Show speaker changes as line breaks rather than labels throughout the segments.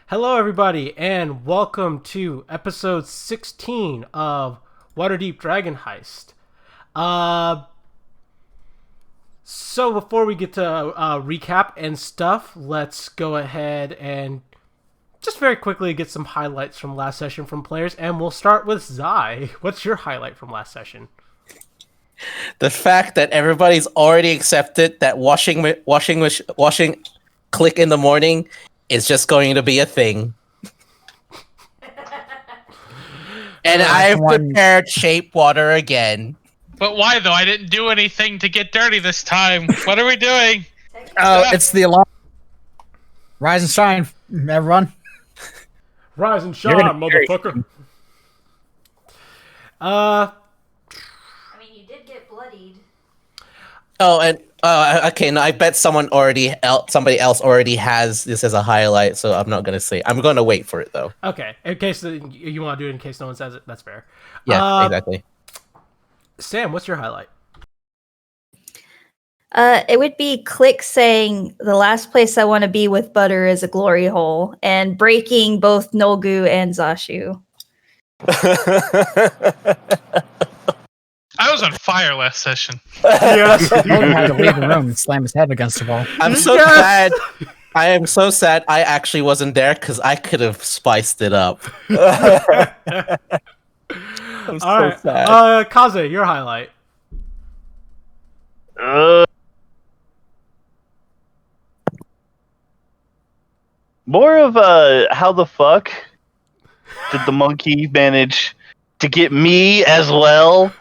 Hello, everybody, and welcome to episode 16 of Waterdeep Dragon Heist. Uh, so before we get to recap and stuff, let's go ahead and just very quickly get some highlights from last session from players, and we'll start with Zai. What's your highlight from last session?
The fact that everybody's already accepted that washing click in the morning is just going to be a thing. And I've prepared shape water again.
But why though? I didn't do anything to get dirty this time. What are we doing?
Oh, it's the alarm. Rise and shine, everyone.
Rise and shine, motherfucker.
I mean, you did get bloodied.
Oh, and okay. No, I bet somebody else already has this as a highlight, so I'm not gonna say. I'm gonna wait for it though.
Okay, in case you want to do it in case no one says it, that's fair.
Yeah, exactly.
Sam, what's your highlight?
It would be Click saying the last place I want to be with Butter is a glory hole, and breaking both Nolgu and Zashu.
I was on fire last session.
Yes.
Logan had to leave the room and slam his head against the wall.
I'm so sad. I am so sad I actually wasn't there because I could have spiced it up. I'm so sad.
Kaze, your highlight.
More of how the fuck did the monkey manage to get me as well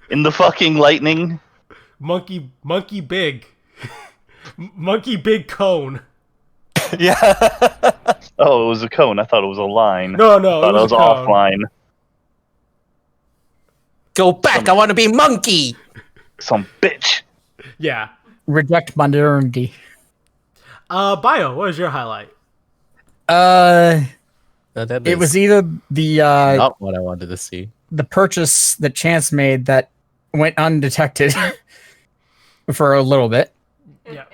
in the fucking lightning?
Monkey big. Monkey big cone.
Yeah.
Oh, it was a cone. I thought it was a line.
No,
I thought
it
it was
a cone.
offline.
Go back. I want to be monkey.
Some bitch.
Yeah.
Reject modernity.
Bio, what was your highlight?
It was either the
not what I wanted to see.
the purchase that Chance made that went undetected for a little bit,
Yeah.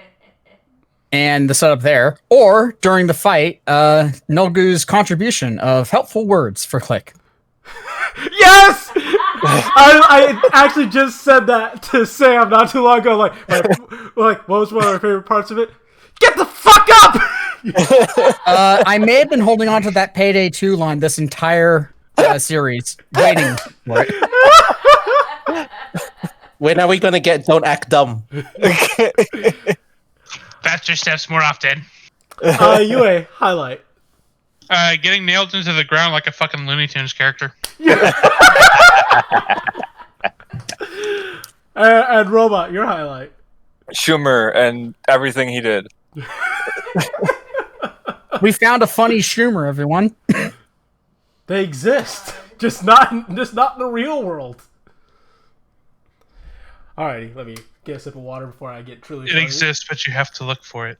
and the setup there, or during the fight, Nolgu's contribution of helpful words for Click.
Yes! I actually just said that to Sam not too long ago. Like, what was one of my favorite parts of it? Get the fuck up!
I may have been holding on to that Payday 2 line this entire series, waiting for it.
When are we gonna get Don't Act Dumb?
Faster steps more often.
Yue, highlight.
Getting nailed into the ground like a fucking Looney Tunes character.
And Robot, your highlight.
Schumer and everything he did.
We found a funny Schumer, everyone.
They exist, just not in the real world. Alrighty, let me get a sip of water before I get truly.
It exists, but you have to look for it.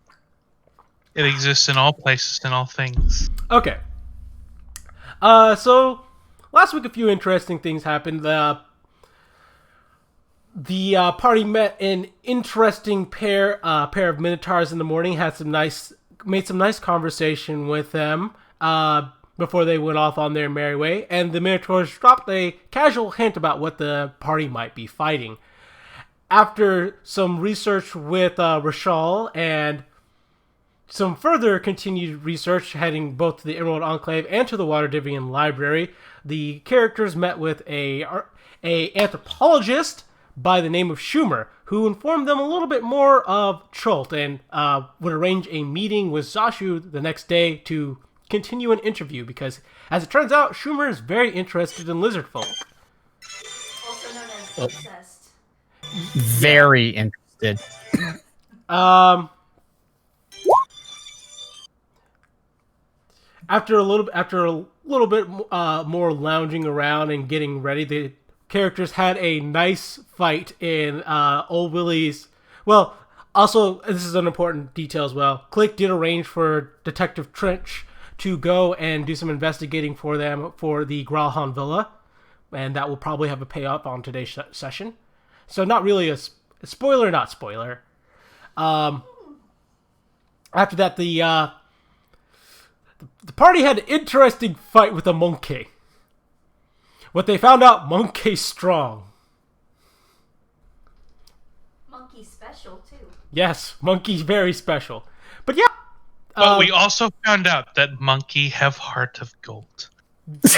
It exists in all places and all things.
Okay. So last week a few interesting things happened. The party met an interesting pair of minotaurs in the morning. Made some nice conversation with them before they went off on their merry way. And the minotaurs dropped a casual hint about what the party might be fighting. After some research with Rashal and some further continued research heading both to the Emerald Enclave and to the Waterdeep Library, the characters met with a anthropologist by the name of Schumer, who informed them a little bit more of Chult and would arrange a meeting with Zashu the next day to continue an interview because, as it turns out, Schumer is very interested in lizard folk.
Also known as incest.
Very interested.
After a little bit more lounging around and getting ready, the characters had a nice fight in Old Willie's. Well, also this is an important detail as well. Click did arrange for Detective Trench to go and do some investigating for them for the Gralhan Villa, and that will probably have a payoff on today's session. So not really a spoiler, not spoiler. After that, The party had an interesting fight with a monkey. What they found out, monkey's strong.
Monkey special too.
Yes, monkey's very special. But yeah.
But we also found out that monkey have heart of gold.
He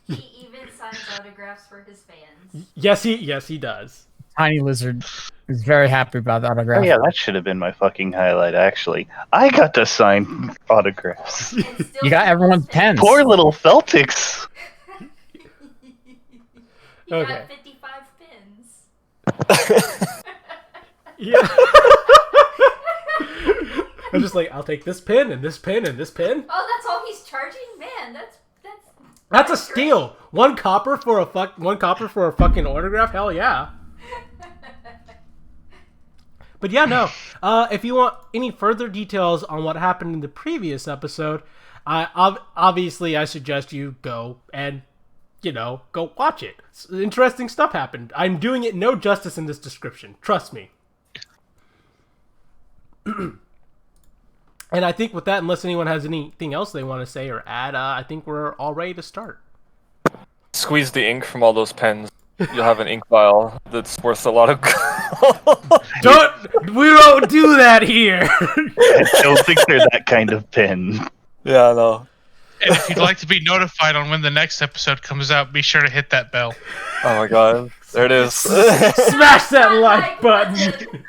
even signs autographs for his fans.
Yes, he does.
Tiny Lizard is very happy about the autograph.
Oh yeah, that should have been my fucking highlight. Actually, I got to sign autographs.
You got everyone's pens.
Poor little Celtics.
He
Okay.
got 55 pins.
Yeah. I'm just like, I'll take this pin and this pin and this pin.
Oh, that's all he's charging? Man, that's
That's a
great.
steal. One copper for a fucking autograph. Hell yeah. But yeah, no. If you want any further details on what happened in the previous episode, obviously I suggest you go and go watch it. Interesting stuff happened. I'm doing it no justice in this description. Trust me. And I think with that, unless anyone has anything else they want to say or add, I think we're all ready to start.
Squeeze the ink from all those pens. You'll have an ink vial that's worth a lot of gold.
We don't do that here.
I don't think they're that kind of pin.
Yeah, I know.
And if you'd like to be notified on when the next episode comes out, be sure to hit that bell.
Oh my god. There it is.
Smash that like button.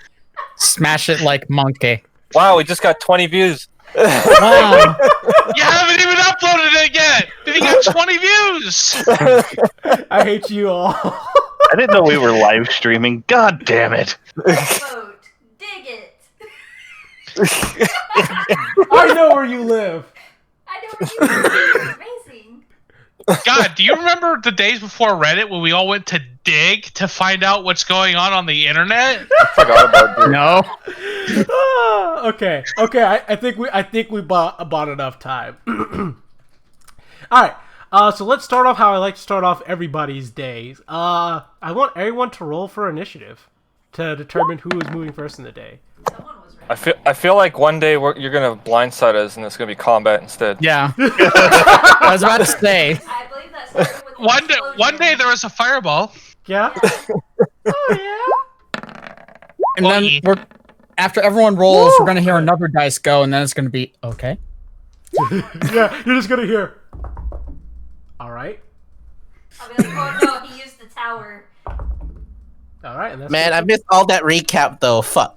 Smash it like monkey.
Wow, we just got 20 views.
Wow.
You haven't even uploaded it yet! And you got 20 views!
I hate you all.
I didn't know we were live streaming. God damn it.
Vote. Dig it.
I know where you live.
I know what you mean. Amazing.
God, do you remember the days before Reddit when we all went to dig to find out what's going on the internet?
I forgot about it.
No.
Okay. I think we bought enough time. All right. So let's start off how I like to start off everybody's days. I want everyone to roll for initiative to determine who is moving first in the day.
Someone was right.
I feel like one day you're gonna blindside us and it's gonna be combat instead.
Yeah. I was about to say.
I believe that started with the
One day there was a fireball.
Yeah. Oh
And then after everyone rolls, we're gonna hear another dice go, and then it's gonna be okay.
yeah. Yeah. You're just gonna hear. All right.
I'll be like, oh no, he used the tower.
All right. And that's
Man, I missed all that recap though. Fuck.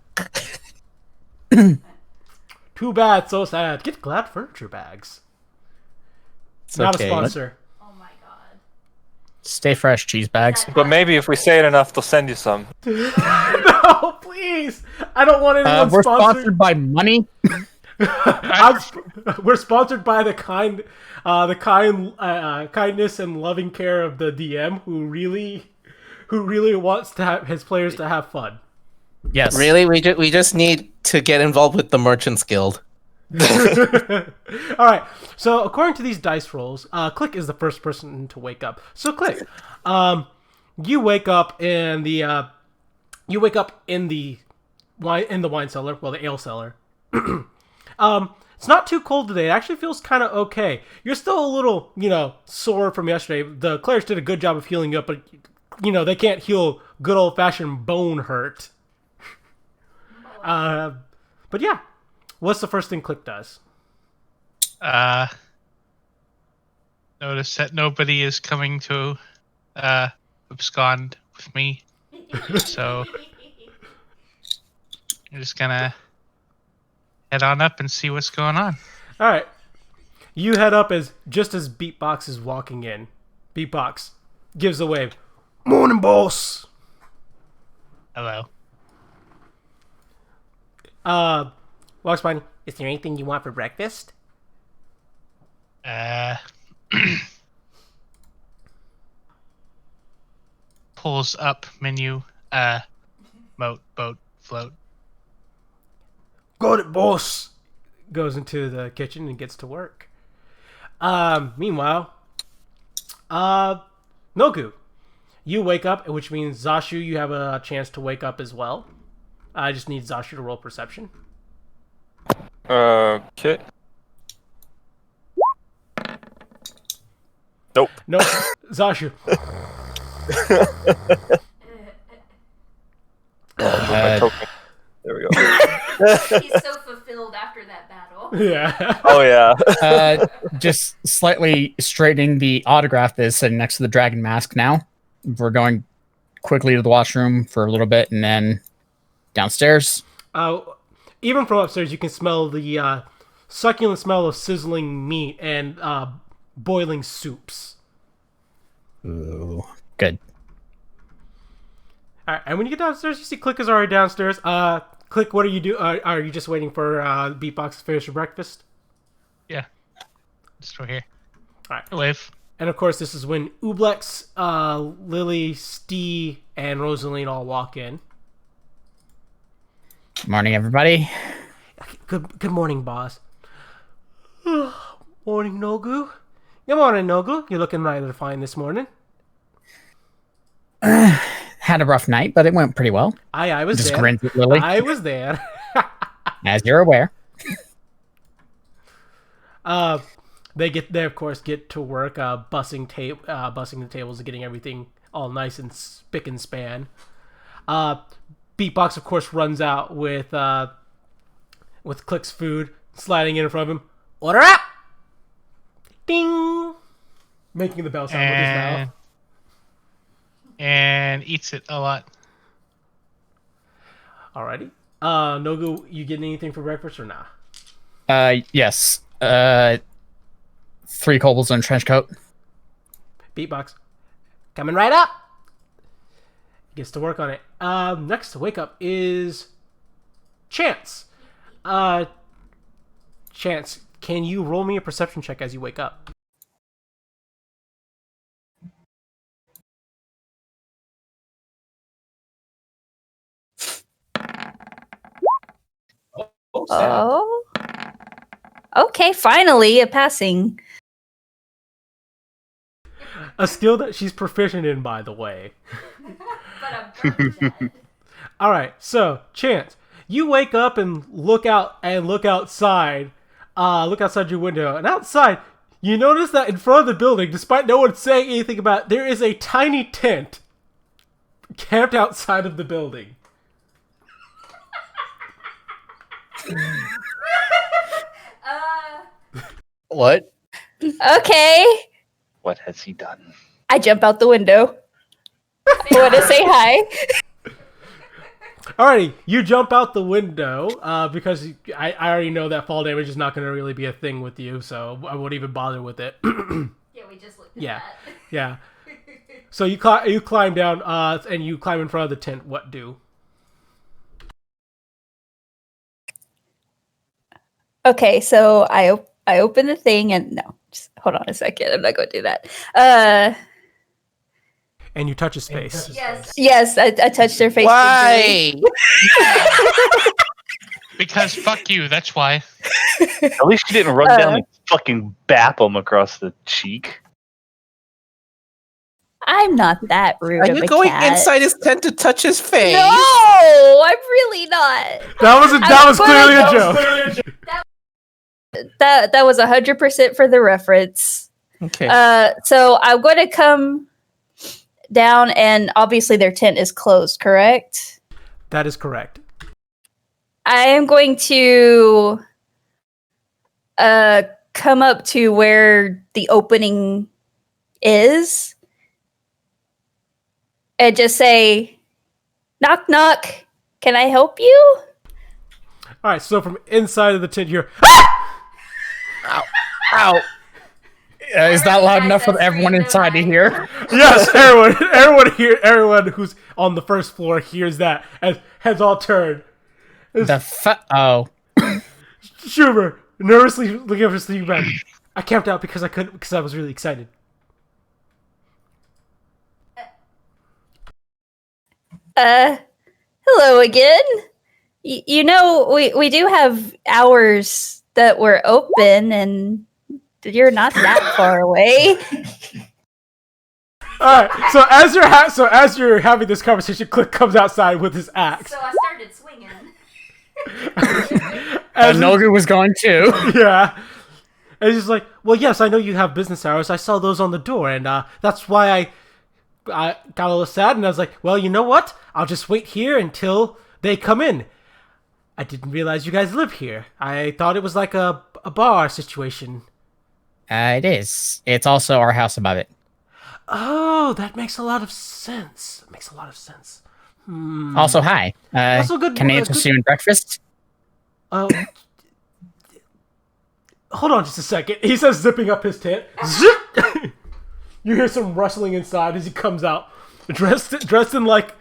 Too bad. So sad. Get Glad Furniture bags.
It's
Not
okay.
a sponsor.
Oh my god.
Stay fresh, cheese bags.
But maybe if we say it enough, they'll send you some.
No, please. I don't want anyone
We're
sponsored.
sponsored by money.
We're sponsored by the kindness and loving care of the DM who really wants to have his players to have fun.
Yes.
Really? We just need to get involved with the Merchants Guild.
All right. So according to these dice rolls, Click is the first person to wake up. So Click, you wake up in the wine cellar, well, the ale cellar. It's not too cold today. It actually feels kind of okay. You're still a little, sore from yesterday. The clerics did a good job of healing you up, but they can't heal good old fashioned bone hurt. But yeah, what's the first thing Click does?
Notice that nobody is coming to abscond with me. So I'm just gonna head on up and see what's going on.
All right, you head up just as Beatbox is walking in. Beatbox gives a wave. Morning, boss.
Hello.
Walks by. Is there anything you want for breakfast?
Pulls up menu. Boat, float.
Got it, boss. Goes into the kitchen and gets to work. Meanwhile, Nogu, you wake up, which means Zashu, you have a chance to wake up as well. I just need Zashu to roll perception.
Okay. Nope.
Nope. Zashu.
My token. There we go.
He's so fulfilled after that battle.
Yeah.
Oh yeah.
Just slightly straightening the autograph that is sitting next to the dragon mask now. We're going quickly to the washroom for a little bit and then downstairs.
Even from upstairs, you can smell the succulent smell of sizzling meat and boiling soups.
Ooh, good.
All right, and when you get downstairs, you see Click is already downstairs. Click, what are you do? Are you just waiting for Beatbox to finish your breakfast?
Yeah. Just over here.
All right.
Wave.
And of course, this is when Ublex, Lily, Stee, and Rosaline all walk in.
Morning, everybody.
Good morning, boss. Morning, Nogu. Good morning, Nogu. You're looking rather fine this morning.
Had a rough night, but it went pretty well.
I was
Just
there.
grinned at Lily.
I was there.
As you're aware.
They of course get to work bussing the tables and getting everything all nice and spick and span. Beatbox of course runs out with Click's food, sliding in front of him. Order up! Ding! Making the bell sound with his mouth.
And eats it a lot.
Alrighty. Nogu, you getting anything for breakfast or nah?
Yes. 3 kobolds in a trench coat.
Beatbox. Coming right up! Gets to work on it. Next to wake up is Chance. Chance, can you roll me a perception check as you wake up?
Oh. Okay, finally a passing.
A skill that she's proficient in, by the way.
But I'm dead.
Alright, so, Chance, you wake up and look outside. Look outside your window. And outside, you notice that in front of the building, despite no one saying anything about it, there is a tiny tent camped outside of the building.
What?
Okay.
What has he done?
I jump out the window. I want to say hi.
Alrighty, you jump out the window because I already know that fall damage is not going to really be a thing with you, so I won't even bother with it.
Yeah, we just looked at
Yeah.
that.
Yeah. So you climb down and you climb in front of the tent. What do?
Okay, so I open the thing and no, just hold on a second. I'm not going to do that.
And you touch his face.
Yes, I touched their face.
Why?
Because fuck you, that's why.
At least you didn't run down and fucking bap him across the cheek.
I'm not that rude.
Are
of
you
a
going
cat.
inside his tent to touch his face?
No, I'm really not.
That was clearly a joke.
That was 100% for the reference.
Okay.
So I'm going to come down, and obviously their tent is closed, correct?
That is correct.
I am going to come up to where the opening is and just say, knock, knock, can I help you?
All right, so from inside of the tent, you're
Ow. Ow.
Is that loud enough for everyone inside to hear?
yes, everyone who's on the first floor hears that as heads all turn.
Oh.
Schumer nervously looking over his sleeping bag. I camped out because I was really excited.
Hello again. You know, we do have hours that we're open, and you're not that far away.
All right. So as you're having this conversation, Click comes outside with his axe.
So I started swinging.
As
Nogu was going too.
yeah. And he's just like, well, yes, I know you have business hours. I saw those on the door, and that's why I got a little sad, and I was like, well, you know what? I'll just wait here until they come in. I didn't realize you guys live here. I thought it was like a bar situation.
It is. It's also our house above it.
Oh, that makes a lot of sense.
Also, hi.
Also good-
can I interest you in breakfast?
Oh. Hold on just a second. He says, zipping up his tent. Zip! You hear some rustling inside as he comes out, dressed in like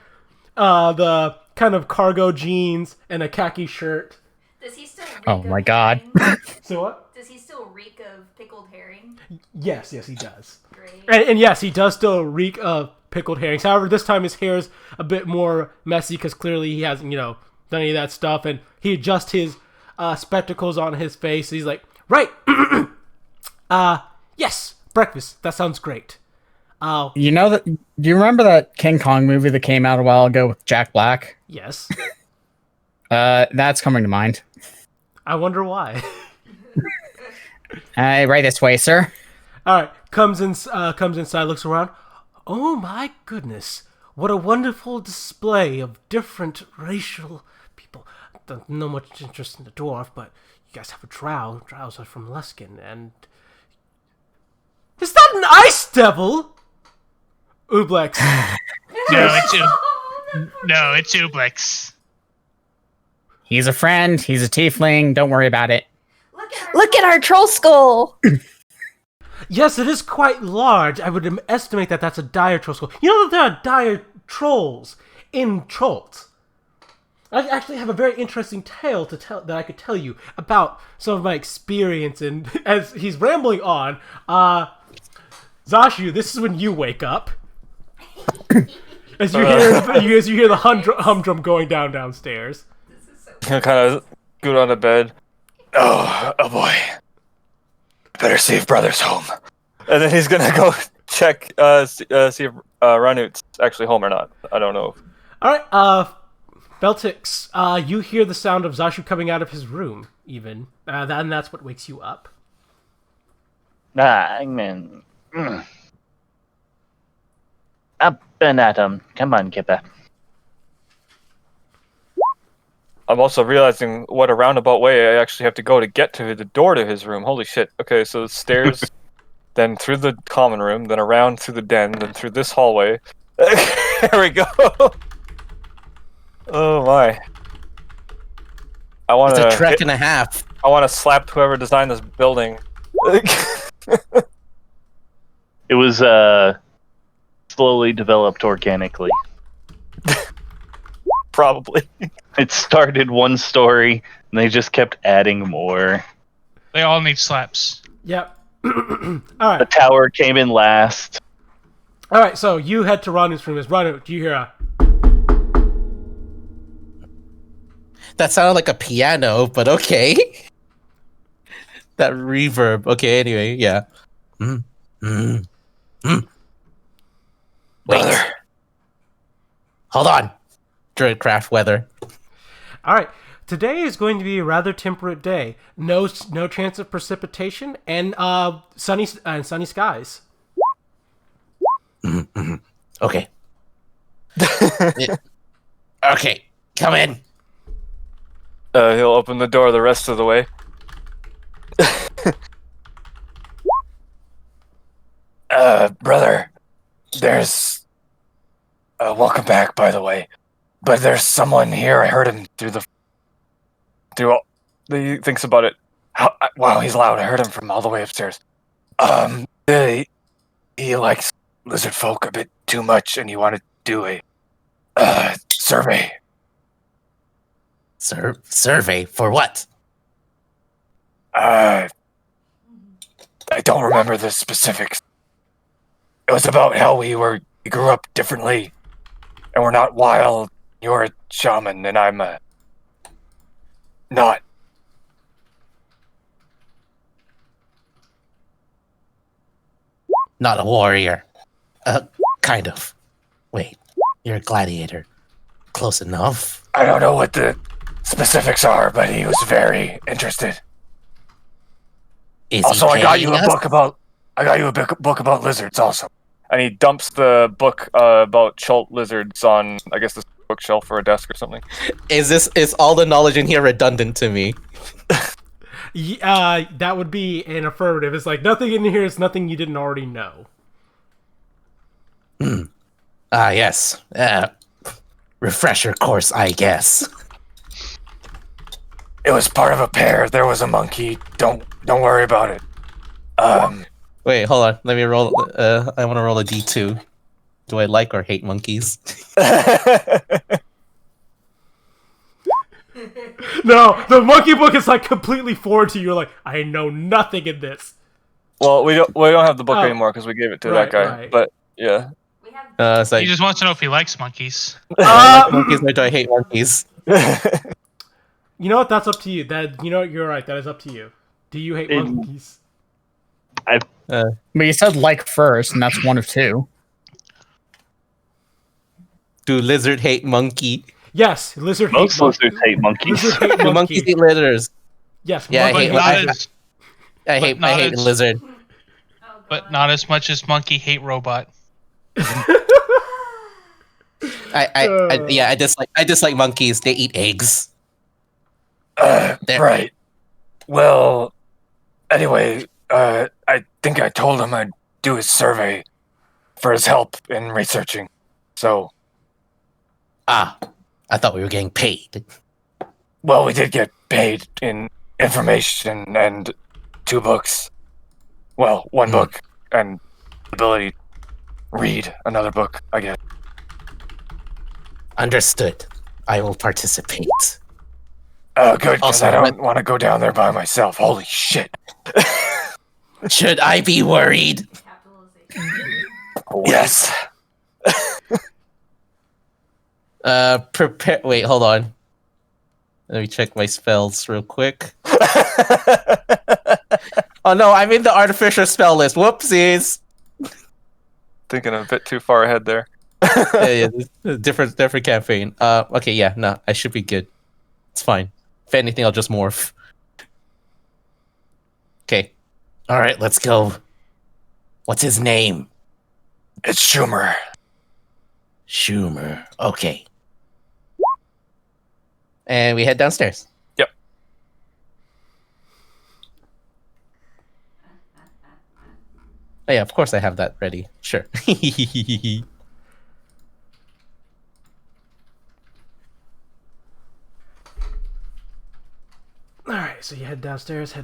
the kind of cargo jeans and a khaki shirt.
Does he still reek
Oh
of
my God.
herring?
So what?
Does he still reek of pickled herring?
Yes, he does.
Great.
And yes, he does still reek of pickled herrings. However, this time his hair is a bit more messy because clearly he hasn't, done any of that stuff. And he adjusts his spectacles on his face. He's like, right. Yes, breakfast. That sounds great.
You know that? Do you remember that King Kong movie that came out a while ago with Jack Black?
Yes.
That's coming to mind.
I wonder why.
Right this way, sir.
All right, comes inside, looks around. Oh my goodness, what a wonderful display of different racial people. Don't know much interest in the dwarf, but you guys have a drow. Drows are from Luskin, and is that an ice devil? Ublex.
No, it's Ublex.
He's a friend. He's a tiefling. Don't worry about it.
Look at our troll skull.
Yes, it is quite large. I would estimate that that's a dire troll skull. You know that there are dire trolls in Chult. I actually have a very interesting tale to tell that I could tell you about some of my experience. And as he's rambling on, Zashu, this is when you wake up. As you hear the humdrum going downstairs.
He'll kind of go down to bed. Oh boy. Better see if brother's home. And then he's gonna go check, see if Ranut's actually home or not. I don't know.
Alright, Beltix, you hear the sound of Zashu coming out of his room, even. And that's what wakes you up.
I mean... Up and at him. Come on, Kipper.
I'm also realizing what a roundabout way I actually have to go to get to the door to his room. Holy shit. Okay, so the stairs, then through the common room, then around through the den, then through this hallway. There we go. Oh my.
It's a trek and a half.
I want to slap whoever designed this building.
It was slowly developed organically.
Probably.
It started one story, and they just kept adding more.
They all need slaps.
Yep. Alright.
The tower came in last.
Alright, so you head to Ranu's room. Ranu, do you hear a...
That sounded like a piano, but okay. That reverb. Okay, anyway, yeah. Wait. Hold on. Druidcraft weather.
Alright, today is going to be a rather temperate day. No chance of precipitation, and sunny skies.
Okay. Okay, come in.
He'll open the door the rest of the way. Brother, there's... welcome back, by the way. But there's someone here. I heard him he thinks about it. Wow, he's loud. I heard him from all the way upstairs. He likes lizard folk a bit too much, and he wanted to do a survey.
Survey for what?
I don't remember the specifics. It was about how we grew up differently, and we're not wild. You're a shaman, and I'm not.
Not a warrior. Kind of. Wait, you're a gladiator. Close enough.
I don't know what the specifics are, but he was very interested.
Is
Also,
he
I got you
paying
a
us?
book about. I got you a book about lizards. Also, and he dumps the book about Chult lizards on, I guess, this bookshelf or a desk or something.
Is all the knowledge in here redundant to me?
That would be an affirmative. It's like nothing in here is nothing you didn't already know.
Ah, yes. Refresher course, I guess.
It was part of a pair. There was a monkey. Don't worry about it.
Wait, hold on. Let me roll. I want to roll a d2. Do I like or hate monkeys?
No, the monkey book is like completely foreign to you. You're like, I know nothing in this.
Well, we don't have the book
Oh.
anymore because we gave it to
Right,
that guy.
right.
But yeah.
We have
It's like,
He just wants to know if he likes monkeys.
do I like monkeys or do I hate monkeys?
You know what? That's up to you. You're right. That is up to you. Do you hate monkeys?
But you said like first, and that's one of two.
Do lizard hate monkey?
Yes, lizard
Most
hate monkey.
lizards hate monkeys.
Lizard hate
Do monkeys
monkey.
eat lizards?
Yes,
Yeah, I
But
hate.
not
I
as
hate.
not
I hate
as-
lizard.
oh,
but
God.
not as much as monkey hate robot.
I dislike monkeys. They eat eggs. There.
Right. Well, anyway, I think I told him I'd do his survey for his help in researching. So,
I thought we were getting paid.
well, we did get paid in information and 2 books. Well, 1 book and the ability to read another book, I guess.
Understood. I will participate.
Oh, good, because
Also,
I don't want to go down there by myself. Holy shit.
Should I be worried?
Capitalization.
Yes.
Prepare. Wait, hold on. Let me check my spells real quick. Oh no, I'm in the artificial spell list. Whoopsies.
Thinking a bit too far ahead there.
Yeah, different campaign. Okay, yeah, no, I should be good. It's fine. If anything, I'll just morph. Okay. All right, let's go. What's his name?
It's Schumer.
Schumer. Okay. And we head downstairs.
Yep.
Oh, yeah, of course I have that ready. Sure.
All right, so you head downstairs.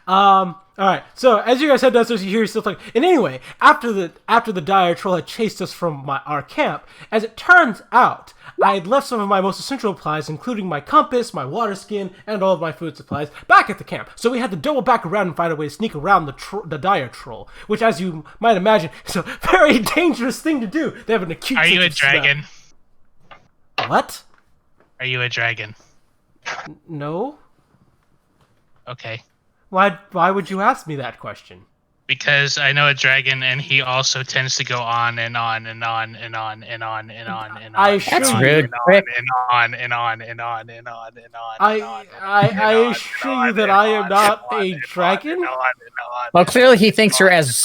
All right. So as you guys head downstairs, you hear yourself like. And anyway, after the dire troll had chased us from our camp, as it turns out, I had left some of my most essential supplies, including my compass, my water skin, and all of my food supplies, back at the camp. So we had to double back around and find a way to sneak around the dire troll, which, as you might imagine, is a very dangerous thing to do. They have an acute.
Are you a
sense of smell.
dragon?
What?
Are you a dragon?
No.
Okay.
Why would you ask me that question?
Because I know a dragon, and he also tends to go on and on and on and on and on and on and on.
I assure
That's
you-
really
and
quick.
on and on and on and on and on.
I assure you that I am not a dragon.
Well, clearly he thinks you're as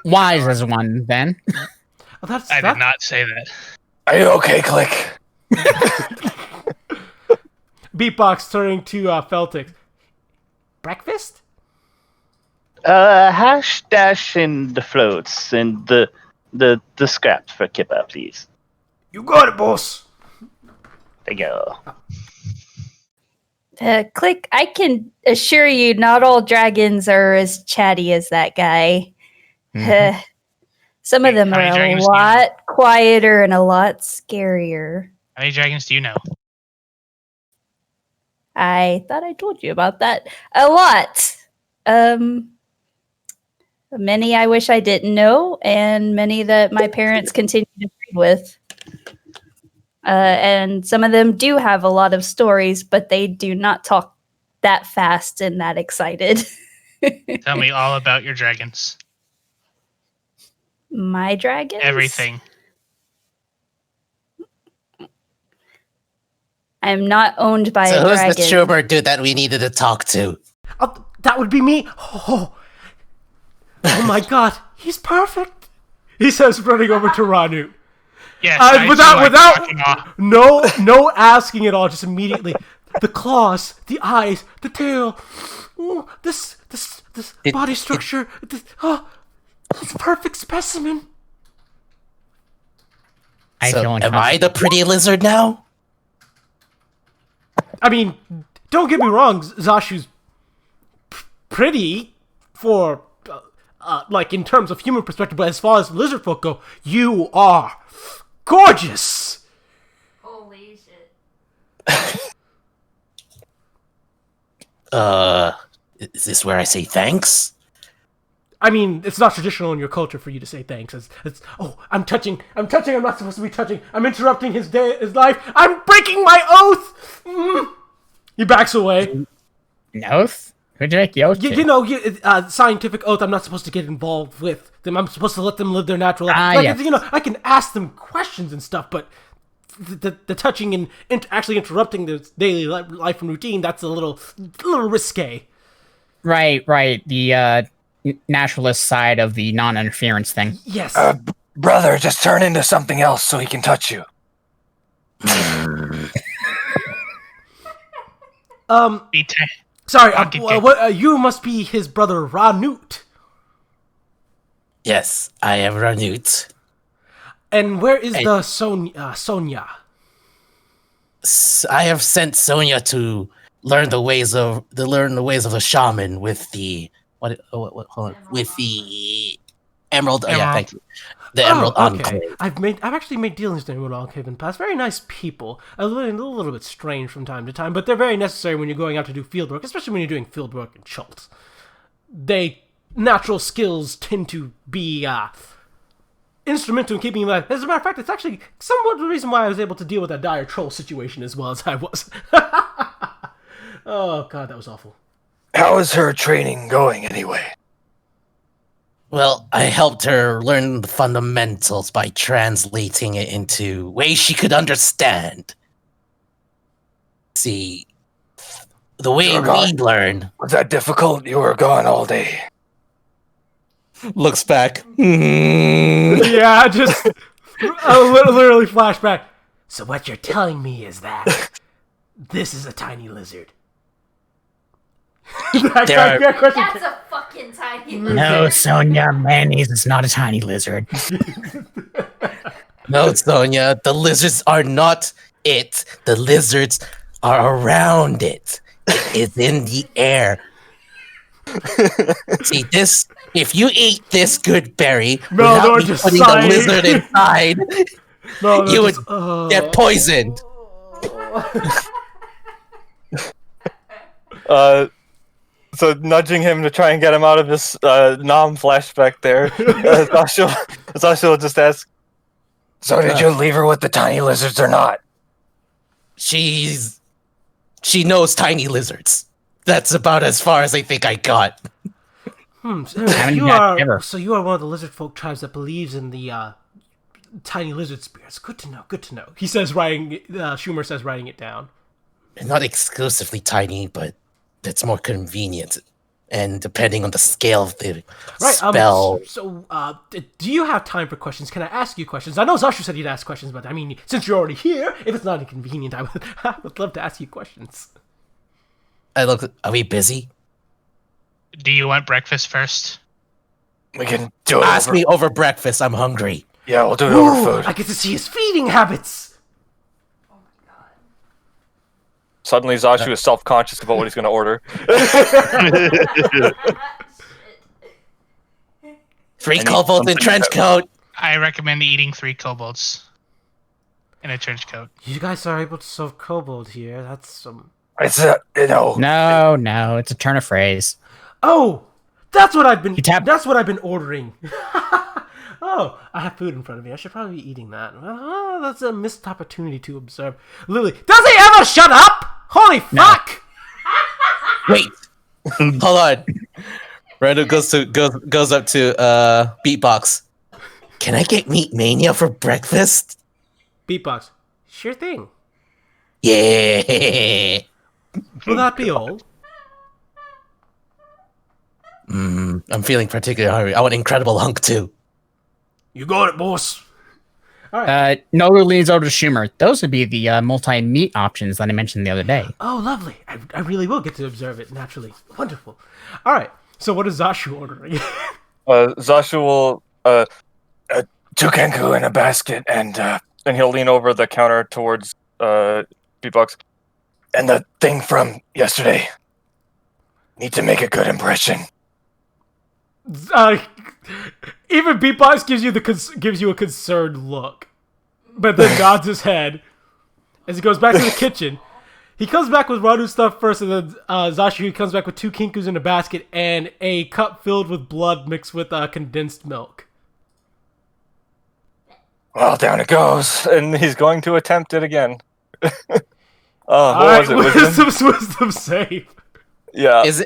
wise as one, then.
Oh, that's
I
that,
did not say that.
Are you okay, Click?
Beatbox turning to Feltix. Breakfast?
Hash dash and the floats and the scraps for Kippa, please.
You got it, boss.
There you go.
Click, I can assure you not all dragons are as chatty as that guy.
Mhm.
Some of them
How
are
many
a
dragons do you know?
lot quieter and a lot scarier.
How many dragons do you know?
I thought I told you about that. A lot. Many I wish I didn't know, and many that my parents continue to breed with. And some of them do have a lot of stories, but they do not talk that fast and that excited.
Tell me all about your dragons.
My dragons?
Everything.
I'm not owned by
So
a
who's
dragon.
the Schumer dude that we needed to talk to?
Oh, that would be me. Oh my god, he's perfect. He says, running over to Ranu.
Yes, I
without no asking at all, just immediately. The claws, the eyes, the tail. Oh, this body structure. It's a perfect specimen.
Am I the pretty lizard now?
I mean, don't get me wrong, Zashu's pretty for, like, in terms of human perspective, but as far as lizard folk go, you are gorgeous!
Holy shit.
Is this where I say thanks?
I mean, it's not traditional in your culture for you to say thanks. I'm touching, I'm not supposed to be touching, I'm interrupting his life, I'm breaking my oath! He backs away.
An oath? Who'd you make the oath to?
Scientific oath I'm not supposed to get involved with them. I'm supposed to let them live their natural life.
Yes.
I can ask them questions and stuff, but the touching and actually interrupting their daily life and routine, that's a little risque.
Right. The naturalist side of the non-interference thing.
Yes.
Brother, just turn into something else so he can touch you.
Sorry, you must be his brother Ranut.
Yes, I am Ranut.
And where is the Sonia?
I have sent Sonia to learn the ways of the shaman with the with the emerald. Oh, yeah, thank you. The Emerald Enclave.
I've actually made dealings with the Emerald Enclave in the past. Very nice people. A little bit strange from time to time, but they're very necessary when you're going out to do field work, especially when you're doing field work in Schultz. Natural skills tend to be instrumental in keeping you alive. As a matter of fact, it's actually somewhat the reason why I was able to deal with that dire troll situation as well as I was. Oh god, that was awful.
How is her training going anyway?
Well, I helped her learn the fundamentals by translating it into ways she could understand. See, the way we learn.
Was that difficult? You were gone all day.
Looks back.
Yeah, just literally flashback. So what you're telling me is that this is a tiny lizard.
That's a fucking tiny lizard.
No, Sonia, mayonnaise is not a tiny lizard.
No, Sonia, the lizards are not it. The lizards are around it. It is in the air. See this? If you eat this good berry without me putting the lizard inside, you would get poisoned.
So nudging him to try and get him out of this Nam flashback there, Zasha will just ask, so did you leave her with the tiny lizards or not?
She knows tiny lizards. That's about as far as I think I got.
So you are one of the lizard folk tribes that believes in the tiny lizard spirits. Good to know. He says, Schumer says, writing it down.
Not exclusively tiny, but it's more convenient. And depending on the scale of the spell.
Do you have time for questions? Can I ask you questions? I know Zashu said he'd ask questions, but I mean, since you're already here, if it's not inconvenient, I would love to ask you questions.
Are we busy?
Do you want breakfast first?
We can do it.
Ask me over breakfast. I'm hungry.
Yeah, we'll do it over food.
I get to see his feeding habits.
Oh my god.
Suddenly, Zashu is self-conscious about what he's going to order.
Three kobolds in trench coat.
I recommend eating 3 kobolds in a trench coat.
You guys are able to serve kobold here. That's some.
It's
No, it's a turn of phrase.
Oh, that's what I've been ordering. Oh, I have food in front of me. I should probably be eating that. Oh, that's a missed opportunity to observe. Lily, does he ever shut up? Holy fuck!
Wait, hold on. Randall goes up to Beatbox. Can I get Meat Mania for breakfast?
Beatbox, sure thing.
Yeah.
Will that be all?
I'm feeling particularly hungry. I want incredible hunk too.
You got it, boss.
Nogu leans over to Schumer. Those would be the multi-meat options that I mentioned the other day.
Oh, lovely. I really will get to observe it naturally. Wonderful. All right. So what is Zashu ordering?
Zashu will 2 kenku in a basket, and he'll lean over the counter towards Beatbox. And the thing from yesterday. Need to make a good impression.
Even Beatbox gives you a concerned look, but then nods his head as he goes back to the kitchen. He comes back with Ranu's stuff first, and then Zashu comes back with 2 kinkus in a basket and a cup filled with blood mixed with condensed milk.
Well, down it goes, and he's going to attempt it again. What
Alright,
was it?
wisdom save.
Yeah.
Is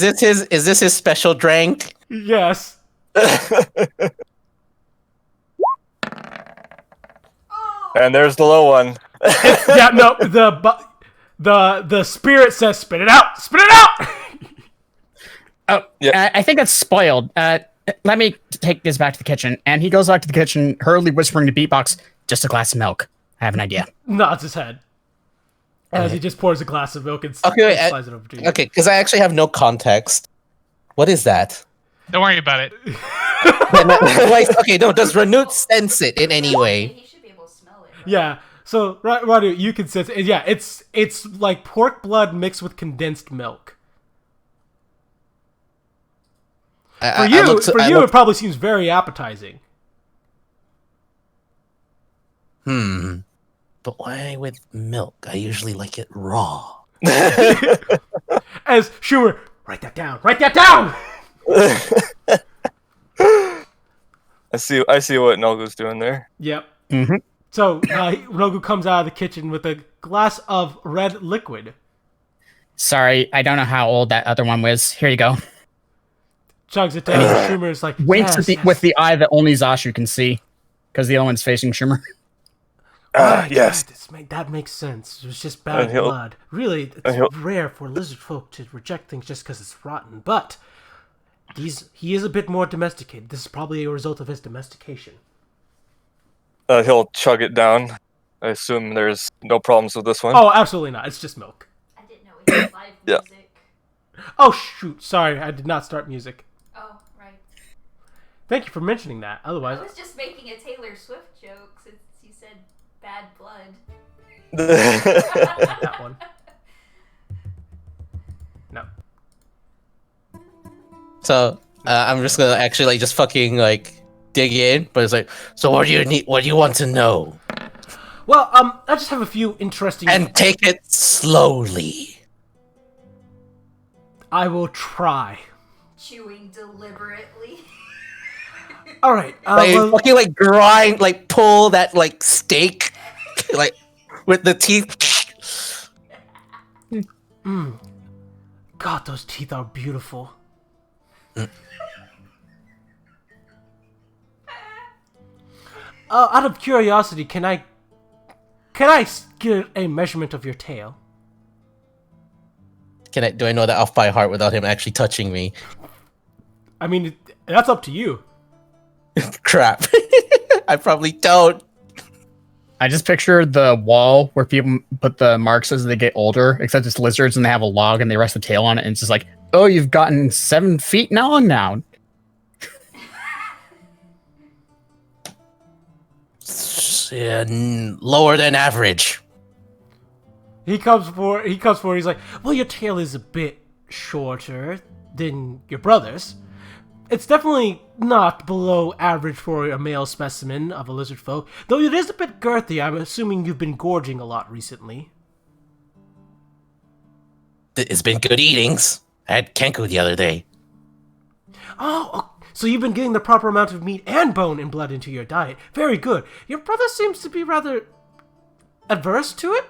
this his special drink?
Yes.
And there's the low one.
Yeah, no, the spirit says spit it out! Spit it out!
Oh, yeah. I think that's spoiled. Let me take this back to the kitchen. And he goes back to the kitchen, hurriedly whispering to Beatbox, just a glass of milk. I have an idea.
Nods his head. As he just pours a glass of milk and
Okay,
slides it over to you.
Okay, because I actually have no context. What is that?
Don't worry about it.
No, does Ranut sense it in any way?
He should be able to smell it. Right?
Yeah. So, Radu, you can sense it. Yeah, it's like pork blood mixed with condensed milk. For you, it probably seems very appetizing.
But why with milk? I usually like it raw.
As Schumer, write that down. Write that down.
I see what Nogu's doing there.
Yep.
Mm-hmm.
So Nogu comes out of the kitchen with a glass of red liquid.
Sorry, I don't know how old that other one was. Here you go.
Chugs it down. And Schumer's like,
Winks
yes.
with the eye that only Zashu can see, because the other one's facing Schumer.
Yes.
That makes sense. It was just bad blood. Really, it's rare for lizard folk to reject things just because it's rotten. But he is a bit more domesticated. This is probably a result of his domestication.
He'll chug it down. I assume there's no problems with this one.
Oh, absolutely not. It's just milk.
I didn't know he had live
Yeah.
music.
Oh, shoot. Sorry, I did not start music.
Oh, right.
Thank you for mentioning that. Otherwise,
I was just making a Taylor Swift joke since you said bad blood.
that one. No.
So I'm just gonna actually just fucking dig in, but it's like, so what do you need? What do you want to know?
Well, I just have a few interesting.
And take it slowly.
I will try.
Chewing deliberately.
All right.
Fucking grind, pull that steak, with the teeth.
God, those teeth are beautiful. Out of curiosity, can I get a measurement of your tail?
Do I know that off by heart without him actually touching me?
I mean, that's up to you.
Crap. I probably don't.
I just picture the wall where people put the marks as they get older, except it's lizards and they have a log and they rest the tail on it, and it's just like, oh, you've gotten 7 feet long now.
Lower than average.
He comes for. He's like, well, your tail is a bit shorter than your brother's. It's definitely not below average for a male specimen of a lizard folk, though it is a bit girthy. I'm assuming you've been gorging a lot recently.
It's been good eatings. I had kenku the other day.
Oh, so you've been getting the proper amount of meat and bone and blood into your diet. Very good. Your brother seems to be rather adverse to it?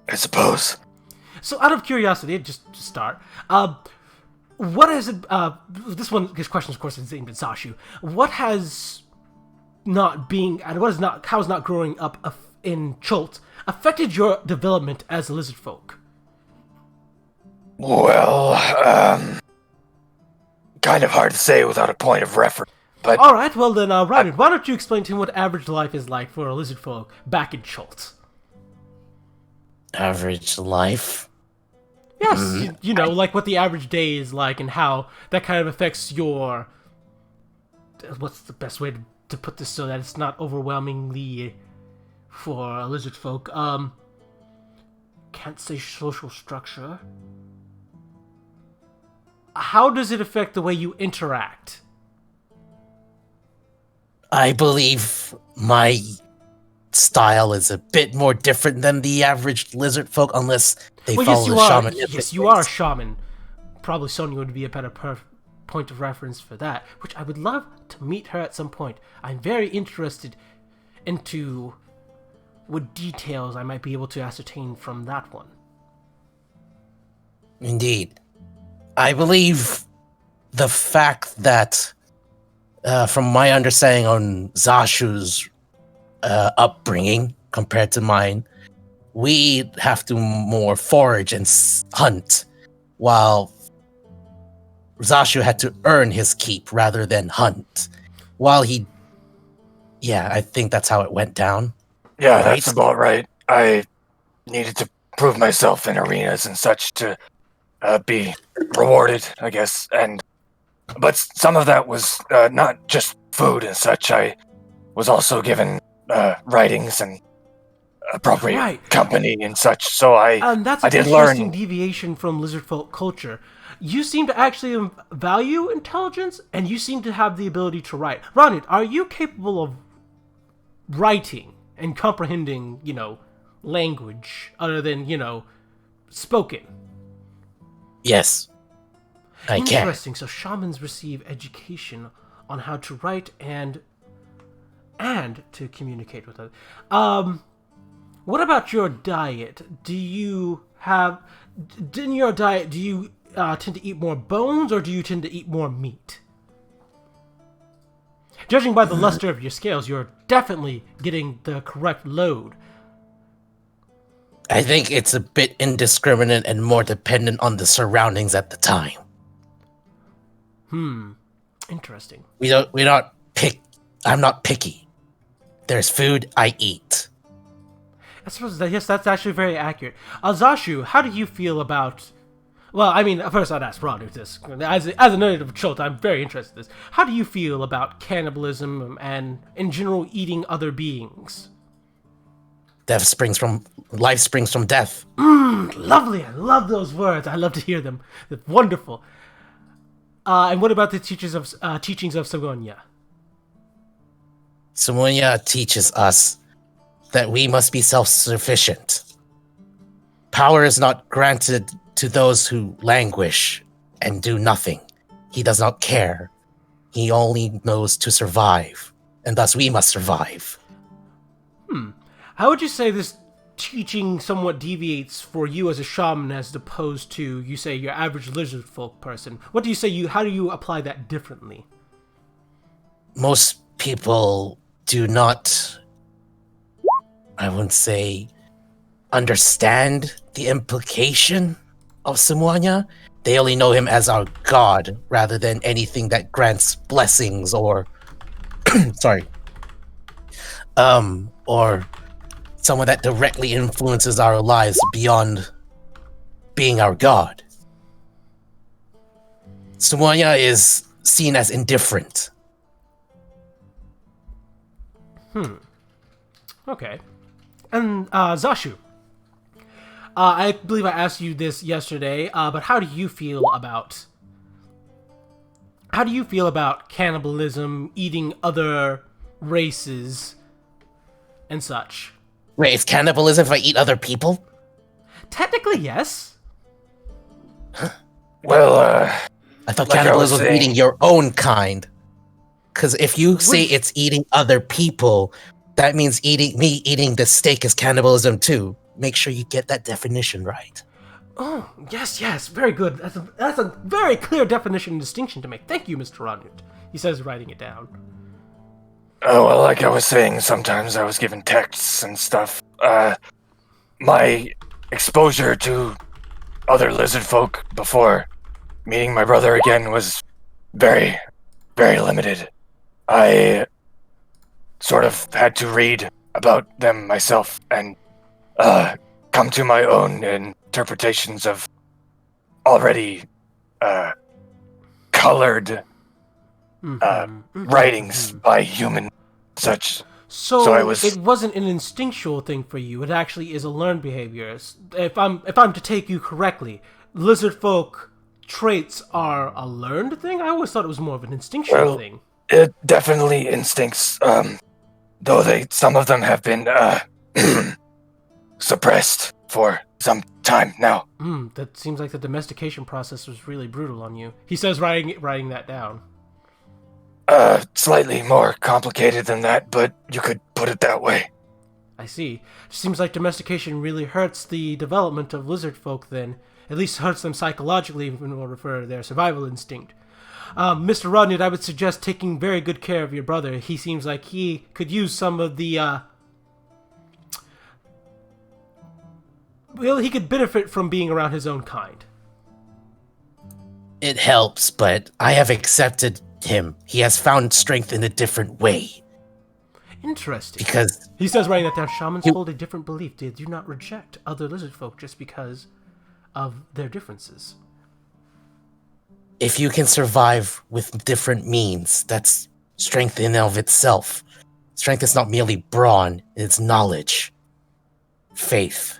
I suppose.
So, out of curiosity, just to start, what is it? This question, of course, is aimed at Zashu. What has how has not growing up in Chult affected your development as a lizard folk?
Well, kind of hard to say without a point of reference. But
all right, well then, Ryan, why don't you explain to him what average life is like for a lizard folk back in Chult?
Average life?
Yes, you know, like what the average day is like and how that kind of affects your... What's the best way to put this so that it's not overwhelmingly for a lizard folk? Can't say social structure. How does it affect the way you interact?
I believe my style is a bit more different than the average lizard folk, unless they follow the shaman.
Yes, you are a shaman. Probably Sonia would be a better point of reference for that, which I would love to meet her at some point. I'm very interested into what details I might be able to ascertain from that one.
Indeed. I believe the fact that, from my understanding on Zashu's upbringing compared to mine, we have to more forage and hunt, while Zashu had to earn his keep rather than hunt. I think that's how it went down.
Yeah,
right?
that's about right. I needed to prove myself in arenas and such to be rewarded, I guess. But some of that was not just food and such. I was also given writings and appropriate company and such. So
that's
I
an
did
interesting
learn.
deviation from lizard folk culture. You seem to actually value intelligence, and you seem to have the ability to write. Ronit, are you capable of writing and comprehending, language other than, spoken?
Yes, I can.
Interesting. So shamans receive education on how to write and to communicate with others. What about your diet? Do you tend to eat more bones, or do you tend to eat more meat? Judging by the luster of your scales, you're definitely getting the correct load.
I think it's a bit indiscriminate and more dependent on the surroundings at the time.
Interesting.
I'm not picky. There's food, I eat.
I suppose that's actually very accurate. Zashu, how do you feel about... Well, I mean, first I'd ask Radu this. As a native of Chult, I'm very interested in this. How do you feel about cannibalism and, in general, eating other beings?
Life springs from death.
Lovely. I love those words. I love to hear them. They're wonderful. And what about the teachings of Sagonia?
Sagonia teaches us that we must be self-sufficient. Power is not granted to those who languish and do nothing. He does not care. He only knows to survive, and thus we must survive.
How would you say this teaching somewhat deviates for you as a shaman as opposed to, you say, your average lizard folk person? What do you say, how do you apply that differently?
Most people do not, I wouldn't say, understand the implication of Samoanya. They only know him as our god rather than anything that grants blessings or or someone that directly influences our lives beyond being our god. Samoanya is seen as indifferent.
Okay. And Zashu, I believe I asked you this yesterday, but how do you feel about cannibalism, eating other races, and such?
Wait, is cannibalism if I eat other people?
Technically, yes.
Well,
I thought
like
cannibalism
I was
was eating
saying-
your own kind. Because if you say it's eating other people, that means eating the steak is cannibalism too. Make sure you get that definition right.
Oh, yes, very good. That's a very clear definition and distinction to make. Thank you, Mr. Ranut. He says, writing it down.
Oh, well, like I was saying, sometimes I was given texts and stuff. My exposure to other lizard folk before meeting my brother again was very, very limited. I sort of had to read about them myself and come to my own interpretations of already colored writings by human such.
So
I was-
it wasn't an instinctual thing for you. It actually is a learned behavior. If I'm to take you correctly, lizard folk traits are a learned thing. I always thought it was more of an instinctual thing.
It definitely instincts, though some of them have been suppressed for some time now.
That seems like the domestication process was really brutal on you. He says, writing that down.
Slightly more complicated than that, but you could put it that way.
I see. Seems like domestication really hurts the development of lizard folk then. At least hurts them psychologically in order for their survival instinct. Mr. Rodney, I would suggest taking very good care of your brother. He seems like he could use some of the, well, he could benefit from being around his own kind.
It helps, but I have accepted him. He has found strength in a different way.
Interesting.
Because
he says, writing that down, shamans hold a different belief. They do not reject other lizard folk just because of their differences.
if you can survive with different means, that's strength in and of itself. Strength is not merely brawn, it's knowledge. Faith.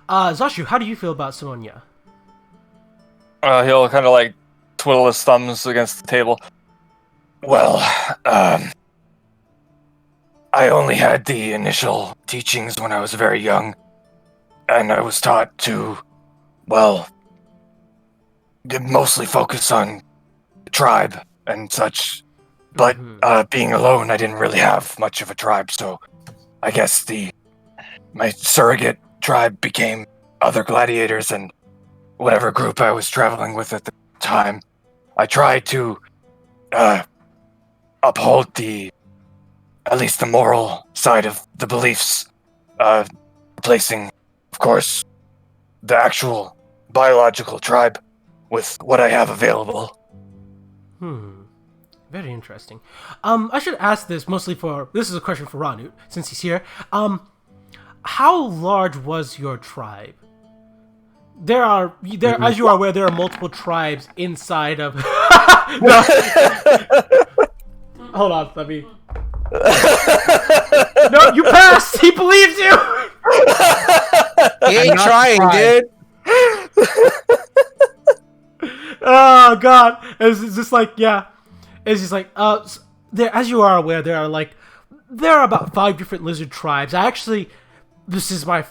Zashu, how do you feel about Sonya?
He'll kind of like twiddle his thumbs against the table.
Well, I only had the initial teachings when I was very young, and I was taught to, well, mostly focus on tribe and such. But being alone, I didn't really have much of a tribe, so I guess my surrogate tribe became other gladiators and whatever group I was traveling with at the time. I tried to uphold at least the moral side of the beliefs, replacing, of course, the actual biological tribe with what I have available.
Very interesting. I should ask this mostly this is a question for Ranut, since he's here. How large was your tribe? As you are aware, there are multiple tribes inside of... Hold on, let me... No, you passed! He believes you!
He ain't trying, dude!
Oh, God. It's just like, yeah. It's just like, as you are aware, there are about 5 different lizard tribes. This is my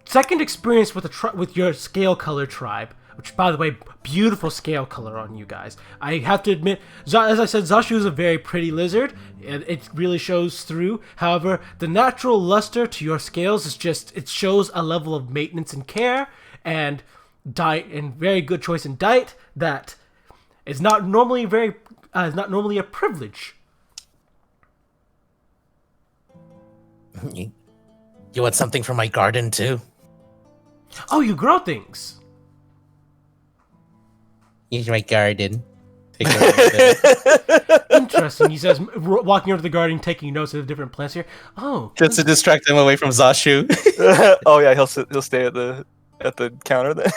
second experience with your scale color tribe, which, by the way, beautiful scale color on you guys. I have to admit, as I said, Zashu is a very pretty lizard, and it really shows through. However, the natural luster to your scales it shows a level of maintenance and care, and diet, and very good choice in diet that is not normally a privilege.
You want something from my garden, too?
Oh, you grow things.
Here's my garden. Take a look at
Interesting. He says, walking over to the garden, taking notes of the different plants here. Oh,
Just to distract him away from Zashu.
Oh yeah, he'll stay at the counter then.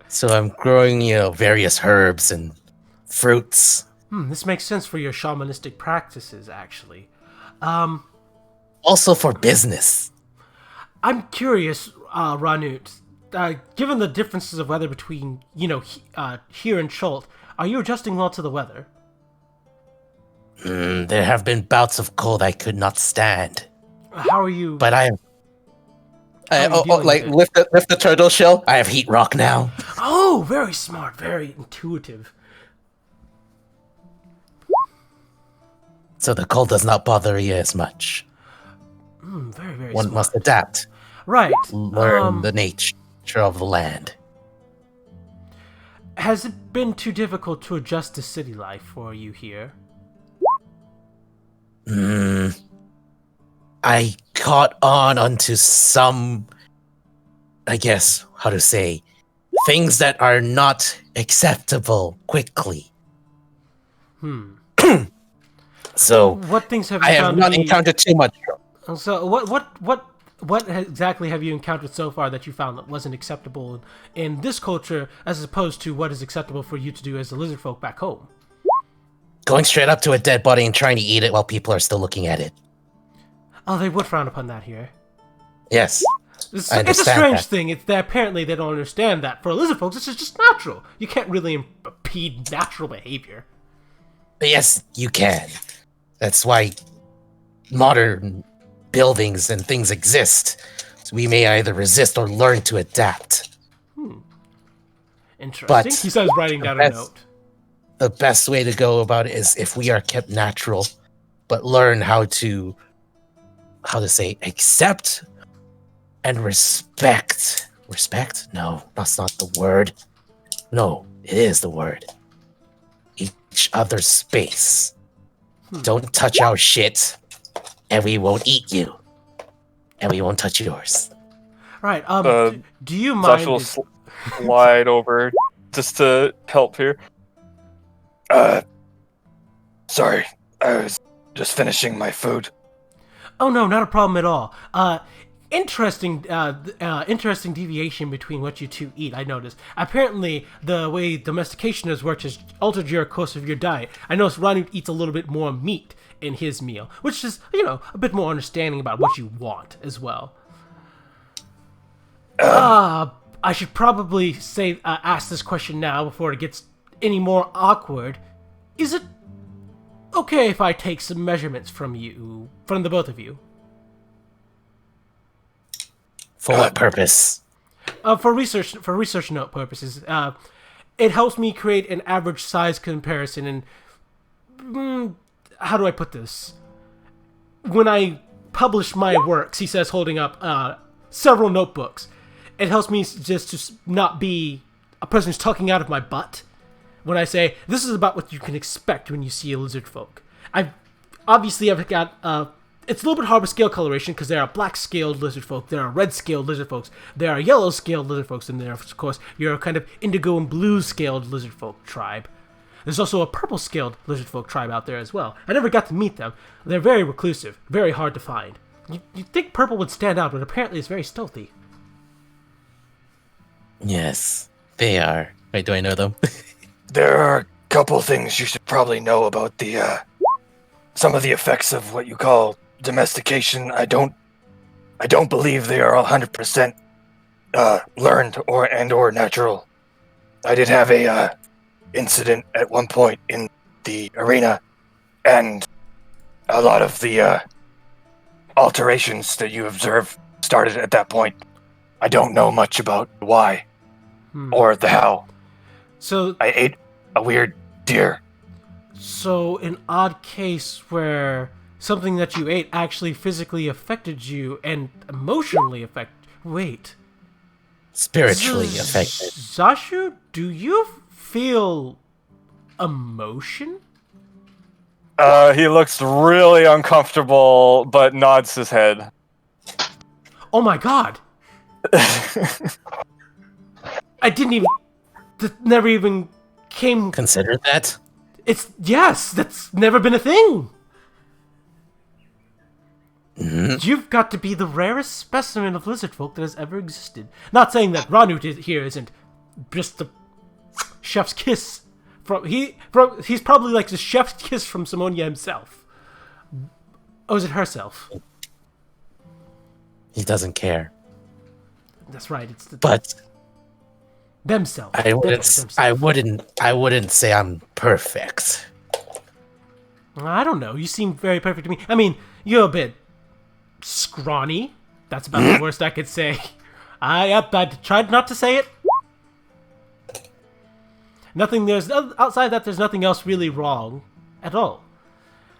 So I'm growing, various herbs and fruits.
this makes sense for your shamanistic practices, actually.
Also for business.
I'm curious, Ranut, given the differences of weather between, here and Chult, are you adjusting well to the weather?
There have been bouts of cold I could not stand.
How are you...
But I have...
dealing
lift the turtle shell. I have heat rock now.
Oh, very smart, very intuitive.
So the cold does not bother you as much.
Very, very
One
smart.
must adapt.
Right.
Learn the nature of the land.
Has it been too difficult to adjust to city life for you here?
I caught on onto some, I guess, how to say, things that are not acceptable quickly. So
What things have you
I have
found
not
to be...
encountered too much.
So what exactly have you encountered so far that you found that wasn't acceptable in this culture, as opposed to what is acceptable for you to do as a lizard folk back home?
Going straight up to a dead body and trying to eat it while people are still looking at it.
Oh, they would frown upon that here.
Yes.
It's
I
a
understand
strange
that.
thing. It's that apparently they don't understand that. For lizard folks, this is just natural. You can't really impede natural behavior.
But yes, you can. That's why modern buildings and things exist. So we may either resist or learn to adapt.
Interesting.
But
He starts writing down a
that's-
note.
The best way to go about it is if we are kept natural, but learn how to say, accept and respect. Respect? No, that's not the word. No, it is the word. Each other's space. Don't touch our shit, and we won't eat you. And we won't touch yours.
Right. Do you
Josh
mind?
will slide over just to help here.
Sorry, I was just finishing my food.
Oh no, not a problem at all. Interesting deviation between what you two eat. I noticed. Apparently, the way domestication has worked has altered your course of your diet. I noticed Ranu eats a little bit more meat in his meal, which is, a bit more understanding about what you want as well. I should probably ask this question now before it gets any more awkward. Is it okay if I take some measurements from the both of you?
For what purpose?
For research note purposes. It helps me create an average size comparison, and how do I put this? When I publish my works, he says, holding up several notebooks, it helps me just to not be a person who's talking out of my butt when I say, this is about what you can expect when you see a lizard folk. I've got it's a little bit hard with scale coloration because there are black-scaled lizard folk, there are red-scaled lizard folks, there are yellow-scaled lizard folks, and there, of course, your kind of indigo and blue-scaled lizard folk tribe. There's also a purple-scaled lizard folk tribe out there as well. I never got to meet them. They're very reclusive, very hard to find. You'd think purple would stand out, but apparently it's very stealthy.
Yes, they are. Wait, do I know them?
There are a couple things you should probably know about the some of the effects of what you call domestication. I don't believe they are 100% learned or natural. I did have a incident at one point in the arena, and a lot of the alterations that you observe started at that point. I don't know much about why or the how.
So
I ate a weird deer.
So an odd case where something that you ate actually physically affected you and emotionally Wait.
Spiritually affected.
Zashu, do you feel emotion?
He looks really uncomfortable, but nods his head.
Oh my god! I didn't even... That never even came...
Consider that?
Yes, that's never been a thing! You've got to be the rarest specimen of lizard folk that has ever existed. Not saying that Ranu here isn't just the chef's kiss. He's probably like the chef's kiss from Simonia himself. Oh, is it herself?
He doesn't care.
That's right. It's
But
themselves.
I wouldn't say I'm perfect.
I don't know. You seem very perfect to me. I mean, you're a bit scrawny. That's about the worst I could say. I tried not to say it. Outside that, there's nothing else really wrong at all.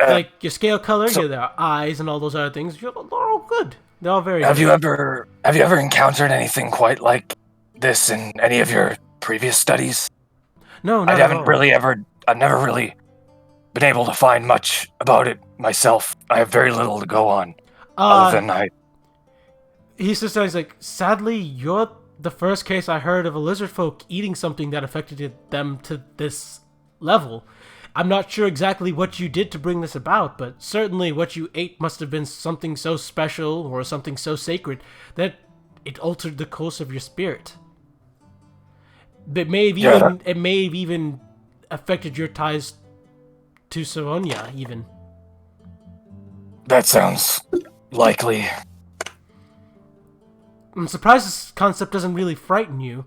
Like your scale color, your eyes, and all those other things. They're all good. They're all very.
Have you ever encountered anything quite like this in any of your previous studies?
No, not
I
at
haven't
all.
really ever. I've never really been able to find much about it myself. I have very little to go on, other than
He says that he's like, sadly, you're the first case I heard of a lizard folk eating something that affected them to this level. I'm not sure exactly what you did to bring this about, but certainly what you ate must have been something so special or something so sacred that it altered the course of your spirit. It may have even affected your ties to Savonia, even.
That sounds likely.
I'm surprised this concept doesn't really frighten you.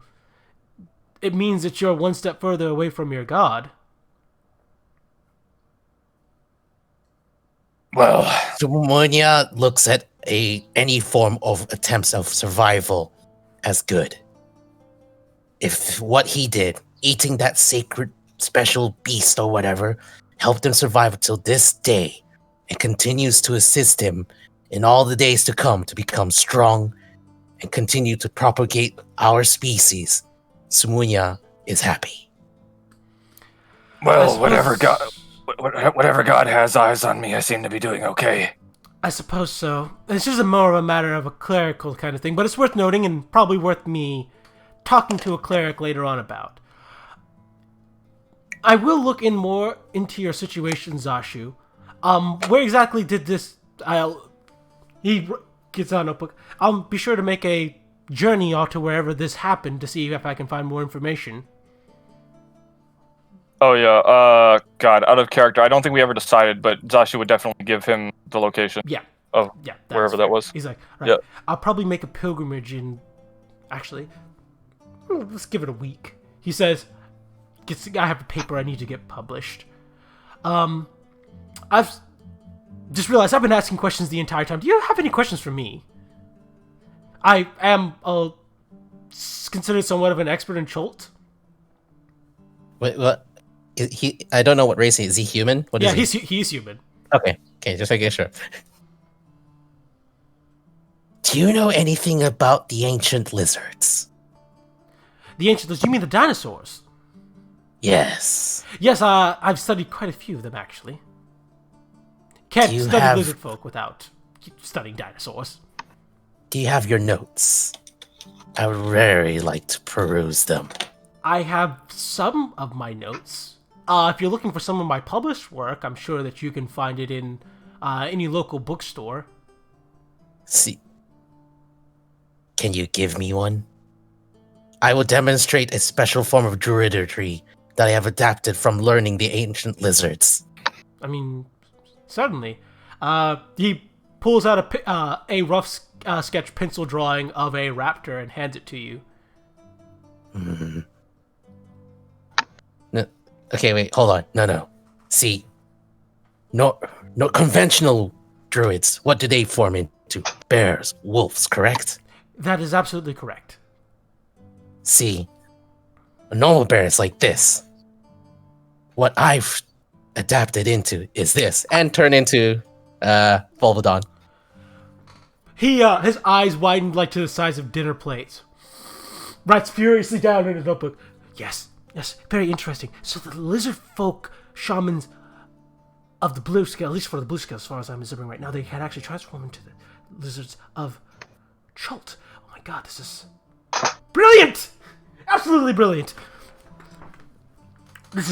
It means that you're one step further away from your god.
Well,
Sumunia looks at any form of attempts of survival as good. If what he did, eating that sacred special beast or whatever, helped him survive until this day, and continues to assist him in all the days to come to become strong and continue to propagate our species, Sumunia is happy.
well, whatever God has eyes on me, I seem to be doing okay.
I suppose so. It's just more of a matter of a clerical kind of thing, but it's worth noting and probably worth me talking to a cleric later on about. I will look more into your situation, Zashu. Where exactly did this... He gets out a notebook. I'll be sure to make a journey out to wherever this happened to see if I can find more information.
Oh yeah, God, out of character. I don't think we ever decided, but Zashu would definitely give him the location.
Yeah.
Of
Yeah,
wherever that was.
He's like, right,
Yeah.
I'll probably make a pilgrimage in... Actually, let's give it a week. He says, I have a paper I need to get published. I've just realized I've been asking questions the entire time. Do you have any questions for me? I am considered somewhat of an expert in Cholt.
Wait, what? I don't know what race he is. Is he human? What is he?
He's human.
Okay, just making sure. Do you know anything about the ancient lizards?
The ancient lizards? You mean the dinosaurs?
Yes.
Yes, I've studied quite a few of them, actually. Can't study lizard folk without studying dinosaurs.
Do you have your notes? I would very like to peruse them.
I have some of my notes. If you're looking for some of my published work, I'm sure that you can find it in any local bookstore.
See, can you give me one? I will demonstrate a special form of druidry that I have adapted from learning the ancient lizards.
I mean, certainly. He pulls out a rough sketch pencil drawing of a raptor and hands it to you.
No, okay, wait, hold on. No. See, no conventional druids. What do they form into? Bears, wolves, correct?
That is absolutely correct.
See, a normal bear is like this. What I've adapted into is this, and turn into Volvodon.
His eyes widened like to the size of dinner plates. Writes furiously down in his notebook. Yes, very interesting. So the lizard folk shamans of the blue scale, at least for the blue scale as far as I'm observing right now, they can actually transform into the lizards of Cholt. Oh my god, this is brilliant! Absolutely brilliant! This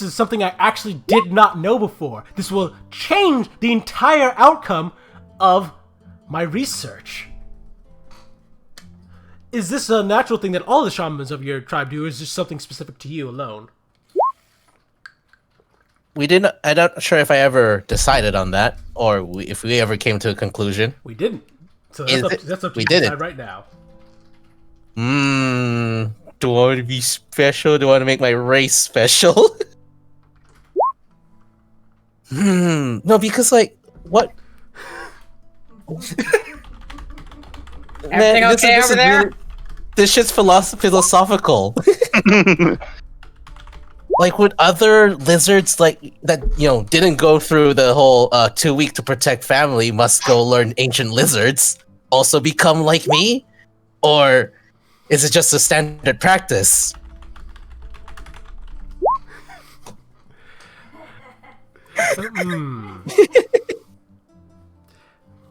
is something I actually did not know before. This will change the entire outcome of my research. Is this a natural thing that all the shamans of your tribe do, or is this something specific to you alone?
I'm not sure if I ever decided on that, or if we ever came to a conclusion.
We didn't. So that's up to you to decide right now.
Do I want to be special? Do I want to make my race special? No, because what?
Everything okay over there?
This shit's philosophical. Like, would other lizards that didn't go through the whole 2 week to protect family must go learn ancient lizards also become like me? Or is it just a standard practice?
Hmm.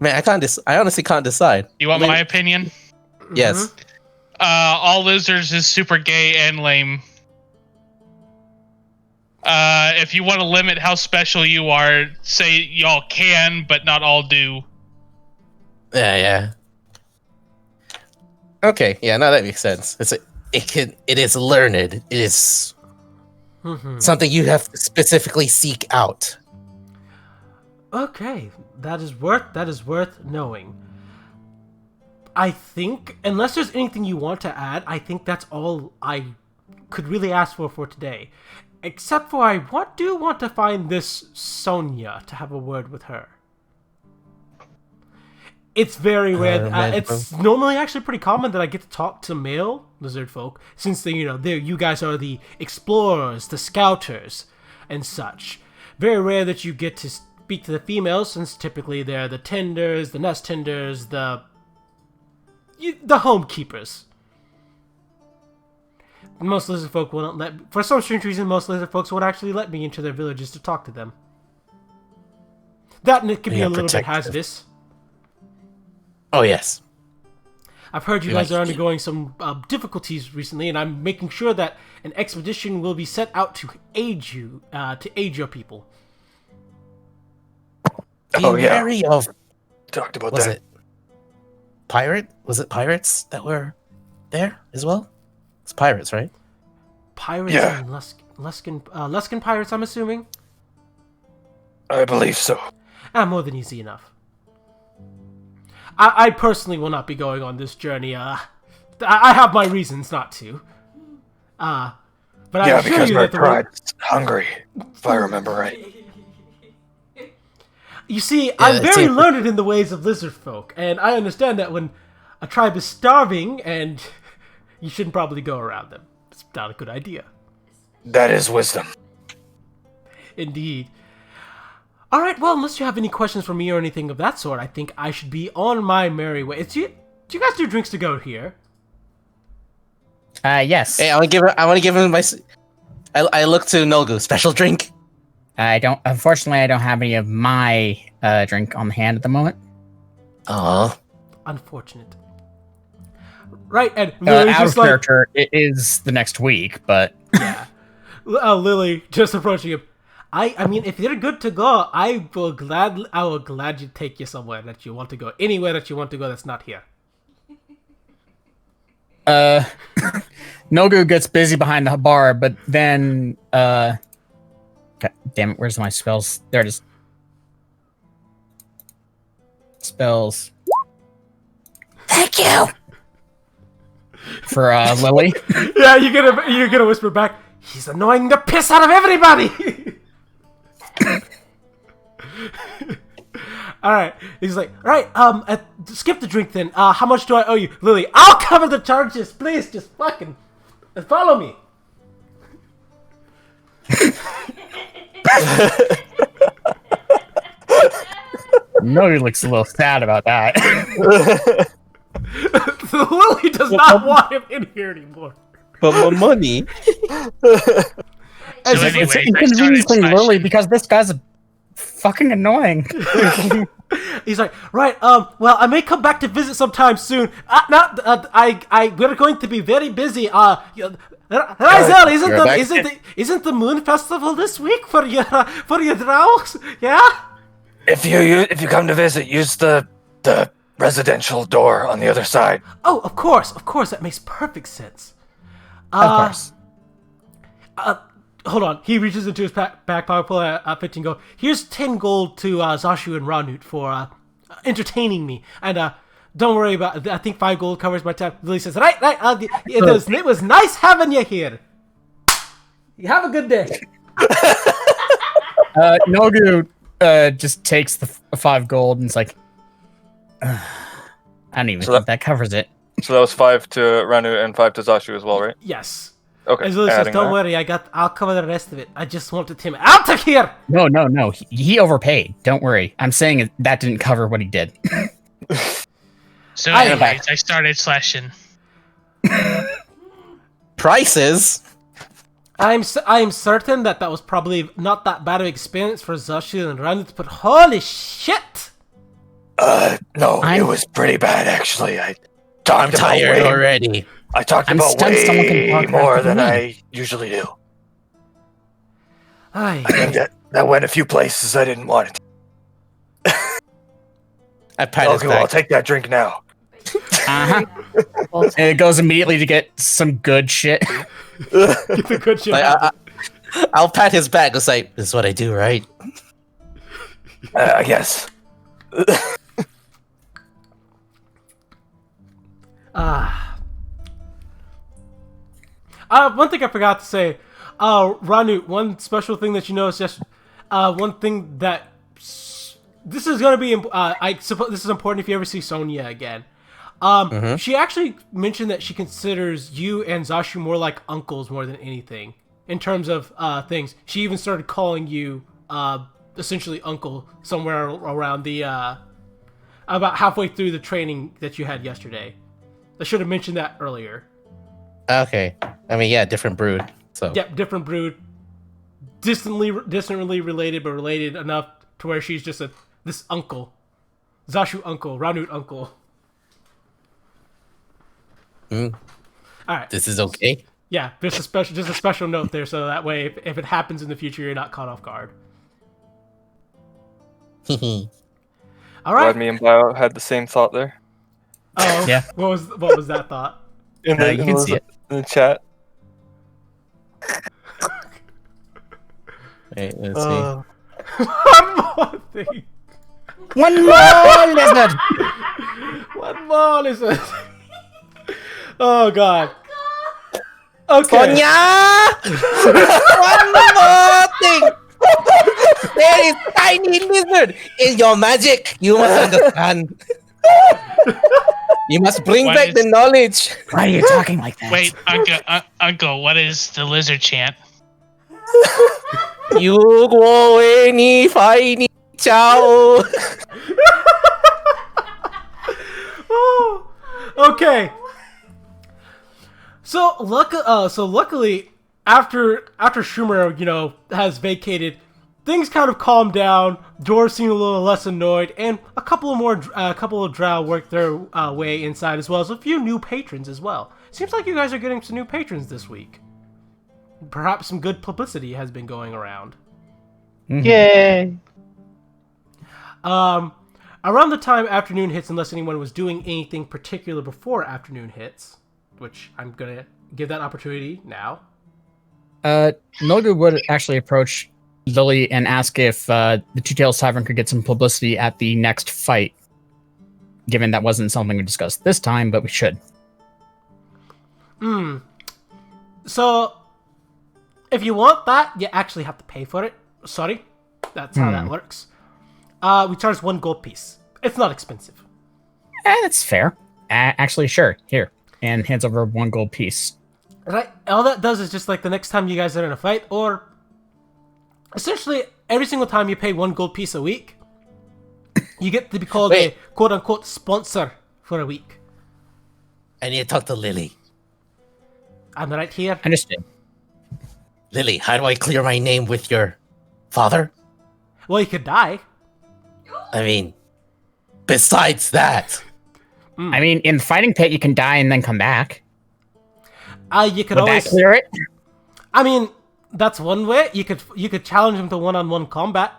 Man, I honestly can't decide.
You want my opinion?
Yes.
All lizards is super gay and lame. If you want to limit how special you are, say y'all can, but not all do.
Yeah. Okay, yeah, no, that makes sense. It is learned. It is something you have to specifically seek out.
Okay, that is worth knowing. I think, unless there's anything you want to add, I think that's all I could really ask for today. Except for I do want to find this Sonia to have a word with her. It's very rare. It's normally actually pretty common that I get to talk to male lizard folk, since you guys are the explorers, the scouters, and such. Very rare that you get to speak to the females, since typically they're the tenders, the nest tenders, the home keepers. Most lizard folk wouldn't for some strange reason, most lizard folks would actually let me into their villages to talk to them. That could be a little bit hazardous.
Oh, yes.
I've heard you guys are undergoing some difficulties recently, and I'm making sure that an expedition will be set out to aid you, to aid your people.
Oh, yeah.
Area of
Talked about
was
that.
it pirate? Was it pirates that were there as well? It's pirates, right?
Pirates
Yeah.
and Luskan pirates, I'm assuming?
I believe so.
More than easy enough. I personally will not be going on this journey. I have my reasons not to. But I assure
because
you
my
that the
pride's hungry, if I remember right.
You see, I'm very learned in the ways of lizard folk, and I understand that when a tribe is starving, and you shouldn't probably go around them. It's not a good idea.
That is wisdom.
Indeed. Alright, well, unless you have any questions for me or anything of that sort, I think I should be on my merry way. Do you guys do drinks to go here?
Yes.
Hey, I want to give him my. I look to Nolgu. Special drink.
Unfortunately, I don't have any of my drink on hand at the moment.
Oh.
Unfortunate. Right, and
Out of character, it is the next week, but
yeah. Lily just approaching him. I mean, if you're good to go, I will gladly take you somewhere that you want to go. Anywhere that you want to go that's not here.
Nogu gets busy behind the bar, but then God damn it, where's my spells? There it is. Spells.
Thank you.
For Lily.
Yeah, you're gonna whisper back, he's annoying the piss out of everybody. Alright, he's like, alright, skip the drink then. How much do I owe you? Lily, I'll cover the charges, please, just fucking follow me.
Nogu looks a little sad about that.
Lily does not want him in here anymore.
But my money.
So anyways,
It's
I started
inconveniencing Lily
slashing.
because this guy's fucking annoying.
He's like, right, well, I may come back to visit sometime soon. We're going to be very busy. Rizel, isn't the Moon Festival this week for your drows? Yeah?
If you come to visit, use the residential door on the other side.
Oh, of course, that makes perfect sense.
Of course.
Hold on. He reaches into his back pocket, pull out 15 gold. Here's 10 gold to Zashu and Ranut for entertaining me. And don't worry about it. I think 5 gold covers my time. Lily says, right. It was nice having you here. You have a good day.
Nogu just takes the 5 gold and it's like, I don't even think that covers it.
So that was 5 to Ranu and 5 to Zashu as well, right?
Yes.
Okay.
As Lily says, don't worry, I'll cover the rest of it. I just wanted him out of here!
No. He overpaid. Don't worry. I'm saying that didn't cover what he did.
So anyways, I started slashing.
Prices.
I'm certain that was probably not that bad of an experience for Zashu and Ranit, but holy shit!
No, it was pretty bad actually.
I'm
Talked about
tired
way-
already.
I talked
I'm
about
stunned someone can
way
talk
more
faster
than
than
I usually do.
Ay,
I think that went a few places I didn't want it.
I pat his
Okay, well, I'll
back.
take that drink now.
Uh-huh. And it goes immediately to get some good shit.
get the good shit
Like,
out.
I'll pat his back. It's like, this is what I do, right?
I guess.
One thing I forgot to say, Ranu, one special thing that you noticed, just one thing that this is gonna be, I suppose this is important if you ever see Sonia again. She actually mentioned that she considers you and Zashu more like uncles more than anything in terms of things. She even started calling you essentially uncle somewhere around the about halfway through the training that you had yesterday. I should have mentioned that earlier.
Okay. I mean, yeah, different brood. So
Yep, different brood, distantly related, but related enough to where she's just this uncle, Zashu uncle, Ranut uncle. All right,
this is okay.
yeah, just a special note there, so that way if it happens in the future, you're not caught off guard. All right.
Glad me and Bio had the same thought there.
Oh,
Yeah.
What was that thought?
In
you can see it.
in the chat.
Wait, let's see.
One more thing.
One more lizard!
One more lizard. Oh god. Okay.
Sonia! One more thing! There is tiny lizard in your magic. You must understand. You must bring
What
back
is-
the knowledge.
Why are you talking like that?
Wait, Uncle, what is the lizard chant?
You go any fine ciao.
Oh, okay. So luckily, after Schumer, has vacated, things kind of calmed down. Doors seem a little less annoyed, and a couple of drow worked their way inside as well as a few new patrons as well. Seems like you guys are getting some new patrons this week. Perhaps some good publicity has been going around.
Yay!
Around the time afternoon hits, unless anyone was doing anything particular before afternoon hits, which I'm gonna give that opportunity now.
Nogu would actually approach Lily and ask if the Two Tails Tavern could get some publicity at the next fight. Given that wasn't something we discussed this time, but we should.
So, if you want that, you actually have to pay for it. Sorry, that's how that works. We charge 1 gold piece. It's not expensive.
That's fair. Actually, sure. Here. And hands over 1 gold piece.
Right? All that does is just like the next time you guys are in a fight, or essentially every single time you pay 1 gold piece a week, you get to be called a quote-unquote sponsor for a week.
I need to talk to Lily.
I'm right here.
Understood.
Lily, how do I clear my name with your father?
Well, you could die.
I mean, besides that.
I mean, in the fighting pit, you can die and then come back.
You could
Would
always
that clear it?
I mean, that's one way. You could challenge him to one-on-one combat.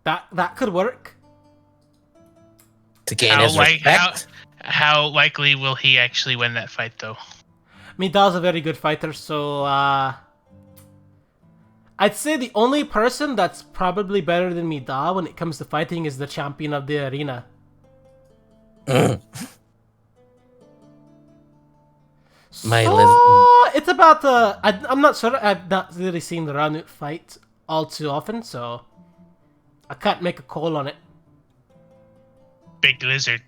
That could work.
To gain his respect.
How likely will he actually win that fight, though?
Mida's a very good fighter, so I'd say the only person that's probably better than Mida when it comes to fighting is the champion of the arena. It's about I'm not sure. I've not really seen the Ranut fight all too often, so I can't make a call on it.
Big lizard.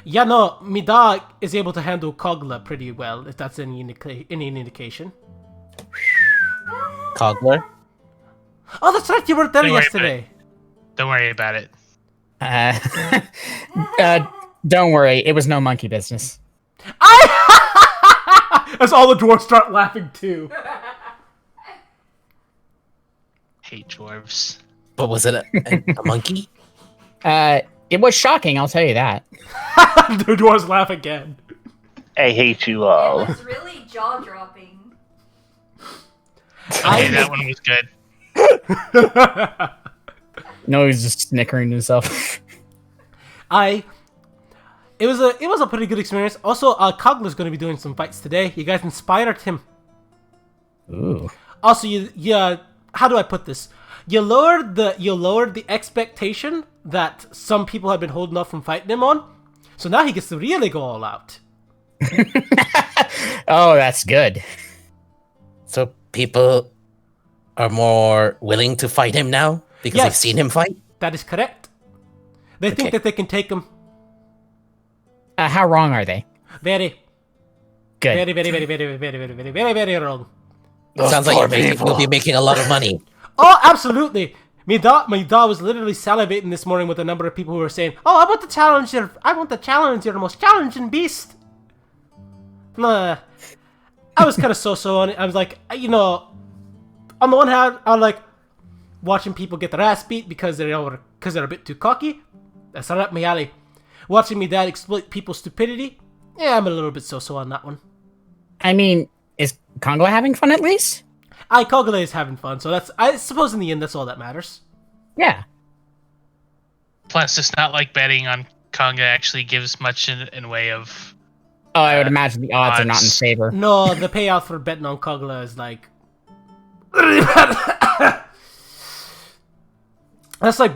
Yeah, no, Mida is able to handle Kogla pretty well, if that's any indication.
Cogler?
Oh, that's right, you were there
Don't worry
yesterday.
Don't worry about it.
Don't worry. It was no monkey business.
As all the dwarves start laughing too.
Hate dwarves.
But was it a monkey?
It was shocking, I'll tell you that.
The dwarves laugh again.
I hate you
It
all.
was really jaw dropping.
Okay, that one was good.
No, he's just snickering to himself.
It was a pretty good experience. Also, Kogler's going to be doing some fights today. You guys inspired him.
Ooh.
Also, how do I put this? You lowered the expectation that some people have been holding off from fighting him on. So now he gets to really go all out.
Oh, that's good.
So people are more willing to fight him now because they've
Yes.
seen him fight?
That is correct. They think
Okay.
that they can take him.
How wrong are they?
Very,
Good.
very, very, very, very, very, very, very, very, very wrong.
Those
Sounds like
poor
you'll be making a lot of money.
Oh, absolutely. My dad was literally salivating this morning with a number of people who were saying, "Oh, I want to challenge your most challenging beast." Nah, I was kind of so on it. I was like, on the one hand, I like watching people get their ass beat because they're a bit too cocky. That's right up my alley. Watching me dad exploit people's stupidity. Yeah, I'm a little bit so on that one.
I mean, is Congo having fun at least?
Kogale is having fun, so I suppose in the end that's all that matters.
Yeah.
Plus, it's not like betting on Conga actually gives much in way of.
Oh, I would imagine the odds are not in
odds.
favor.
No, the payout for betting on Kogla is like really bad. That's like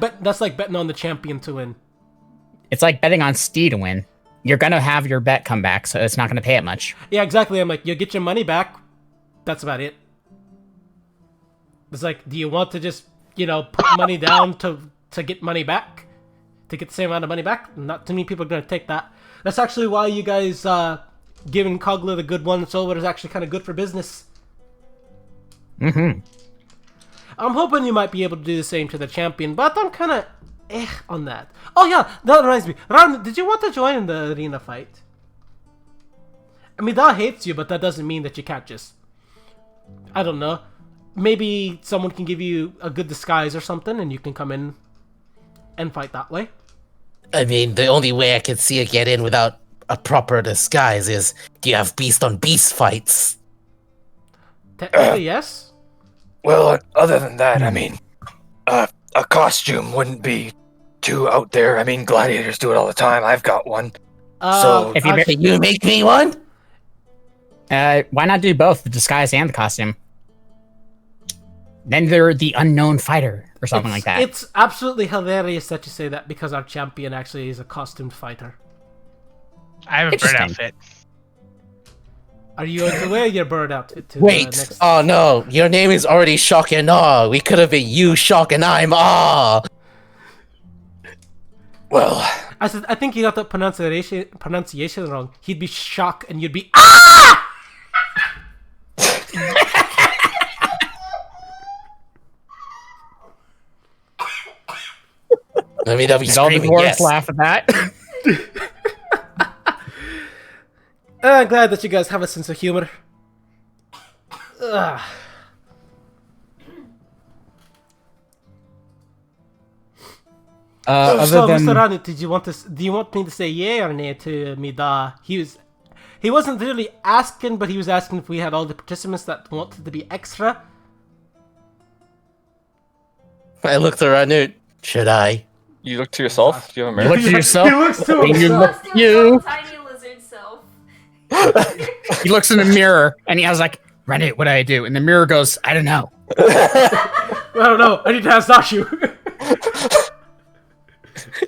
betting on the champion to win.
It's like betting on Steve to win. You're gonna have your bet come back, so it's not gonna pay it much.
Yeah, exactly. I'm like, you get your money back. That's about it. It's like, do you want to just, put money down to get money back? To get the same amount of money back? Not too many people are going to take that. That's actually why you guys giving Kogla the good one over is actually kind of good for business.
Mm-hmm.
I'm hoping you might be able to do the same to the champion, but I'm kind of on that. Oh yeah, that reminds me. Ron, did you want to join in the arena fight? I mean, that hates you, but that doesn't mean that you can't just... I don't know. Maybe someone can give you a good disguise or something, and you can come in and fight that way.
I mean, the only way I can see it get in without a proper disguise is, do you have beast on beast fights?
Technically, yes.
Well, other than that, I mean, a costume wouldn't be too out there. I mean, gladiators do it all the time. I've got one. So-
If you
Can you make me one?
why not do both, the disguise and the costume? Then they're the unknown fighter or something like that.
It's absolutely hilarious that you say that because our champion actually is a costumed fighter.
I have a bird
Interesting.
outfit.
Are you on the way your bird outfit to
Wait,
the next...
oh no, your name is already Shock and Awe. We could have been you, Shock, and I'm Awe.
Well,
I said, I think you got the pronunciation wrong. He'd be shock and you'd be ah!
I mean, that'd be
All the
screaming,
dwarves
yes.
laugh at that.
I'm glad that you guys have a sense of humor. Ugh.
Other
So,
than
Mr. Rani, do you want me to say yay or nay to Mida? He wasn't really asking, but he was asking if we had all the participants that wanted to be extra.
I looked around it. Should I?
You look to yourself. Do you have a
you
mirror?
look to yourself.
He looks to
and you
himself.
look,
Lost to his
you.
little tiny lizard self.
He looks in the mirror and he has like, Rennie, what do I do? And the mirror goes, I don't know.
I don't know. I need to ask Dashu.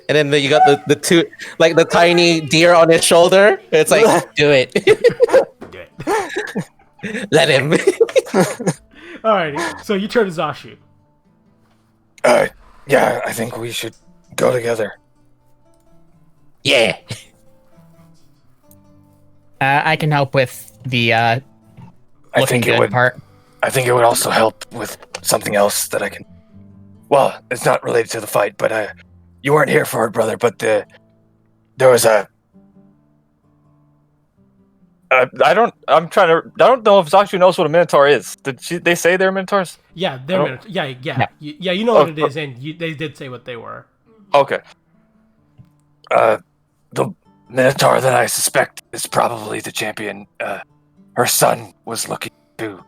And then you got the two, like the tiny deer on his shoulder. It's like, do it. Let him.
Alrighty. So you turn to Zashu.
yeah, I think we should go together.
Yeah.
I can help with the
I
looking
think it
good
would.
part.
I think it would also help with something else that I can. Well, it's not related to the fight, but you weren't here for it, brother. But there was a
I don't. I'm trying to. I don't know if Zashu knows what a minotaur is. They say they're minotaurs?
Yeah, they're
Oh.
Minotaur. Yeah.
Yeah.
Yeah, you know what it is, and they did say what they were.
Okay.
The minotaur that I suspect is probably the champion. Her son was looking to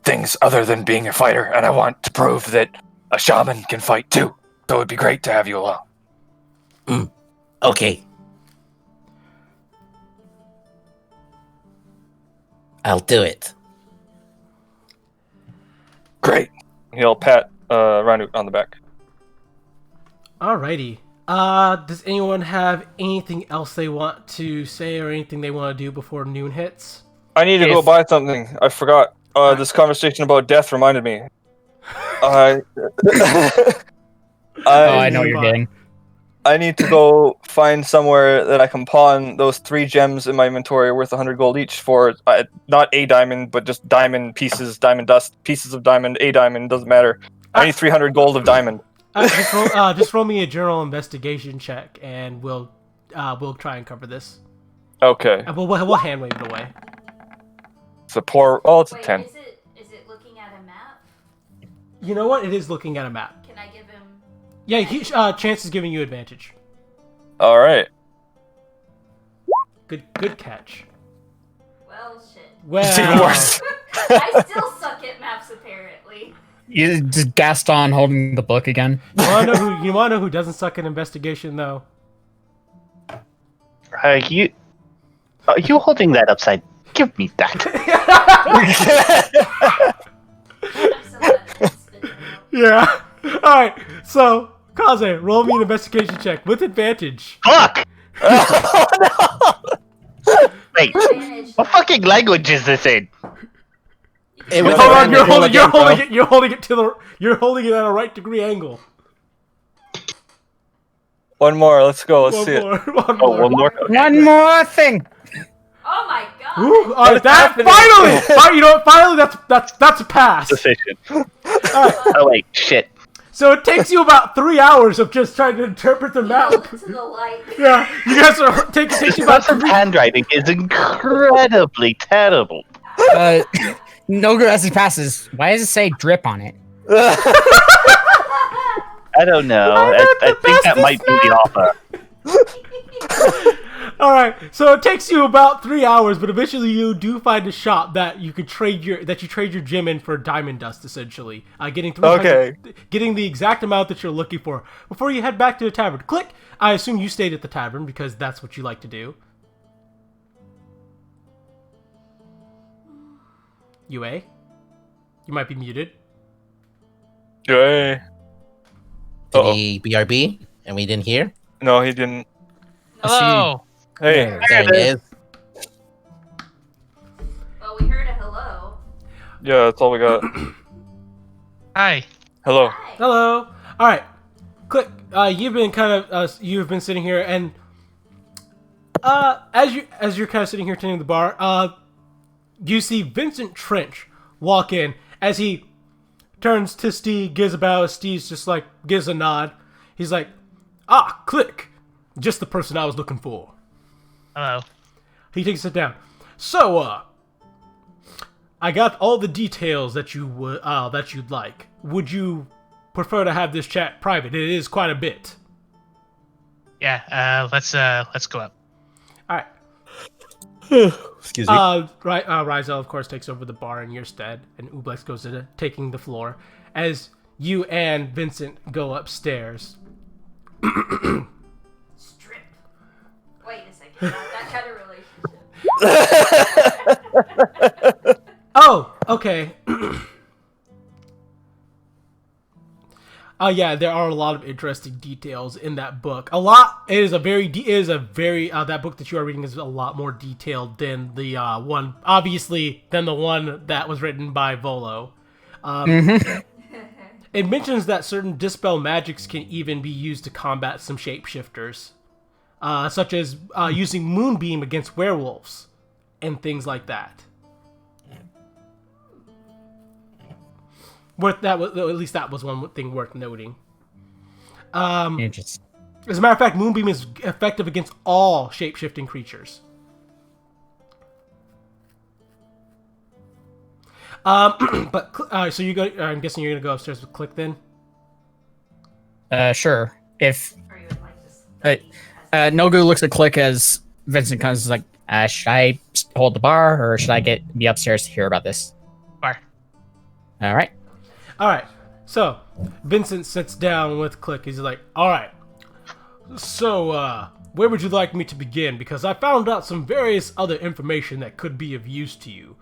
things other than being a fighter, and I want to prove that a shaman can fight too. So it'd be great to have you along.
Okay. I'll do it.
Great.
He'll pat Ranut on the back.
Alrighty. Does anyone have anything else they want to say or anything they want to do before noon hits?
I need to go buy something. I forgot. This conversation about death reminded me.
I know what you're getting.
I need to go find somewhere that I can pawn those 3 gems in my inventory worth 100 gold each for not a diamond, but just diamond pieces, diamond dust, pieces of diamond, a diamond, doesn't matter. I need 300 gold of diamond.
Just roll me a journal investigation check, and we'll try and cover this.
Okay.
We'll hand wave it away.
It's a poor. Oh, it's a 10.
Is it looking at a map?
You know what? It is looking at a map.
Can I give him?
Yeah, Chance is giving you advantage.
All right.
Good catch.
Well, shit.
Well,
It's even worse.
I still suck at maps, apparently.
You just Gaston holding the book again.
You wanna know who doesn't suck at investigation though?
Are you holding that upside? Give me that.
I'm so glad I didn't spit it out.
Yeah. All right. So, Kaze, roll me an investigation check with advantage.
Fuck! Wait,
Advantage.
what fucking language is this in?
It was
Hold on,
advantage.
you're holding it at a right degree angle.
One more. Let's go. Let's see it.
One
Oh, one more.
One more thing.
Oh my god.
Ooh, all right, that
happening?
finally. All right, you know what? Finally, that's a pass.
Sufficient.
All right.
Oh wait, shit.
So it takes you about 3 hours of just trying to interpret the map.
Hold it to the light.
Yeah, you guys are takes you about
Person's
3.
handwriting is incredibly terrible.
Nogu, as he passes, why does it say drip on it?
I don't know. I think that might be the author.
All right, so it takes you about 3 hours, but eventually you do find a shop that you could trade your gem in for diamond dust, essentially, getting the exact amount that you're looking for before you head back to the tavern. Click. I assume you stayed at the tavern because that's what you like to do. UA, you might be muted.
Yay.
Did he BRB and we didn't hear?
No, he didn't.
Hello.
Hey.
There it is.
Well, we heard a hello.
Yeah, that's all we got.
Hi.
Hello.
Hi.
Hello. All right. Click. You've been sitting here, and as you're kind of sitting here tending the bar, you see Vincent Trench walk in. As he turns to Steve, gives a bow. Steve's just like gives a nod. He's like, Click. Just the person I was looking for.
Hello.
He takes it down. So, I got all the details that you'd like. Would you prefer to have this chat private? It is quite a bit.
Yeah. Let's go up.
All right.
Excuse me.
Ryzel, of course, takes over the bar in your stead, and Ublex goes to taking the floor. As you and Vincent go upstairs.
Strip. Wait a second. Not that kind of relationship.
Oh, okay. Yeah, there are a lot of interesting details in that book. That book that you are reading is a lot more detailed than the one that was written by Volo. It mentions that certain dispel magics can even be used to combat some shapeshifters, such as using Moonbeam against werewolves and things like that. At least that was one thing worth noting.
Interesting.
As a matter of fact, Moonbeam is effective against all shape-shifting creatures. So you go. I'm guessing you're gonna go upstairs with Click then.
Sure. If
Or you would like to
Nogu looks at Click as Vincent comes, is like, should I hold the bar or should I be upstairs to hear about this?
Bar.
All right.
All right. So Vincent sits down with Click. He's like, "All right. So, where would you like me to begin? Because I found out some various other information that could be of use to you.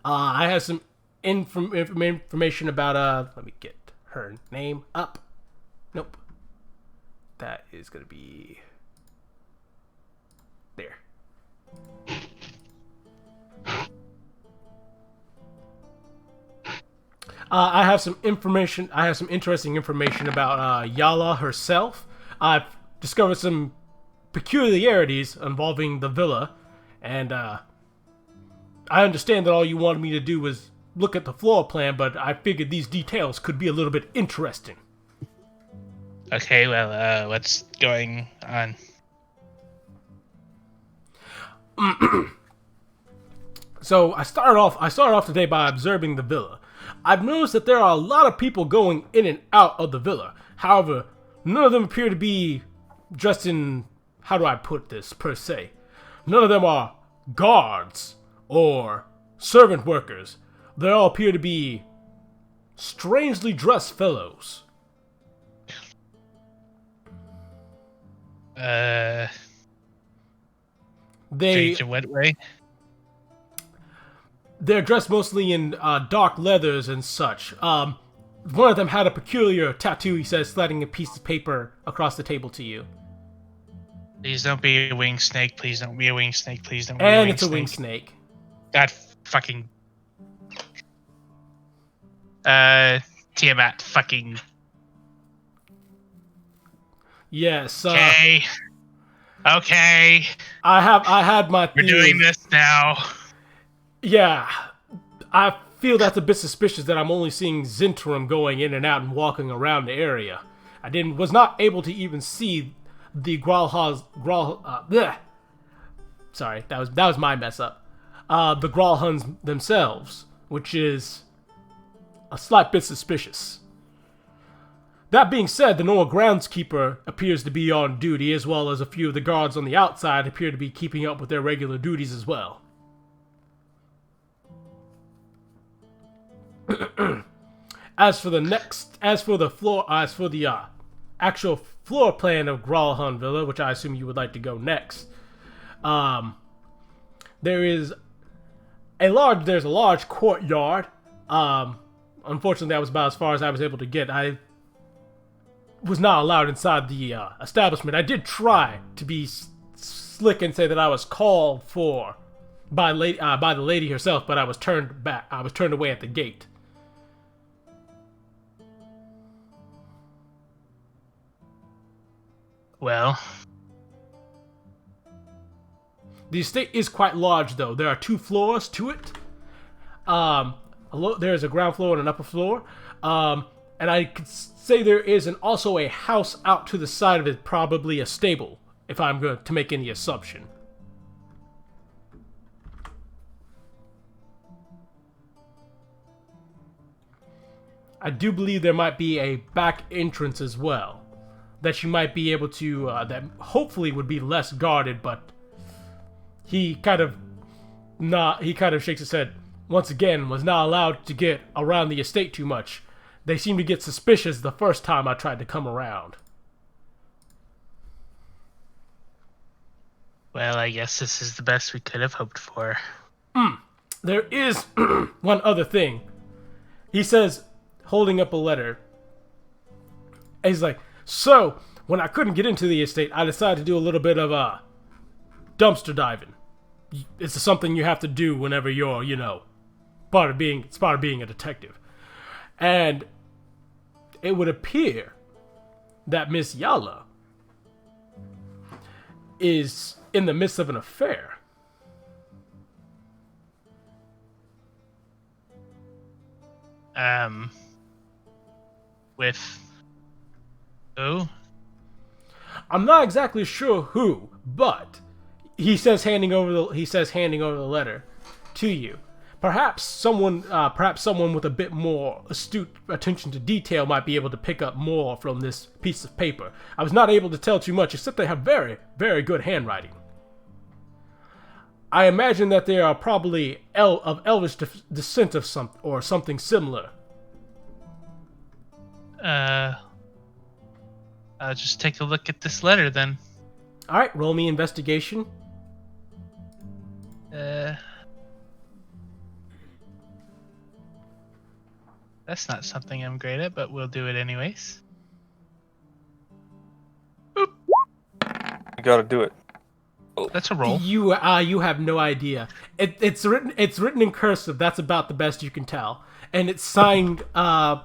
I have some information about, let me get her name up. Nope. That is going to be... there. I have some information. I have some interesting information about Yala herself. I've discovered some peculiarities involving the villa, and I understand that all you wanted me to do was look at the floor plan, but I figured these details could be a little bit interesting.
Okay, well, what's going on?
So I started off today by observing the villa. I've noticed that there are a lot of people going in and out of the villa. However, none of them appear to be dressed in, how do I put this, per se. None of them are guards or servant workers. They all appear to be strangely dressed fellows.
Strange in what way?
They're dressed mostly in dark leathers and such. One of them had a peculiar tattoo, he says, sliding a piece of paper across the table to you.
Please don't be a winged snake. Please don't be a winged snake. Please don't be a winged snake.
And it's a winged snake.
God fucking... Tiamat fucking...
Yes,
Okay. Okay.
I had my
We're doing this now.
Yeah. I feel that's a bit suspicious that I'm only seeing Zintram going in and out and walking around the area. I was not able to even see the sorry, that was my mess up. The Gralhuns themselves, which is a slight bit suspicious. That being said, the Noah groundskeeper appears to be on duty, as well as a few of the guards on the outside appear to be keeping up with their regular duties as well. As for the actual floor plan of Gralhun Villa, which I assume you would like to go next, there's a large courtyard. Unfortunately, that was about as far as I was able to get. I was not allowed inside the establishment. I did try to be slick and say that I was called for by the lady herself, but I was turned back. I was turned away at the gate.
Well,
the estate is quite large, though. There are 2 floors to it. There's a ground floor and an upper floor. And I could say there is also a house out to the side of it, probably a stable, if I'm going to make any assumption. I do believe there might be a back entrance as well, that you might be able to, that hopefully would be less guarded, but he kind of shakes his head. Once again, was not allowed to get around the estate too much. They seemed to get suspicious the first time I tried to come around.
Well, I guess this is the best we could have hoped for.
There is one other thing. He says, holding up a letter. And he's like, so, when I couldn't get into the estate, I decided to do a little bit of dumpster diving. It's something you have to do whenever you're, part of being a detective. And it would appear that Miss Yala is in the midst of an affair.
With who?
I'm not exactly sure who, but he says handing over the letter to you. Perhaps someone with a bit more astute attention to detail might be able to pick up more from this piece of paper. I was not able to tell too much, except they have very, very good handwriting. I imagine that they are probably of elvish descent of something similar.
I'll just take a look at this letter then.
All right, roll me investigation.
That's not something I'm great at, but we'll do it anyways.
You gotta do it.
That's a roll.
You have no idea. It's written in cursive. That's about the best you can tell, and it's signed with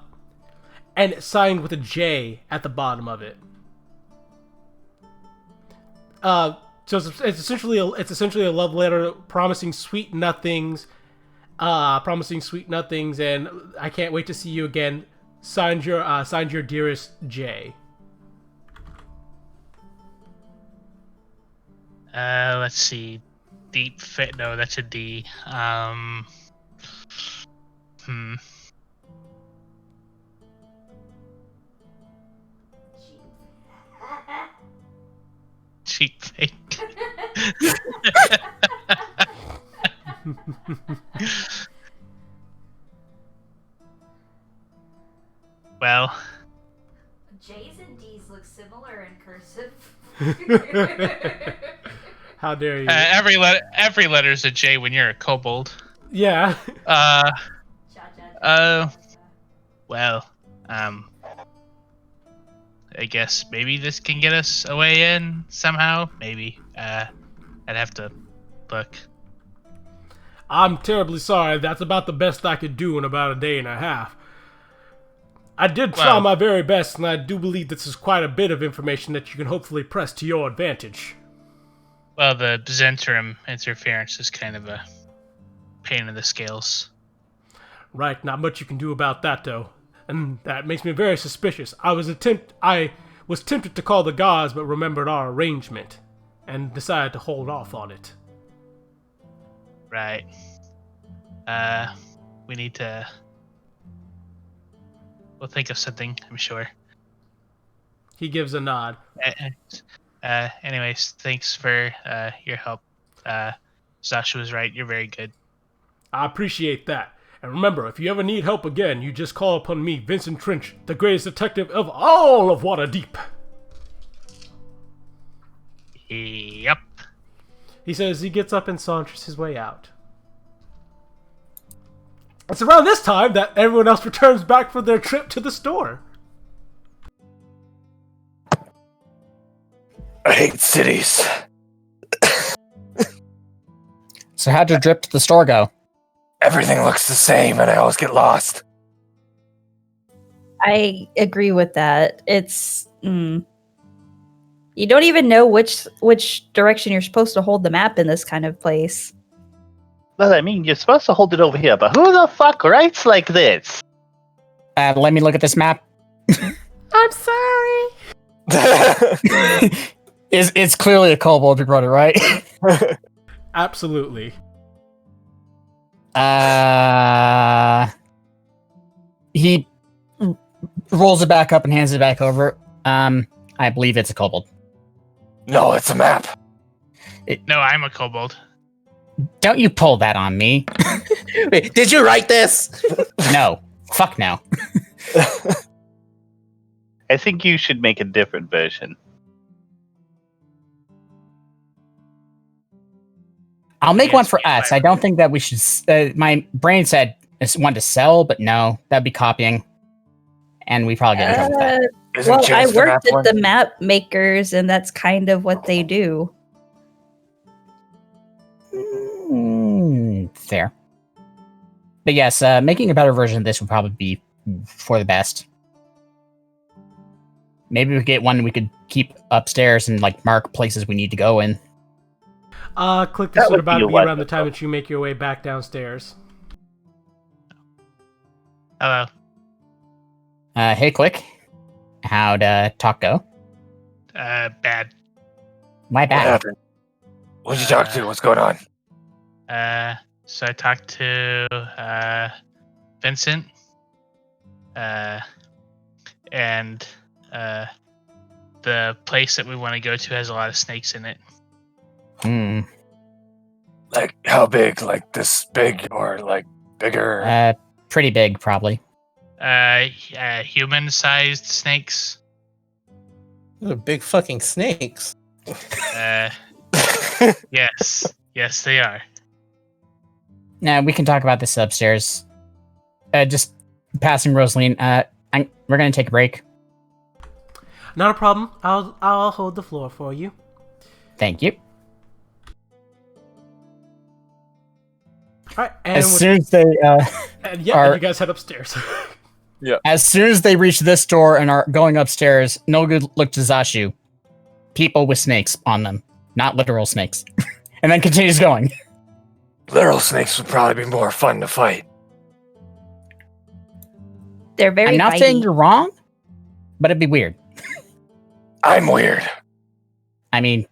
a J at the bottom of it. So it's essentially a love letter promising sweet nothings, and I can't wait to see you again. Signed your dearest J.
Let's see. Deep fit. No, that's a D. Cheap fate. Well,
J's and D's look similar in cursive.
How dare you?
every letter's a J when you're a kobold.
Yeah.
Well, I guess maybe this can get us a way in somehow. Maybe. I'd have to look.
I'm terribly sorry. That's about the best I could do in about a day and a half. I did try my very best, and I do believe this is quite a bit of information that you can hopefully press to your advantage.
Well, the Zentrum interference is kind of a pain in the scales.
Right, not much you can do about that, though. And that makes me very suspicious. I was tempted to call the gods, but remembered our arrangement, and decided to hold off on it.
Right. We need to... We'll think of something, I'm sure.
He gives a nod.
Anyways, thanks for your help. Sasha was right, you're very good.
I appreciate that. And remember, if you ever need help again, you just call upon me, Vincent Trench, the greatest detective of all of Waterdeep.
Yep.
He says he gets up and saunters his way out. It's around this time that everyone else returns back for their trip to the store.
I hate cities.
So how'd your trip to the store go?
Everything looks the same and I always get lost.
I agree with that. It's you don't even know which direction you're supposed to hold the map in this kind of place.
Well, I mean, you're supposed to hold it over here, but who the fuck writes like this?
Let me look at this map.
I'm sorry.
It's clearly a kobold who wrote it, right?
Absolutely.
He rolls it back up and hands it back over. I believe it's a kobold.
No, it's a map.
No, I'm a kobold.
Don't you pull that on me.
Wait, did you write this?
No. Fuck no.
I think you should make a different version.
I'll make
Yes,
one for
yeah,
us. I don't think that we should... my brain said it's one to sell, but no. That'd be copying. And we probably get in trouble with that.
Isn't
Well,
Chance
I
the
worked
map
at
one?
the map makers, and that's kind of what they do.
Fair. But yes, making a better version of this would probably be for the best. Maybe we could get one we could keep upstairs and like mark places we need to go in.
Click
That
this would
would
about
be
be
a
around the
wonderful.
time that you make your way back downstairs.
Hello.
Hey, Click. How'd talk go?
Bad.
My
What
bad.
happened? Who'd you talk to? What's going on?
So I talked to Vincent, and the place that we want to go to has a lot of snakes in it.
Hmm.
Like, how big? Like this big or like bigger?
Pretty big, probably.
Human-sized snakes.
Those are big fucking snakes.
Yes, they are.
Now we can talk about this upstairs. Just passing Rosaline. We're gonna take a break.
Not a problem. I'll hold the floor for you.
Thank you.
All right, and
As soon as they
and you guys head upstairs.
as soon as they reach this door and are going upstairs, Nogu looked to Zashu. People with snakes on them, not literal snakes, and then continues going.
Literal snakes would probably be more fun to fight.
They're very
I'm not
bitey.
saying you're wrong, but it'd be weird.
I'm weird.
I mean,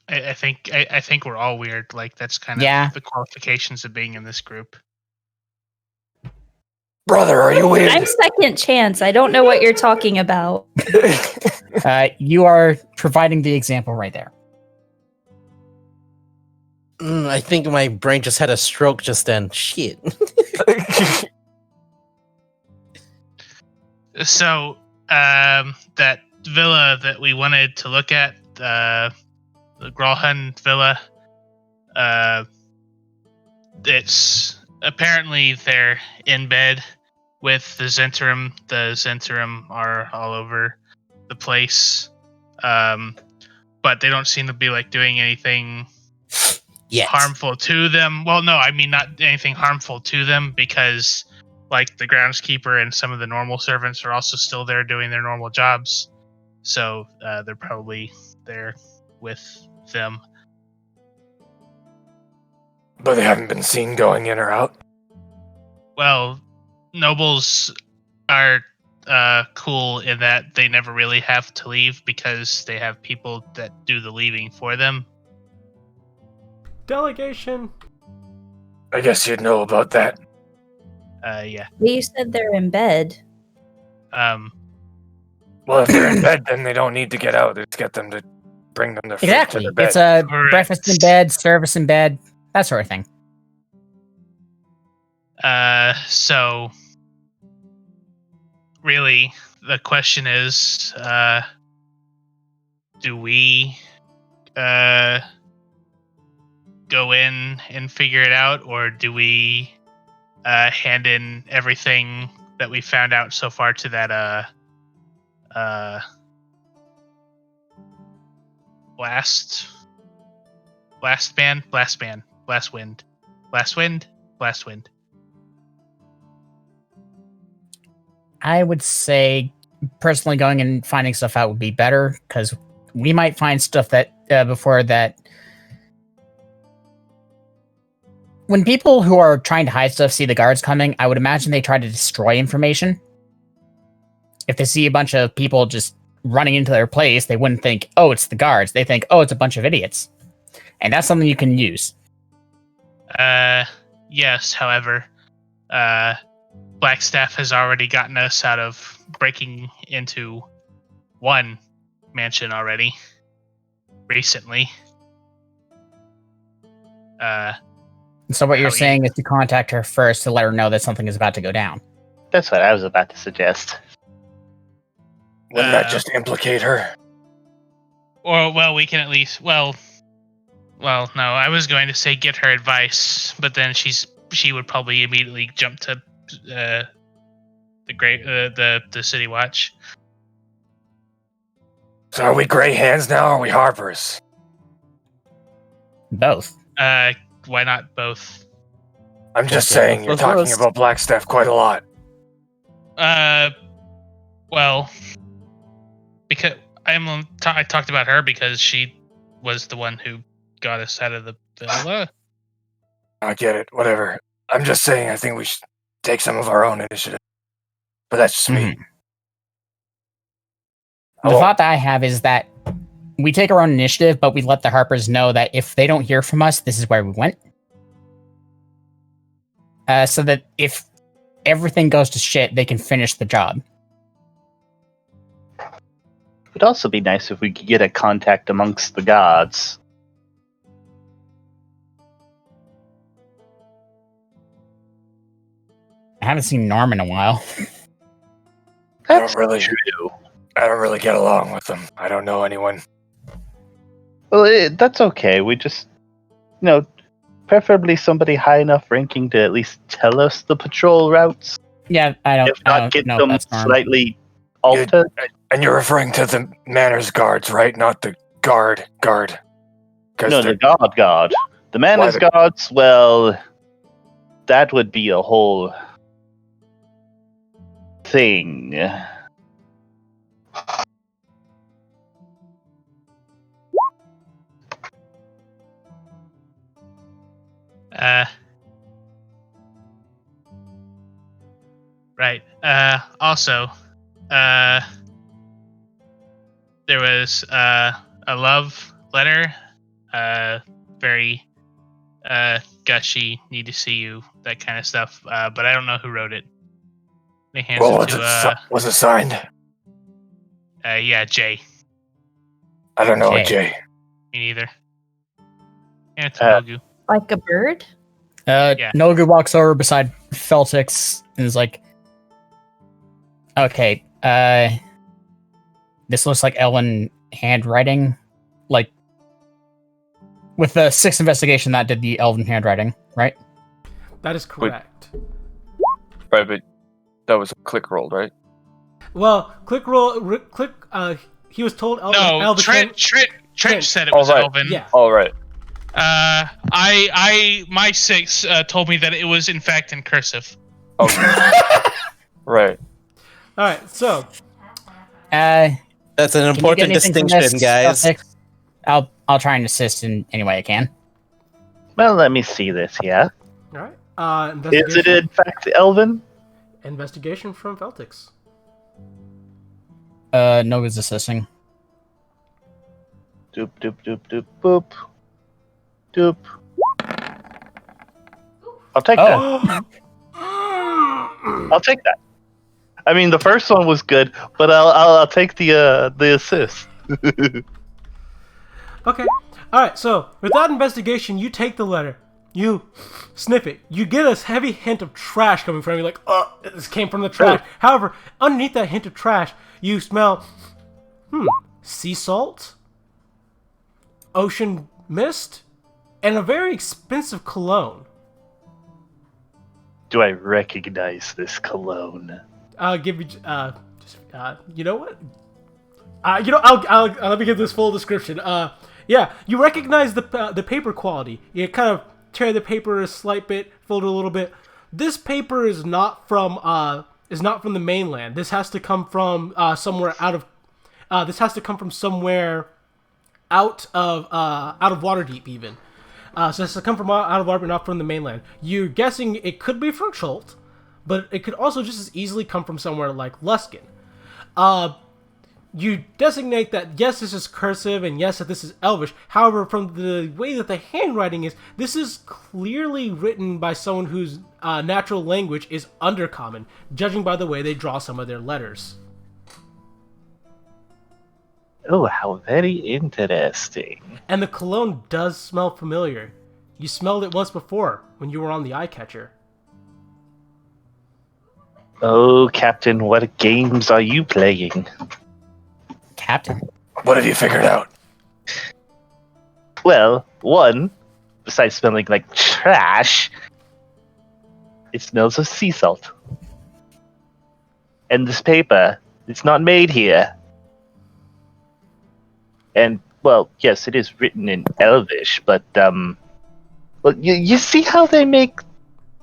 I think we're all weird. Like that's kind of
Yeah.
the qualifications of being in this group.
Brother, are you weird?
I'm second chance. I don't know what you're talking about.
you are providing the example right there.
I think my brain just had a stroke just then. Shit.
So, that villa that we wanted to look at, the Gralhun villa, it's apparently they're in bed with the Zentrum. The Zentrum are all over the place, but they don't seem to be like doing anything
Yes.
harmful to them. Well, no, I mean not anything harmful to them because like the groundskeeper and some of the normal servants are also still there doing their normal jobs. So they're probably there with them.
But they haven't been seen going in or out.
Well, nobles are cool in that they never really have to leave because they have people that do the leaving for them.
Delegation.
I guess you'd know about that.
Yeah.
You said they're in bed.
Well, if they're in bed, then they don't need to get out. Just get them to bring them their food
Exactly.
to their bed.
It's a
Correct.
breakfast in bed, service in bed, that sort of thing.
So really the question is, do we go in and figure it out, or do we hand in everything that we found out so far to that blast wind?
I would say personally going and finding stuff out would be better because we might find stuff that before that. When people who are trying to hide stuff see the guards coming, I would imagine they try to destroy information. If they see a bunch of people just running into their place, they wouldn't think, oh, it's the guards. They think, oh, it's a bunch of idiots. And that's something you can use.
Yes, however, Blackstaff has already gotten us out of breaking into one mansion already recently.
So what you're
How
saying is to contact her first to let her know that something is about to go down.
That's what I was about to suggest.
Wouldn't that just implicate her?
Or, well, we can at least, well, no, I was going to say get her advice, but then she would probably immediately jump to the City Watch.
So are we gray hands now, or are we harpers?
Both.
Why not both?
I'm just
Okay,
saying, you're
both
talking
of us.
about Blackstaff quite a lot.
Well, because I talked about her because she was the one who got us out of the villa.
I get it, whatever. I'm just saying I think we should take some of our own initiative. But that's just me.
The thought that I have is that we take our own initiative, but we let the Harpers know that if they don't hear from us, this is where we went. so that if everything goes to shit, they can finish the job.
It'd also be nice if we could get a contact amongst the gods.
I haven't seen Norm in a while.
That's
really-
true.
I don't really get along with them. I don't know anyone.
Well, that's okay. We just, preferably somebody high enough ranking to at least tell us the patrol routes.
Yeah, I don't.
If
I
not,
don't
get
know if
them
that's Norm.
slightly altered.
And you're referring to the manners guards, right? Not the guard.
No, the god. The manners
Why
gods, well, that would be a whole thing.
Right. Also, there was a love letter. Very gushy. Need to see you. That kind of stuff. But I don't know who wrote it. They hands
Well,
it to
was it signed?
yeah, Jay.
I don't know,
Jay.
Jay.
Me neither. And it's Nogu.
Like a bird?
Yeah.
Nogu walks over beside Feltix and is like, okay, this looks like Elven handwriting. Like, with the 6th investigation, that did the Elven handwriting, right?
That is correct.
Right, but that was a click roll, right?
Well, click. He was told.
No, Trent said it was
right.
Elven.
Yeah.
All right.
My 6 told me that it was in fact in cursive.
Okay. Right.
All right. So
That's an
can you get
important
anything from
distinction,
this,
guys.
Feltix? I'll try and assist in any way I can.
Well, let me see this, yeah?
all right.
Is
Investigation.
it in fact Elven?
Investigation from Feltix.
Nogu's assisting.
Doop, doop, doop, doop, boop. Doop. I'll take that. I'll take that. I mean, the first one was good, but I'll take the assist.
Okay. All right. So without investigation, you take the letter. You sniff it. You get a heavy hint of trash coming from you. Like, oh, this came from the trash.
Oh.
However, underneath that hint of trash, you smell, sea salt, ocean mist, and a very expensive cologne.
Do I recognize this cologne?
I'll give you. You know what? I'll let me give this full description. Yeah, you recognize the paper quality. You kind of tear the paper a slight bit, fold it a little bit. This paper is not from the mainland. This has to come from somewhere out of. This has to come from somewhere out of Waterdeep even. So it has to come from out of Waterdeep, not from the mainland. You're guessing it could be from Chult, but it could also just as easily come from somewhere like Luskin. You designate that yes, this is cursive, and yes, that this is Elvish. However, from the way that the handwriting is, this is clearly written by someone whose natural language is Undercommon, judging by the way they draw some of their letters.
Oh, how very interesting.
And the cologne does smell familiar. You smelled it once before when you were on the eye catcher.
Oh, Captain, what games are you playing?
Captain.
What have you figured out?
Well, one, besides smelling like trash, it smells of sea salt. And this paper, it's not made here. And, well, yes, it is written in Elvish, but, well, you see how they make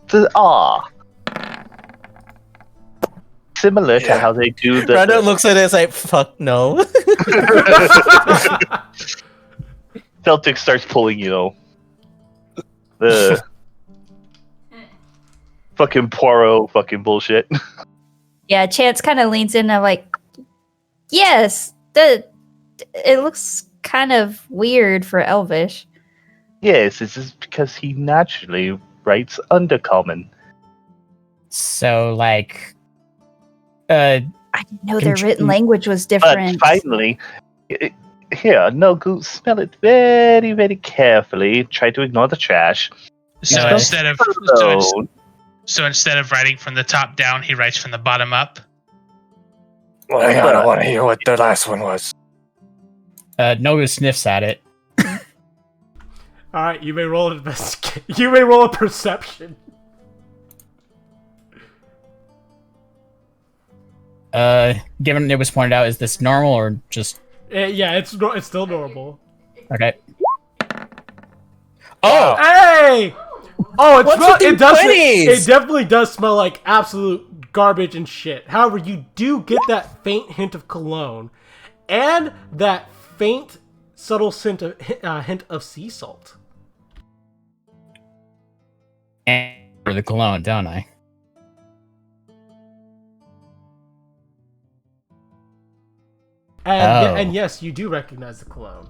the R? Similar to how they do the...
Randall looks at it and is like, fuck no.
Celtic starts pulling, the fucking Poirot fucking bullshit.
Yeah, Chance kind of leans in and like, yes, it looks kind of weird for Elvish.
Yes, this is because he naturally writes Undercommon.
So, like,
I didn't know their written language was
But
different.
finally, here, Nogu, smell it very, very carefully. Try to ignore the trash.
So
Uh,
instead of
So,
so instead of writing from the top down, he writes from the bottom up.
Well, hang on. I want to hear what the last one was.
Nogu sniffs at it.
All right, you may roll an investigate. You may roll a perception.
Given it was pointed out, is this normal or just
Yeah, it's still normal.
okay?
Oh,
Hey! Oh, it does.
20s?
It definitely does smell like absolute garbage and shit. However, you do get that faint hint of cologne, and that faint, subtle hint of sea salt.
And for the cologne, don't I?
And,
Oh.
and yes, you do recognize the cologne.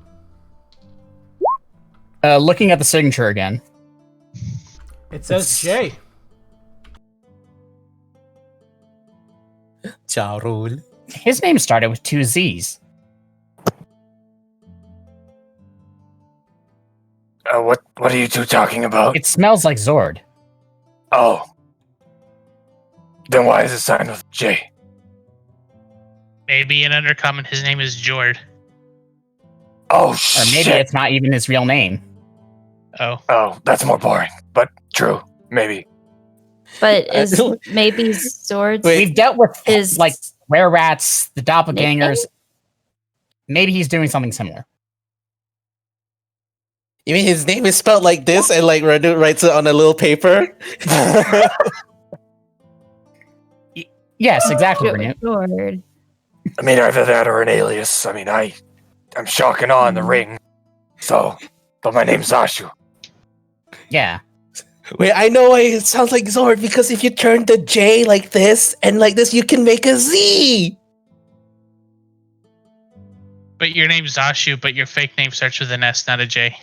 Looking at the signature again.
It says J.
Charul.
His name started with 2 Z's.
What are you two talking about?
It smells like Zord.
Oh. Then why is it signed with J?
Maybe in Undercommon, his name is Jord.
Oh,
Or
shit.
maybe it's not even his real name.
Oh,
Oh, that's more boring, but true. Maybe.
But is maybe Zord's
Wait.
We've dealt with
Is-
like were rats, the doppelgangers.
Nickname?
Maybe he's doing something similar.
You mean his name is spelled like this and like Radu writes it on a little paper?
Yes, exactly, Renewt.
Zord?
I mean, either that or an alias. I mean, I'm shocking on the ring. So, but my name's Zashu.
Yeah.
Wait, I know why it sounds like Zord, because if you turn the J like this and like this, you can make a Z.
but your name's Zashu, but your fake name starts with an S, not a J.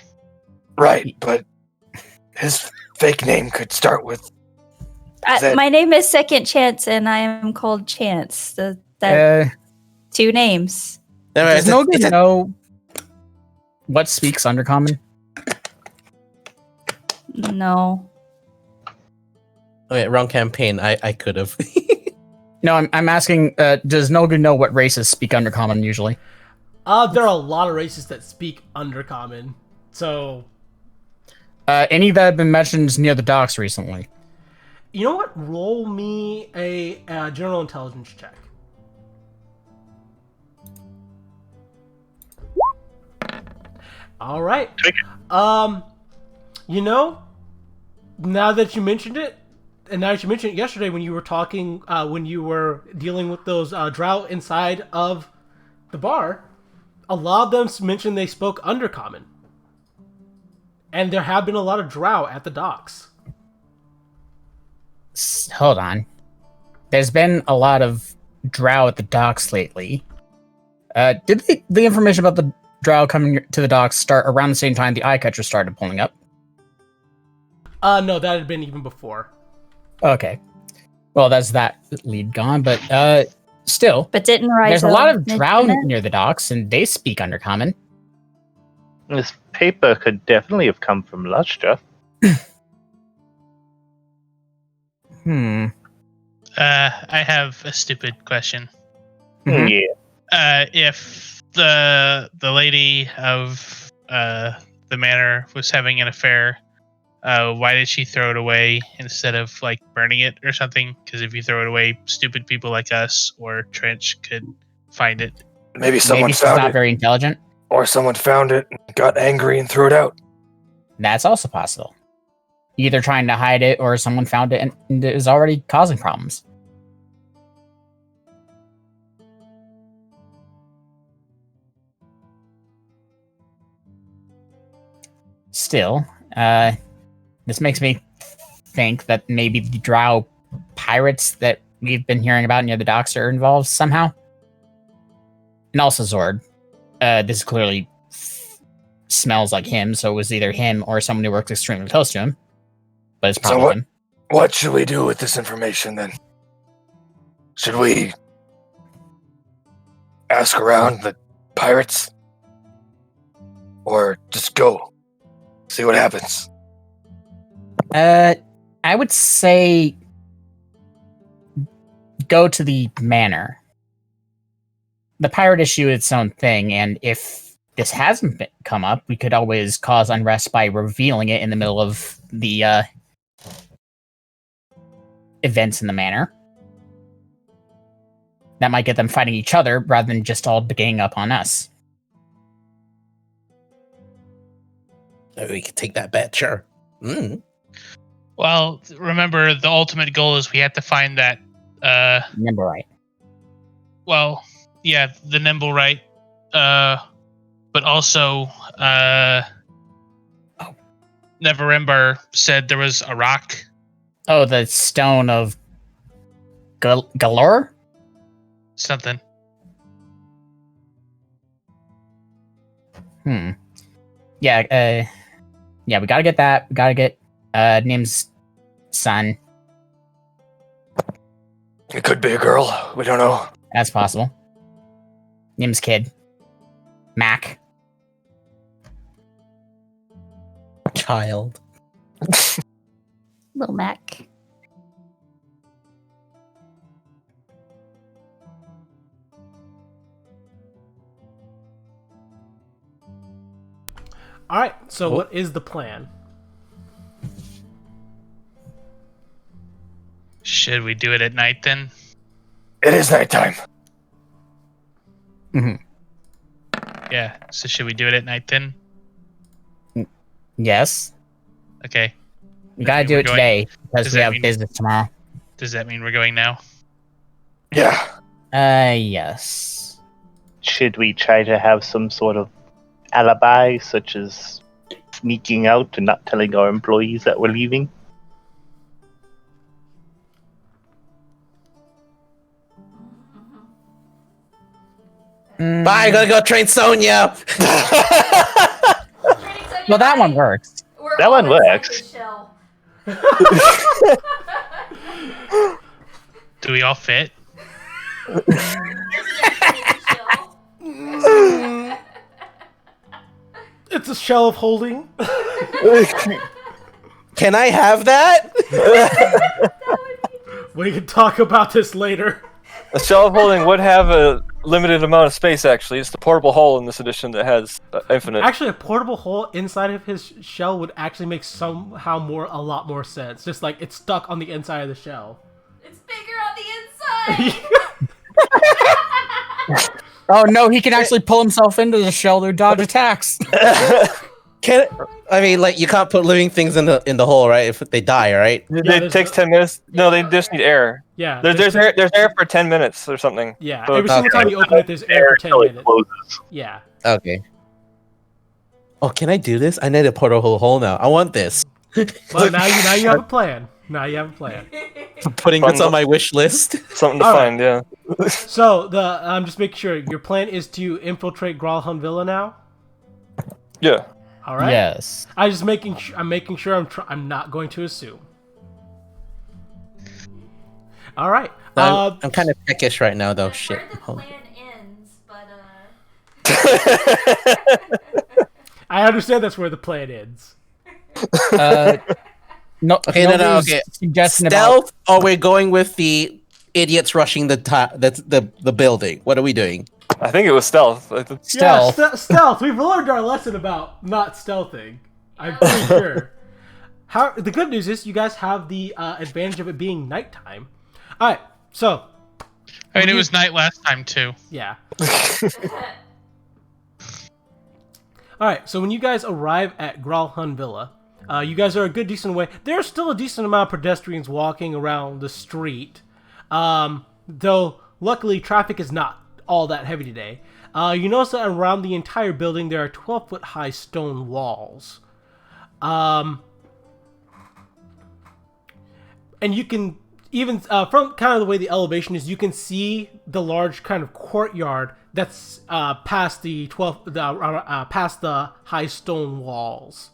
Right, but his fake name could start with. That-
My name is Second Chance, and I am called Chance. That
Uh,
2 names.
No,
does
it's a-
Nogu
it's a-
know what speaks Undercommon?
No.
Wait, wrong campaign. I could have.
No, I'm asking, does Nogu know what races speak Undercommon usually?
There are a lot of races that speak Undercommon, so
Any that have been mentioned near the docks recently?
you know what? Roll me a general intelligence check. All right. You know, now that you mentioned it, and now that you mentioned it yesterday when you were talking, when you were dealing with those drow inside of the bar, a lot of them mentioned they spoke Undercommon. And there have been a lot of drow at the docks.
Hold on. There's been a lot of drow at the docks lately. Did the information about the drow coming to the docks start around the same time the eye catcher started pulling up?
No, that had been even before.
Okay. Well, that's that lead gone, but still.
But didn't Rise
There's a lot of
mention
drow
it?
near the docks, and they speak Undercommon.
this paper could definitely have come from Lustra.
Hmm.
I have a stupid question.
Mhm.
Yeah.
If the lady of the manor was having an affair, why did she throw it away instead of like burning it or something? Because if you throw it away, stupid people like us or Trench could find it.
Maybe someone
Maybe she's
found
not
it,
very intelligent.
or someone found it, and got angry, and threw it out.
That's also possible. Either trying to hide it or someone found it and it is already causing problems. Still, this makes me think that maybe the drow pirates that we've been hearing about near the docks are involved somehow. And also Zord. This clearly smells like him, so it was either him or someone who works extremely close to him. But it's
So
probably
what-
him.
what should we do with this information then? Should we ask around the pirates? Or just go? See what happens?
I would say go to the manor. The pirate issue is its own thing, and if this hasn't come up, we could always cause unrest by revealing it in the middle of the events in the manor. That might get them fighting each other rather than just all ganging up on us.
Maybe we could take that bet, sure.
Well, remember, the ultimate goal is we have to find that.
Remember right.
Well, yeah, the nimble right. But also, Neverember said there was a rock.
Oh, the stone of Galore?
Something.
Yeah, we gotta get that. We gotta get Nim's son.
It could be a girl. We don't know.
That's possible. Nim's kid. Mac.
Child.
Little Mac.
All right. So, what is the plan?
Should we do it at night then?
It is nighttime.
Yeah. So should we do it at night then?
Yes.
Okay.
We gotta do it today because
does
we
that
have
mean-
business tomorrow.
Does that mean we're going now?
Yeah.
Yes.
Should we try to have some sort of alibi, such as sneaking out and not telling our employees that we're leaving?
Bye, gotta go train Sonya.
Well, that one works.
That one works.
Do we all fit?
It's a shell of holding.
Can I have that?
We can talk about this later.
The shell of holding would have a limited amount of space, actually. It's the portable hull in this edition that has infinite.
Actually, a portable hole inside of his shell would actually make somehow a lot more sense. Just like it's stuck on the inside of the shell.
It's bigger on the inside.
Oh no, he can actually pull himself into the shell to dodge attacks.
You can't put living things in the hole, right? If they die, right?
It takes 10 minutes. No, they just need air.
Yeah.
There's air for 10 minutes or something.
Yeah.
So
Every single time you open it, there's air for 10
until it
minutes.
closes.
Yeah.
Okay. Oh, can I do this? I need a portable hole now. I want this.
Well, now you have a plan. Now you have a plan.
I'm putting this on my wish list.
Something to
All
find, yeah.
So I'm just making sure your plan is to infiltrate Gralhun Villa now.
Yeah.
All right.
Yes.
I'm making sure I'm not going to assume. All right.
I'm kind of peckish right now, though.
That's
Shit.
where the
Hold-
plan ends, but
I understand that's where the plan ends.
No.
Okay, no,
nobody's
okay.
Suggesting
Stealth, or we're going with the idiots rushing the building? What are we doing?
I think it was stealth.
stealth.
Yeah, stealth. We've learned our lesson about not stealthing. I'm pretty sure. The good news is you guys have the advantage of it being nighttime. All right. So.
I mean, it was night last time too.
Yeah. All right. So when you guys arrive at Gralhun Villa, you guys are a good decent way. There's still a decent amount of pedestrians walking around the street, though luckily traffic is not all that heavy today. You notice that around the entire building there are 12-foot high stone walls. And you can even from kind of the way the elevation is, you can see the large kind of courtyard that's past the past the high stone walls.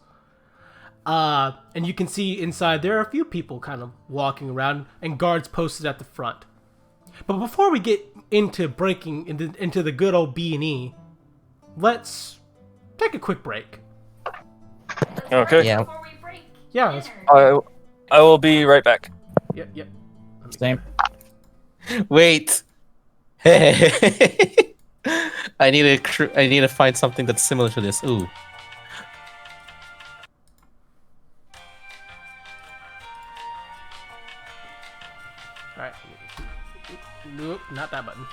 And you can see inside there are a few people kind of walking around and guards posted at the front. But before we get into breaking into the good old B&E, let's take a quick break.
Okay.
Yeah.
Before we break
Yeah, let's-
dinner.
I will be right back.
Yep.
Same.
Wait. Hey. I need to find something that's similar to this. Ooh.
All right. Nope, not that button.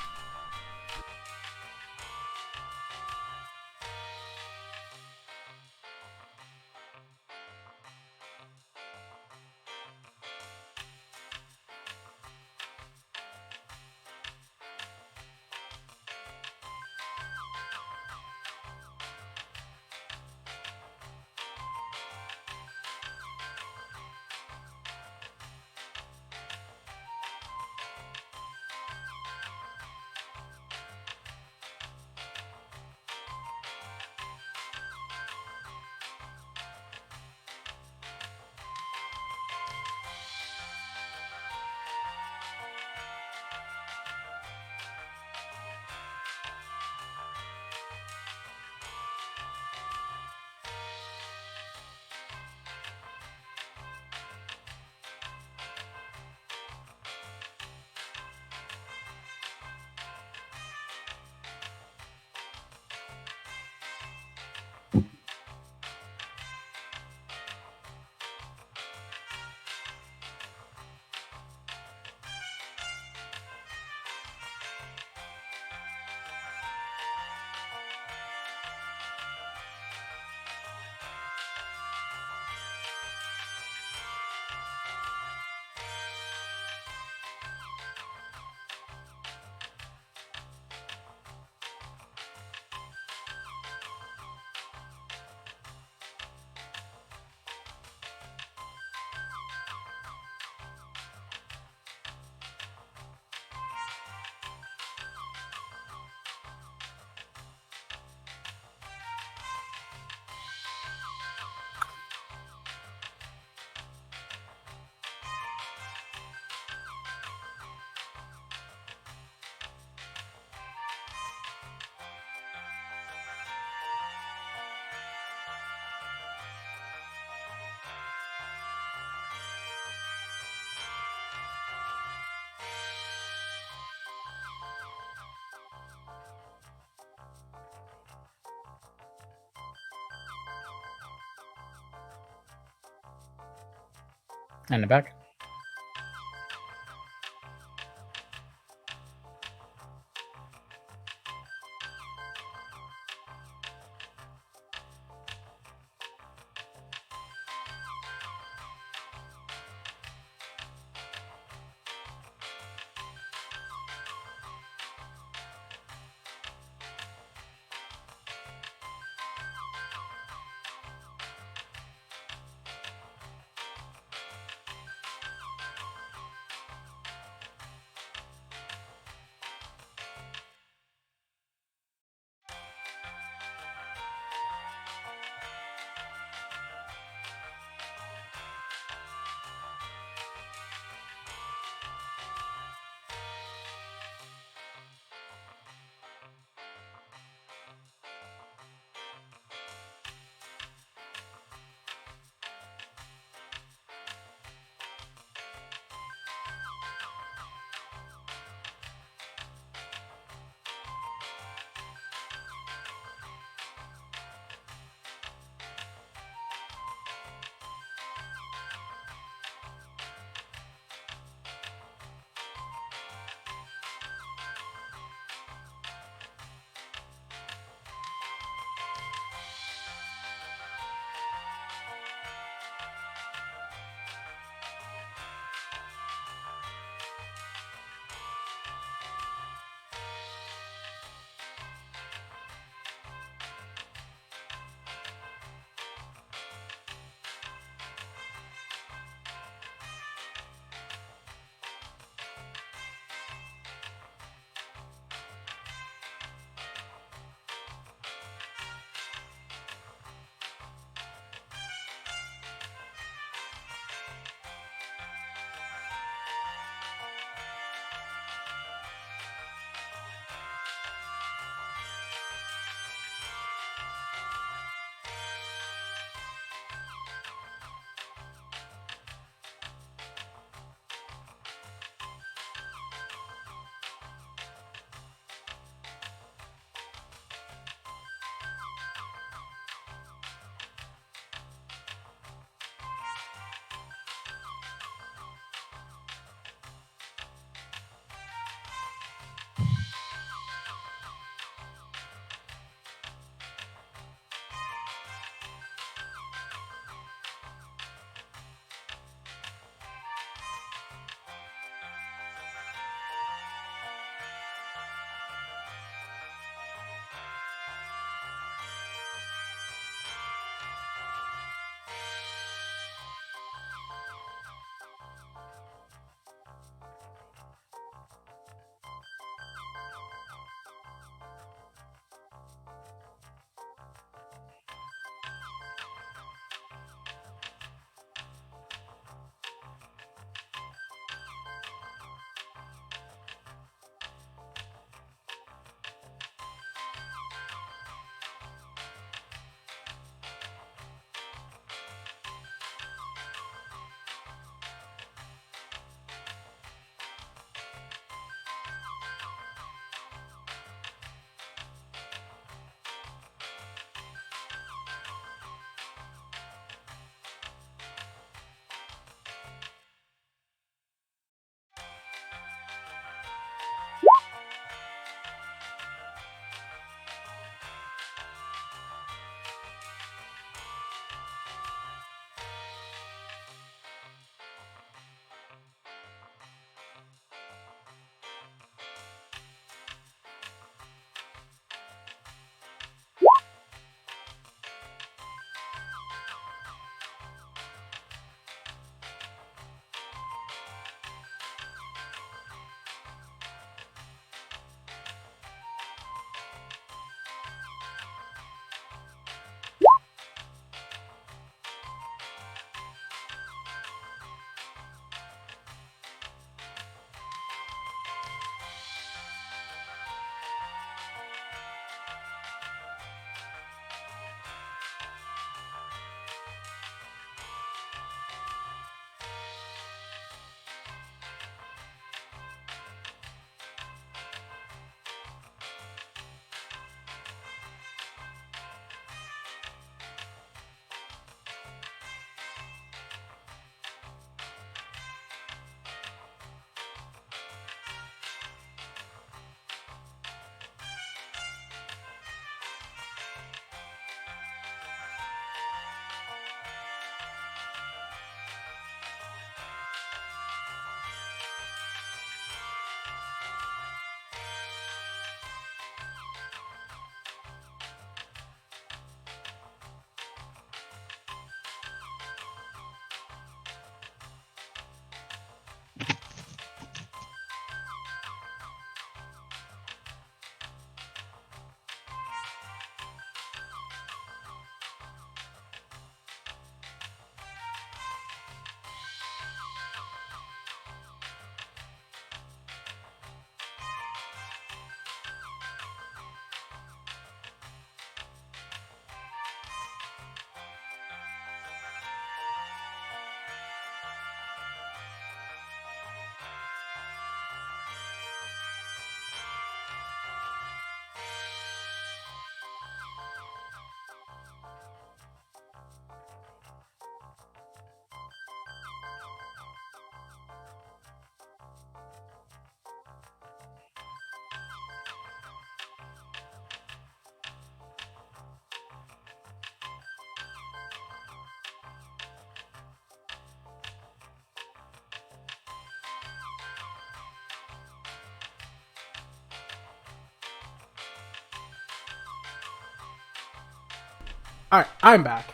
And the back.
All right, I'm back.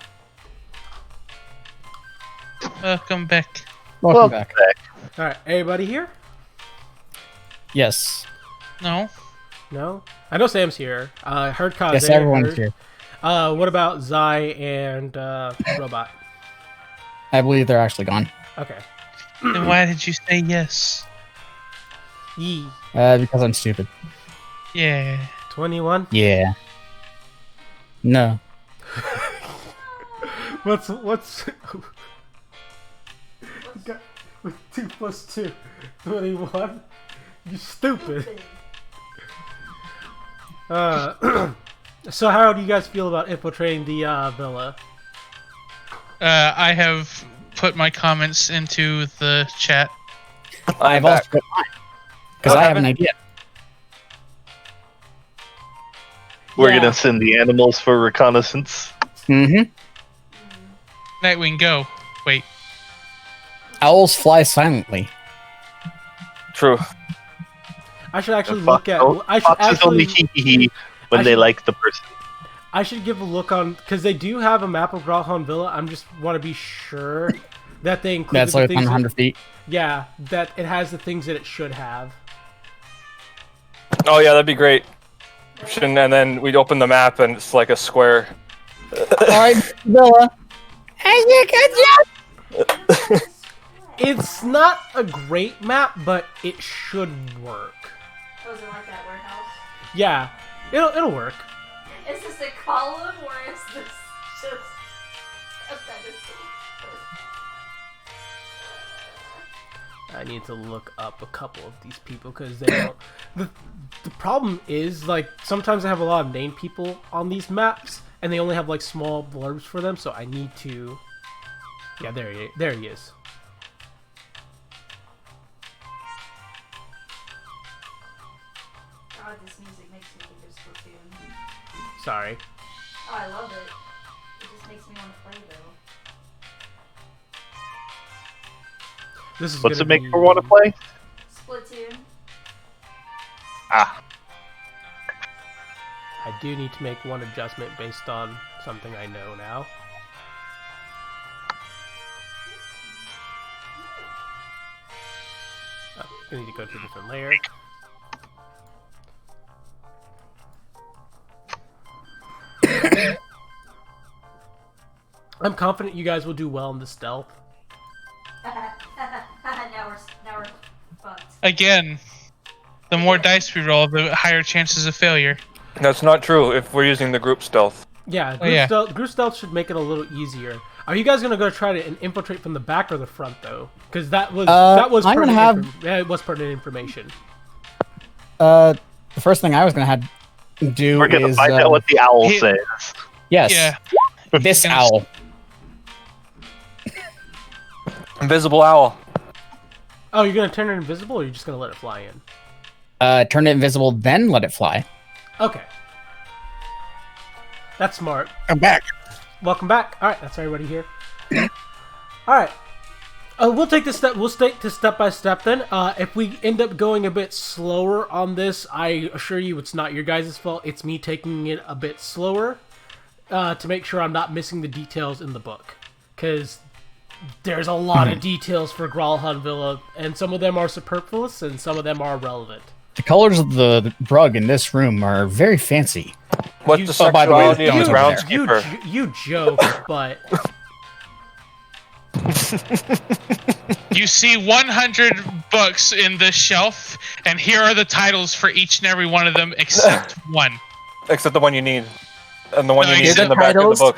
Welcome back.
Welcome back.
All right, everybody here?
Yes.
No.
No? I know Sam's here. I heard Kaze.
Yes, everyone's here.
What about Zai and Robot?
I believe they're actually gone.
Okay.
Then why did you say yes?
Yee.
Because I'm stupid.
Yeah.
21?
Yeah. No.
What's 2 plus 2? 21? You stupid. So how do you guys feel about infiltrating the villa?
I have put my comments into the chat.
I've also put mine. Because I have an idea.
We're gonna send the animals for reconnaissance.
Mm-hmm.
Nightwing, go. Wait.
Owls fly silently.
True.
I should actually
Fox
look at.
don't-
I should
Foxes only
actually.
hee when
I
they
should-
like the person.
I should give a look on because they do have a map of Gralhan Villa. I'm just want to be sure that they include
That's
the
like
things.
100 feet.
Yeah, that it has the things that it should have.
Oh yeah, that'd be great. And then we'd open the map and it's like a square.
Alright, Villa.
It's not a great map, but it should work.
Oh, is it like that warehouse?
Yeah, it'll work.
Is this a column or is this just a pedestal?
I need to look up a couple of these people because they don't. The problem is like sometimes I have a lot of named people on these maps and they only have like small blurbs for them, so I need to. Yeah, there he is.
God, this music makes me think of Splatoon.
Sorry.
Oh, I love it. It just makes me want to play though.
This is
What's
gonna
it make
be...
her want to play?
Splatoon.
Ah,
I do need to make one adjustment based on something I know now. Oh, I need to go to a different layer. I'm confident you guys will do well in the stealth.
now we're fucked.
Again, the more dice we roll, the higher chances of failure.
That's not true if we're using the group stealth.
Yeah,
yeah.
Group stealth should make it a little easier. Are you guys gonna go try to infiltrate from the back or the front though? Because that was
I'm gonna
it was pertinent information.
The first thing I was gonna have to do
we're gonna
is
find out what the owl
Hit-
says.
yes,
Yeah.
this
Gonna-
owl.
Invisible owl.
Oh, you're gonna turn it invisible, or you're just gonna let it fly in?
Turn it invisible, then let it fly.
Okay, that's smart.
I'm back.
Welcome back. All right, that's everybody here. All right, we'll take this step. We'll take this step by step. Then, if we end up going a bit slower on this, I assure you, it's not your guys' fault. It's me taking it a bit slower to make sure I'm not missing the details in the book, because there's a lot of details for Gralhan Villa, and some of them are superfluous, and some of them are relevant.
The colors of the rug in this room are very fancy.
What's
You-
the
Oh, by the way,
sexuality of
the
the
stone's over
groundskeeper?
You joke, but
You see 100 books in this shelf, and here are the titles for each and every one of them except one.
Except the one you need. And the one
No,
you
you
need is
said
in the back of the
titles?
book.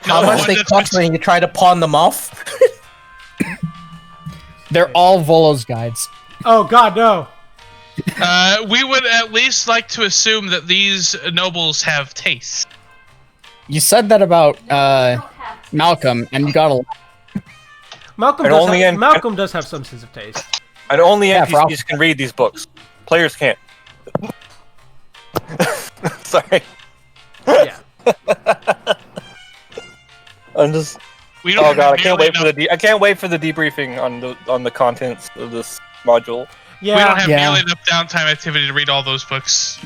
How
No,
much
one
they
that's
cost when you try to pawn them off?
They're all Volo's guides.
oh god, no.
We would at least like to assume that these nobles have taste.
You said that about
Don't have to.
Malcolm, and you got a.
Malcolm
And
does,
only
have,
in-
Malcolm does have some sense of taste.
And only
Yeah, for
NPCs can read these books. Players can't. Sorry.
Yeah.
I'm just.
We don't
Oh god, I
have
can't
nearly
wait for the I can't wait for the debriefing on the contents of this module.
Yeah.
We don't have
Yeah.
nearly enough downtime activity to read all those books.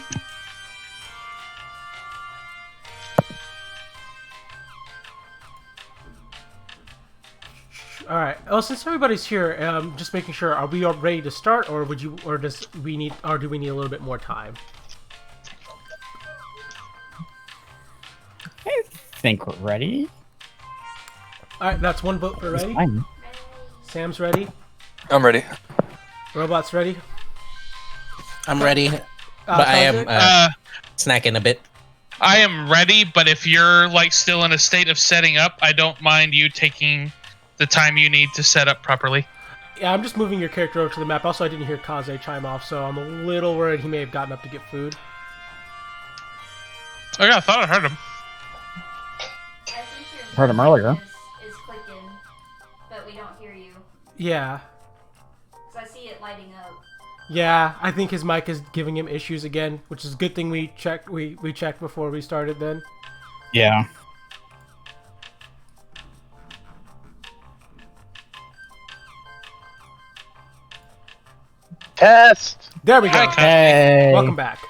All right. Oh, since everybody's here, just making sure. Are we all ready to start, or do we need a little bit more time?
I think we're ready.
All right. That's one vote for ready.
Fine.
Sam's ready.
I'm ready.
Robot's ready.
I'm ready, but I am snacking a bit.
I am ready, but if you're like still in a state of setting up, I don't mind you taking the time you need to set up properly.
Yeah, I'm just moving your character over to the map. Also, I didn't hear Kaze chime off, so I'm a little worried he may have gotten up to get food.
Oh yeah, I thought I heard him.
I think your
Heard him earlier.
is clicking, but we don't hear you.
Yeah.
Because I see it lighting up.
Yeah, I think his mic is giving him issues again, which is a good thing we checked. We checked before we started. Then.
Yeah.
Test.
There we go.
Hi, Kaze.
Hey.
Welcome back.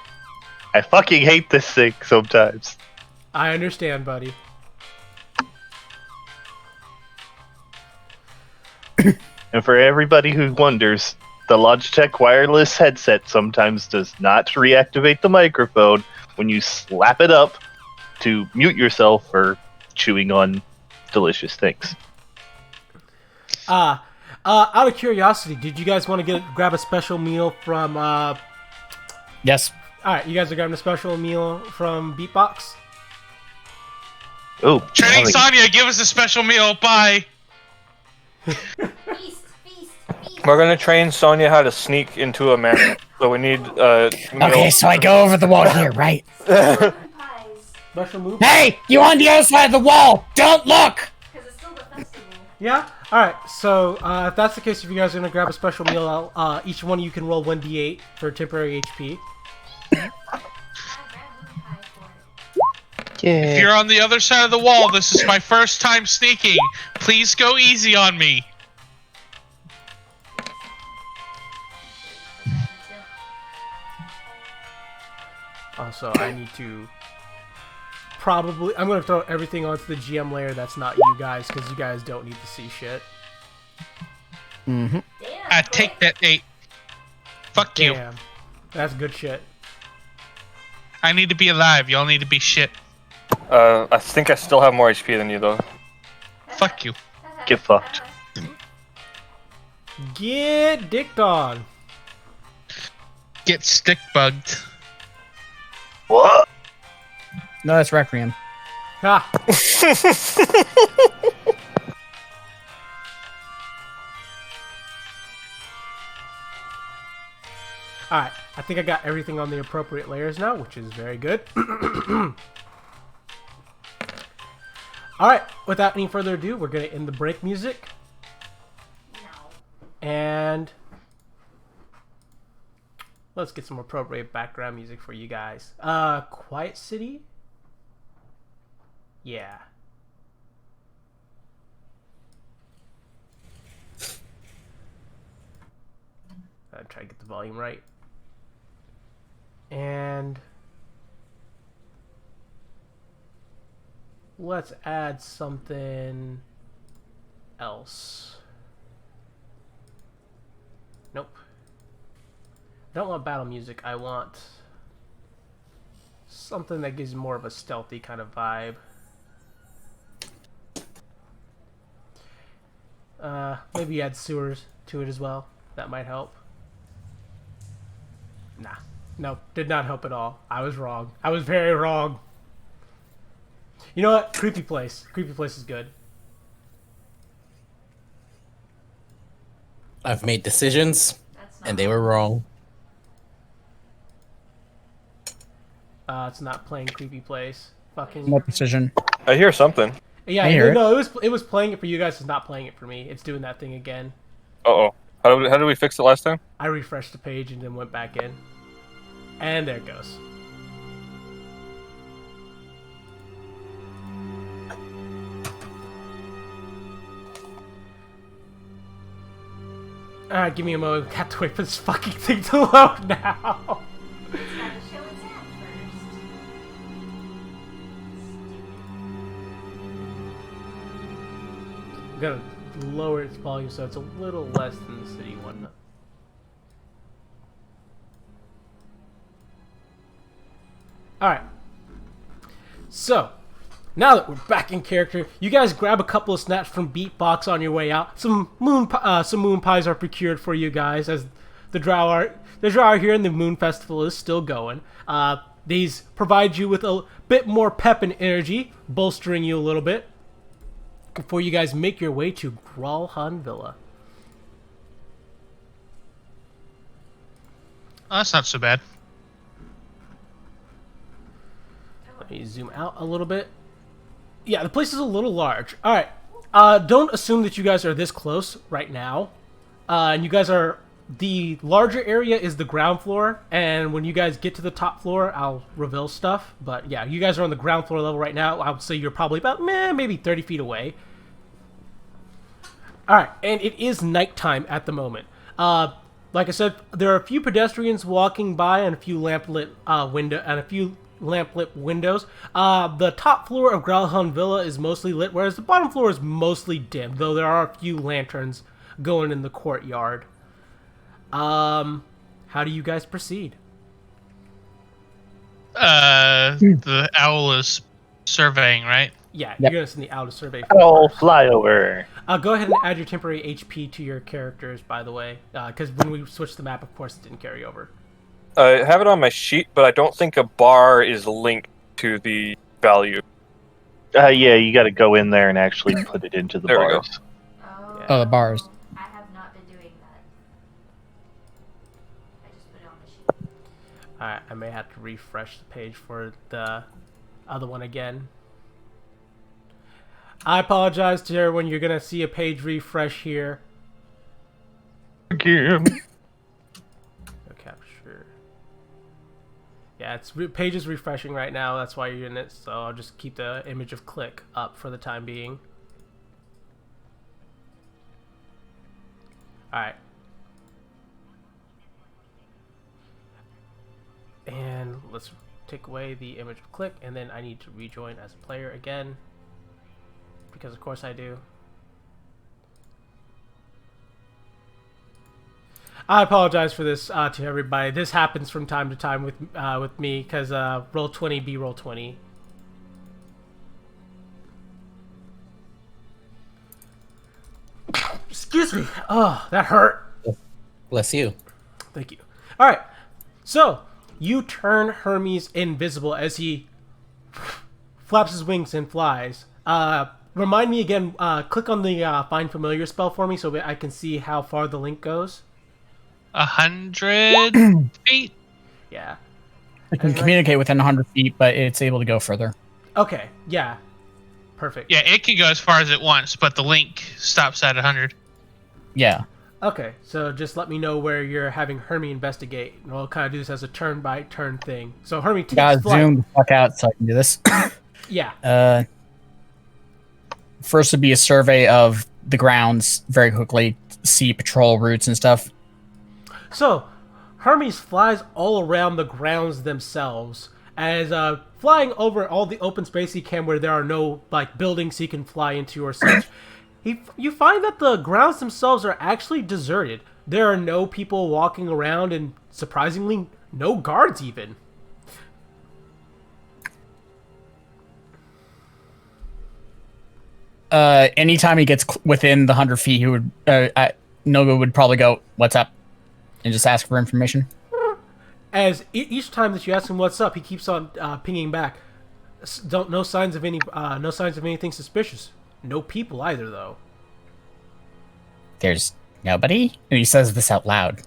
I fucking hate this thing sometimes.
I understand, buddy.
And for everybody who wonders, the Logitech wireless headset sometimes does not reactivate the microphone when you slap it up to mute yourself for chewing on delicious things.
Out of curiosity, did you guys want to grab a special meal from?
Yes.
All right, you guys are grabbing a special meal from Beatbox.
Oh,
Training
golly.
Sonya, give us a special meal. Bye.
Feast, feast, feast.
We're gonna train Sonya how to sneak into a man. So we need
Okay, so I go over the wall here, right?
Pies.
Special move.
Hey, you on the other side of the wall! Don't look!
Because it's still the festival.
Yeah. All right. So if that's the case, if you guys are gonna grab a special meal, each one of you can roll 1d8 for temporary HP.
I grabbed one pie for it.
If you're on the other side of the wall, this is my first time sneaking. Please go easy on me.
Also, I need to probably. I'm gonna throw everything onto the GM layer. That's not you guys, because you guys don't need to see shit.
Mm-hmm.
Damn.
I take that 8. Fuck you.
Damn. That's good shit.
I need to be alive. Y'all need to be shit.
I think I still have more HP than you though.
Fuck you.
Get fucked.
Get dicked on.
Get stick bugged.
What?
No, that's Requiem.
Ha. Alright, I think I got everything on the appropriate layers now, which is very good. Alright, without any further ado, we're going to end the break music.
No.
And let's get some appropriate background music for you guys. Quiet City? Yeah. I'll try to get the volume right. And let's add something else. Nope. I don't want battle music. I want something that gives more of a stealthy kind of vibe. Maybe add sewers to it as well. That might help. Nah. Nope. Did not help at all. I was wrong. I was very wrong. You know what? Creepy Place. Creepy Place is good.
I've made decisions,
That's not.
and they were wrong.
It's not playing Creepy Place. Fucking.
No precision.
I hear something.
Yeah,
I hear
no, it was playing it for you guys. It's not playing it for me. It's doing that thing again.
Uh-oh. How did we fix it last time?
I refreshed the page and then went back in. And there it goes. Alright, give me a moment. We have to wait for this fucking thing to load now.
It's gotta show its ad first.
I'm gonna lower its volume so it's a little less than the city one. Alright. So, now that we're back in character, you guys grab a couple of snaps from Beatbox on your way out. Some moon pies are procured for you guys as the drow are here and the Moon Festival is still going. These provide you with a bit more pep and energy, bolstering you a little bit before you guys make your way to Gralhan Villa.
Oh, that's not so bad.
Let me zoom out a little bit. Yeah, the place is a little large. Alright, don't assume that you guys are this close right now. And you guys are... The larger area is the ground floor, and when you guys get to the top floor, I'll reveal stuff. But yeah, you guys are on the ground floor level right now. I would say you're probably about, maybe 30 feet away. Alright, and it is nighttime at the moment. Like I said, there are a few pedestrians walking by and a few lamplit windows. The top floor of Gralhan Villa is mostly lit, whereas the bottom floor is mostly dim, though there are a few lanterns going in the courtyard. How do you guys proceed?
The owl is surveying, right?
Yeah,
Yep.
you're gonna send the owl to survey.
I'll fly over.
Go ahead and add your temporary HP to your characters, by the way, because when we switched the map, of course, it didn't carry over.
I have it on my sheet, but I don't think a bar is linked to the value.
Yeah, you got to go in there and actually put it into the
There we go.
bars.
Oh, the bars.
I have not been doing that. I just put it on the sheet.
Alright, I may have to refresh the page for the other one again. I apologize to everyone. You're gonna see a page refresh here.
Again.
Go capture. Yeah, page is refreshing right now. That's why you're in it. So I'll just keep the image of Click up for the time being. Alright. And let's take away the image of Click, and then I need to rejoin as a player again. Because of course I do. I apologize for this to everybody. This happens from time to time with me, because roll 20 be roll 20. Excuse me. Oh, that hurt.
Bless you.
Thank you. All right. So you turn Hermes invisible as he flaps his wings and flies. Remind me again. Click on the Find Familiar spell for me so that I can see how far the link goes.
100 feet.
Yeah.
It can communicate within 100 feet, but it's able to go further.
Okay. Yeah. Perfect.
Yeah, it can go as far as it wants, but the link stops at 100.
Yeah.
Okay. So just let me know where you're having Hermes investigate, and we'll kind of do this as a turn-by-turn thing. So Hermes takes
Gotta
flight.
zoom the fuck out so I can do this.
Yeah.
First would be a survey of the grounds very quickly, see patrol routes and stuff.
So, Hermes flies all around the grounds themselves, as flying over all the open space he can where there are no like buildings he can fly into or such. You find that the grounds themselves are actually deserted. There are no people walking around, and surprisingly, no guards even.
Anytime he gets within the 100 feet, he would Noga would probably go, "What's up?" and just ask for information.
As each time that you ask him what's up, he keeps on pinging back. No signs of anything suspicious. No people either, though.
There's nobody, and he says this out loud.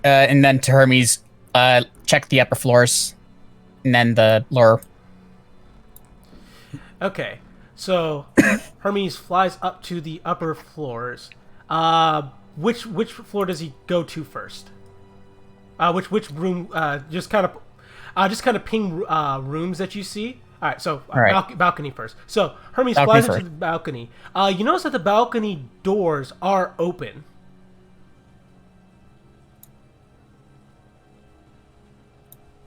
And then to Hermes, check the upper floors, and then the lower.
Okay, so Hermes flies up to the upper floors. Which floor does he go to first? Which room? Just kind of ping rooms that you see. All right, so
right.
Balcony first. So Hermes
Balcony
flies
first.
into the balcony. You notice that the balcony doors are open.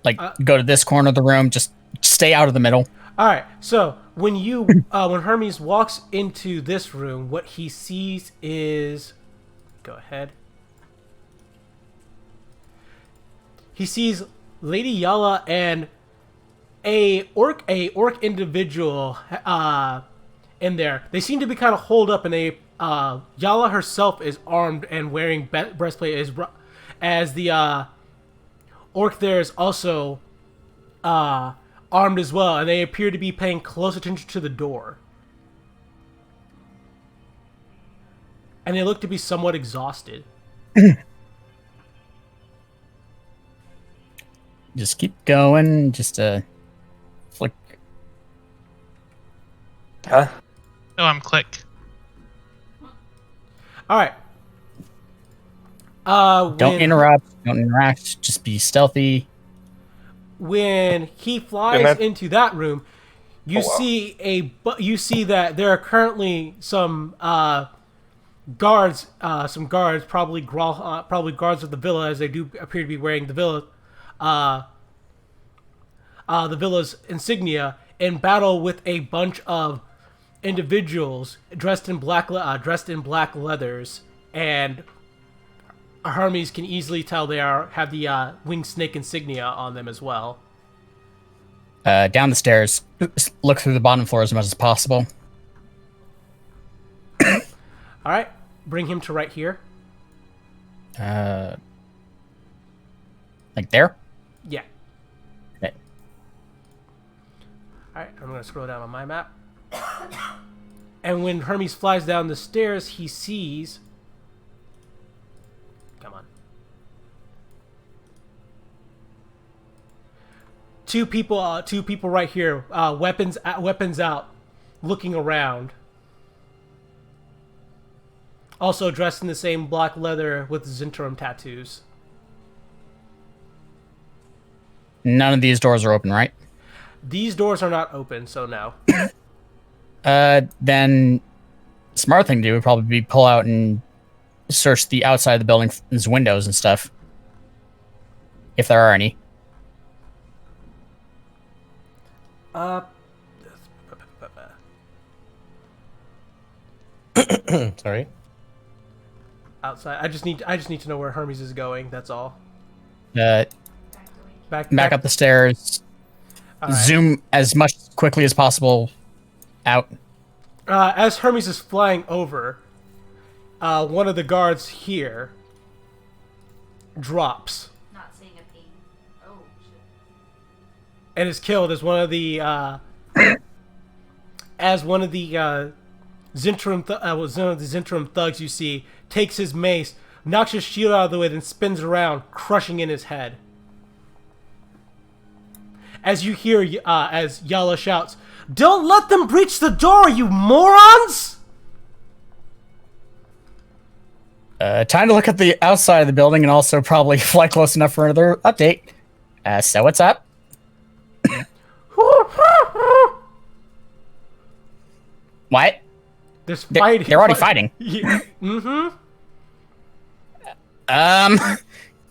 Like, go to this corner of the room. Just stay out of the middle.
All right, so when Hermes walks into this room, what he sees is, go ahead. He sees Lady Yala and a orc individual in there. They seem to be kind of holed up, and Yala herself is armed and wearing breastplate as the orc there is also armed as well, and they appear to be paying close attention to the door. And they look to be somewhat exhausted.
Just keep going. Just flick.
Huh?
Oh, I'm Click.
All right.
Don't interrupt. Don't interact. Just be stealthy.
When he flies into that room, you see that there are currently some guards, probably guards of the villa, as they do appear to be wearing the villa's insignia, in battle with a bunch of individuals dressed in black leathers, and Hermes can easily tell they have the winged snake insignia on them as well.
Down the stairs. Look through the bottom floor as much as possible.
All right, bring him to right here.
Like there?
Yeah.
Okay.
All right, I'm gonna scroll down on my map. And when Hermes flies down the stairs, he sees. Come on. Two people right here, weapons out, looking around. Also dressed in the same black leather with Zentrum tattoos.
None of these doors are open, right?
These doors are not open, so no.
Then smart thing to do would probably be pull out and search the outside of the building's windows and stuff. If there are any.
Sorry.
Outside. I just need to know where Hermes is going. That's all.
Back up the stairs.
All right.
Zoom as much quickly as possible out.
As Hermes is flying over, one of the guards here drops.
Not seeing a ping. Oh, shit.
And is killed as one of the Zentrum thugs you see takes his mace, knocks his shield out of the way, then spins around, crushing in his head. As you hear, as Yala shouts, "Don't let them breach the door, you morons!"
Time to look at the outside of the building and also probably fly close enough for another update. So what's up? What?
There's fighting.
They're already fighting.
Yeah. Mm-hmm.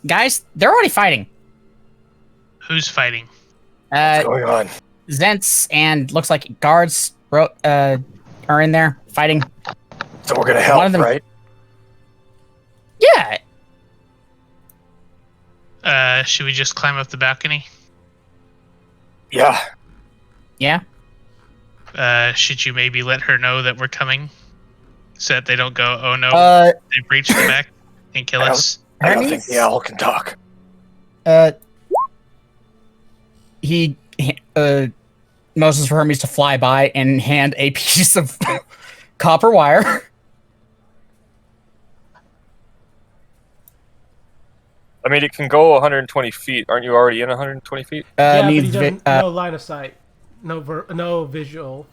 Guys, they're already fighting.
Who's fighting?
What's going on?
Zents and looks like guards are in there fighting.
So we're gonna help,
One of them-
right?
Yeah.
Should we just climb up the balcony?
Yeah.
Yeah.
Should you maybe let her know that we're coming, so that they don't go, "Oh no, they breached the back and kill us."
I don't think the owl can talk.
He motions for Hermes to fly by and hand a piece of copper wire.
I mean, it can go 120 feet. Aren't you already in 120 feet?
Yeah, but he
Needs
doesn't, no line of sight, no visual.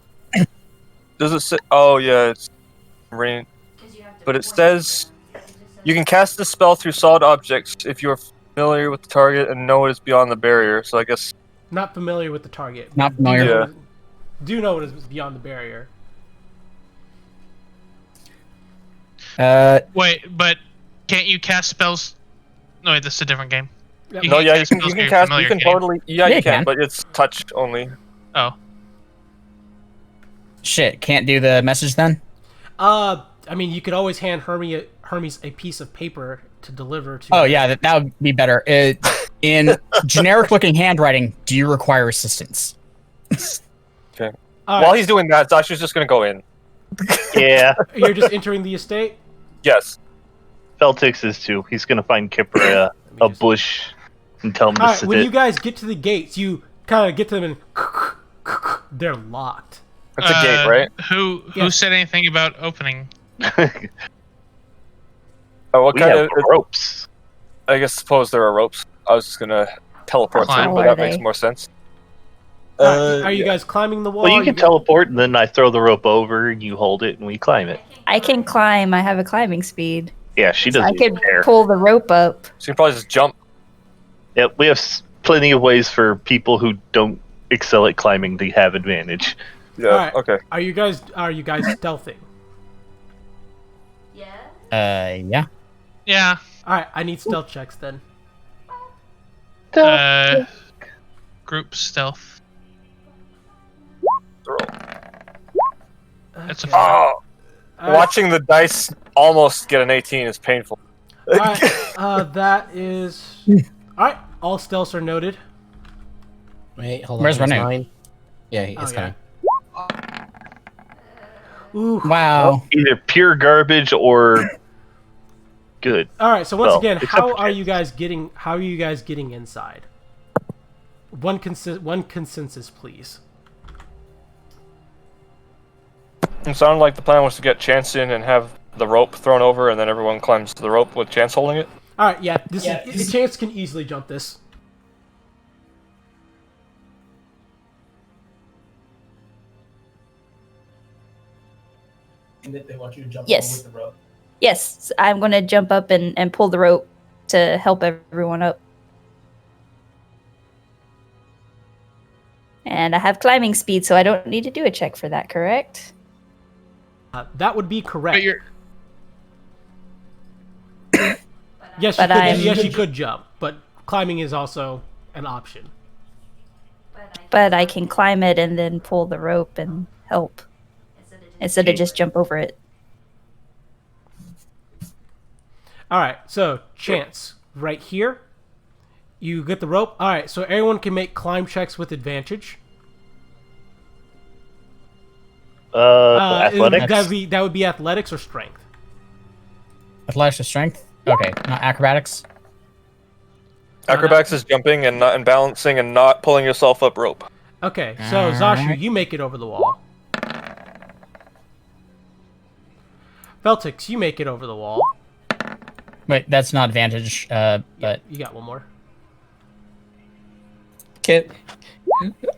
Does it say? Oh yeah, it's rain.
'Cause you have to
But it
point
says
it just says
you can cast the spell through solid objects if you're familiar with the target and know it is beyond the barrier. So I guess
Not familiar with the target.
Not familiar.
Yeah.
Do know it is beyond the barrier.
Wait, but can't you cast spells? No, wait, this is a different game.
Yep.
You
no,
can't
yeah,
cast
you
spells
can
if you're
cast.
familiar,
You can
can you?
totally. Yeah,
Yeah,
you
you
can,
can.
but it's touch only.
Oh,
Shit, can't do the message then?
I mean, you could always hand Hermes a piece of paper to deliver to.
Oh yeah, that would be better. In generic-looking handwriting, do you require assistance?
Okay.
All
While
right,
he's doing that, Zashu's just gonna go in.
Yeah,
you're just entering the estate.
Yes.
Feltix is too. He's gonna find Kipper a bush and tell him
All
to
right,
sit
when
it.
you guys get to the gates, you kind of get to them and they're locked.
It's a gate, right?
Who
Yeah.
said anything about opening?
Oh, what
We
kind
have
of?
ropes.
I guess suppose there are ropes. I was just gonna teleport
Climb.
through, but
How are
that makes
they?
more sense.
All right, are you
Yeah.
guys climbing the wall?
Well, you can teleport, and then I throw the rope over, and you hold it, and we climb it.
I can climb. I have a climbing speed.
Yeah, she
So I
doesn't
could
care.
pull the rope up.
So you can probably just jump.
Yep, we have plenty of ways for people who don't excel at climbing to have advantage.
Yeah.
Alright.
Okay.
Are you guys stealthing?
Yeah.
Yeah.
Yeah.
All right, I need stealth checks then.
Group stealth. That's a
Okay.
fun.
Oh,
All right,
watching the dice almost get an 18 is painful.
all right, that is. All right, all stealths are noted.
Wait, hold on.
Where's
here's
Renu?
mine. Yeah, it's
Oh, yeah.
coming.
Ooh.
Wow.
Either pure garbage or good.
All right, so once
Well,
again,
except
how
for
are
Chance.
you guys getting? How are you guys getting inside? One consensus, please.
It sounded like the plan was to get Chance in and have the rope thrown over, and then everyone climbs the rope with Chance holding it.
All right, yeah, this is Chance can easily jump this.
They want you to jump
Yes. over with the rope. Yes, I'm going to jump up and pull the rope to help everyone up. And I have climbing speed, so I don't need to do a check for that, correct?
That would be correct.
But you're
Yes,
But
you could jump, but climbing is also an option.
But I can climb it and then pull the rope and help instead of just jump over it.
All right, so Chance, right here, you get the rope. All right, so everyone can make climb checks with advantage.
Athletics.
That would be athletics or strength.
Athletics or strength? Okay, not acrobatics.
Acrobatics is jumping and balancing and not pulling yourself up rope.
Okay, so Zashu, you make it over the wall. Feltix, you make it over the wall.
Wait, that's not advantage, but...
You got one more.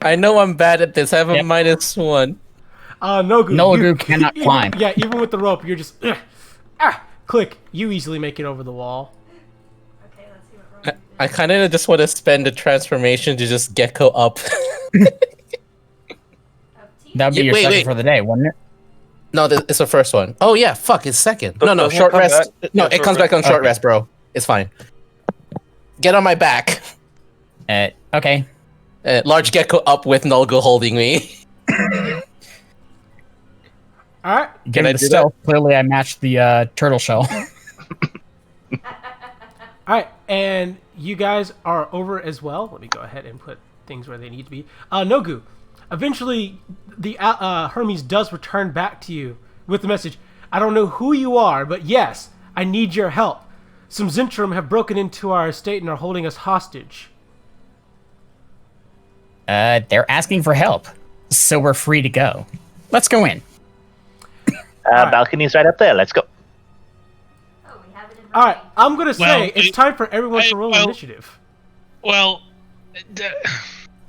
I know I'm bad at this. I have a
Yep.
-1.
Nogu.
Nogu cannot climb.
Yeah, even with the rope, you're just... click. You easily make it over the wall.
Okay, let's see what Roman
I kind of just want to spend a transformation to just gecko up.
That would be
Yeah,
your
wait,
second
wait.
for the day, wouldn't it?
No, it's the first one. Oh yeah, fuck, it's second. No,
Doesn't it
short
come
rest.
back?
No,
Yeah,
it
short
comes back on
rest.
short
Okay.
rest, bro. It's fine. Get on my back.
Okay.
Large gecko up with Nolgo holding me.
All right.
Given
I
the
do that?
stealth, clearly I matched the turtle shell.
All right, and you guys are over as well. Let me go ahead and put things where they need to be. Nogu, eventually the Hermes does return back to you with the message. I don't know who you are, but yes, I need your help. Some Zentrum have broken into our estate and are holding us hostage.
They're asking for help, so we're free to go. Let's go in.
Alright.
Balcony's right up there. Let's go.
Oh, we have it in
All right,
writing.
I'm gonna say
Well,
it's time for everyone to roll
well-
initiative.
well.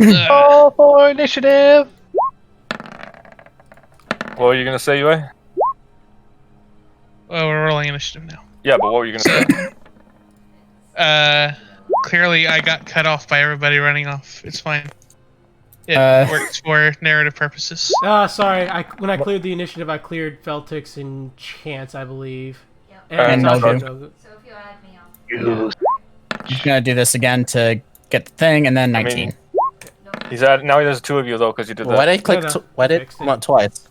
Oh, for initiative.
What were you gonna say, Yue?
Well, we're rolling initiative now.
Yeah, but what were you gonna say?
Clearly I got cut off by everybody running off. It's fine. It works for narrative purposes.
Sorry, when I cleared the initiative, I cleared Feltix and Chance, I believe.
Yep.
And
Zashu
Nogu.
Nogu.
So if you add me on.
You.
Just gonna do this again to get the thing, and then
I
19.
mean, now he has two of you though, because you did that.
Why did I click?
No, no.
Why did
Fixed it.
come out twice?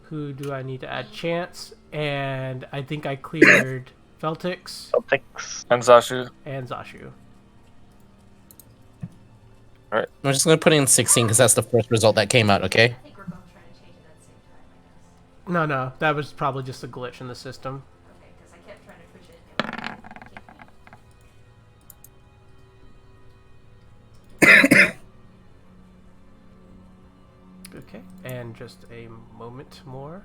Who do I need to add? Chance, and I think I cleared Feltix
Celtics.
And Zashu.
and Zashu.
I'm just gonna put in 16 because that's the first result that came out. Okay.
I think we're both trying to change it at the same time, I guess.
No, that was probably just a glitch in the system.
Okay, because I kept trying to push it and it wouldn't kick me.
Okay, and just a moment more.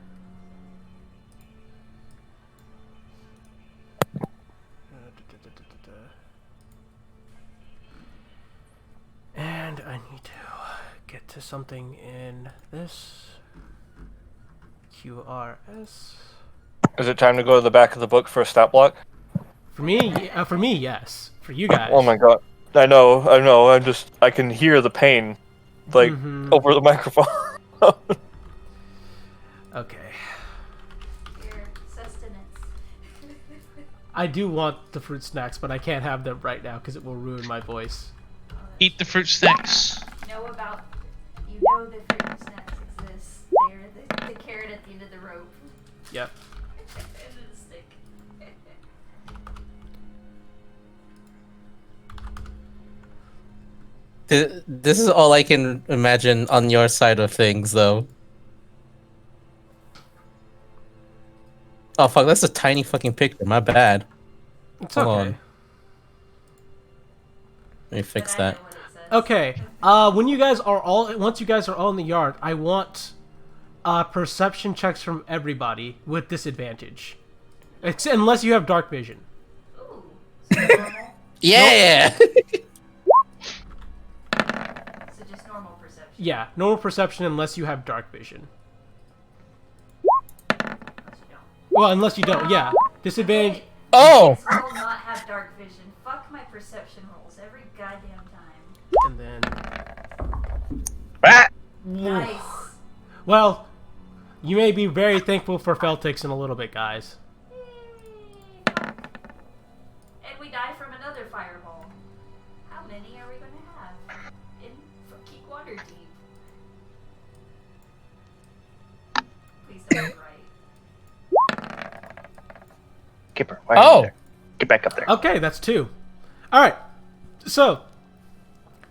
And I need to get to something in this QRS.
Is it time to go to the back of the book for a stat block?
For me, yes. For you guys.
Oh my god. I know. I can hear the pain, like, over the microphone.
Okay.
Your sustenance.
I do want the fruit snacks, but I can't have them right now because it will ruin my voice.
Eat the fruit snacks.
You know that fruit snacks exist. They're the carrot at the end of the rope.
Yep.
And the stick.
This is all I can imagine on your side of things, though. Oh fuck, that's a tiny fucking picture. My bad.
It's
Hold
okay.
on. Let me fix
But I
that.
know what it says.
Okay. Once you guys are all in the yard, I want perception checks from everybody with disadvantage. Unless you have dark vision.
Ooh. So normal.
Yeah.
So just normal perception.
Yeah, normal perception unless you have dark vision.
Unless you don't.
Well, unless you don't, yeah. Disadvantage.
Oh!
I will not have dark vision. Fuck my perception rolls every goddamn time.
And then.
Ah!
Nice.
Well, you may be very thankful for Feltix in a little bit, guys.
And we die from another fireball. How many are we going to have in fucking Waterdeep? Please don't be right.
Kipper, why are you
Oh!
there? Get back up there.
Okay, that's 2. Alright. So,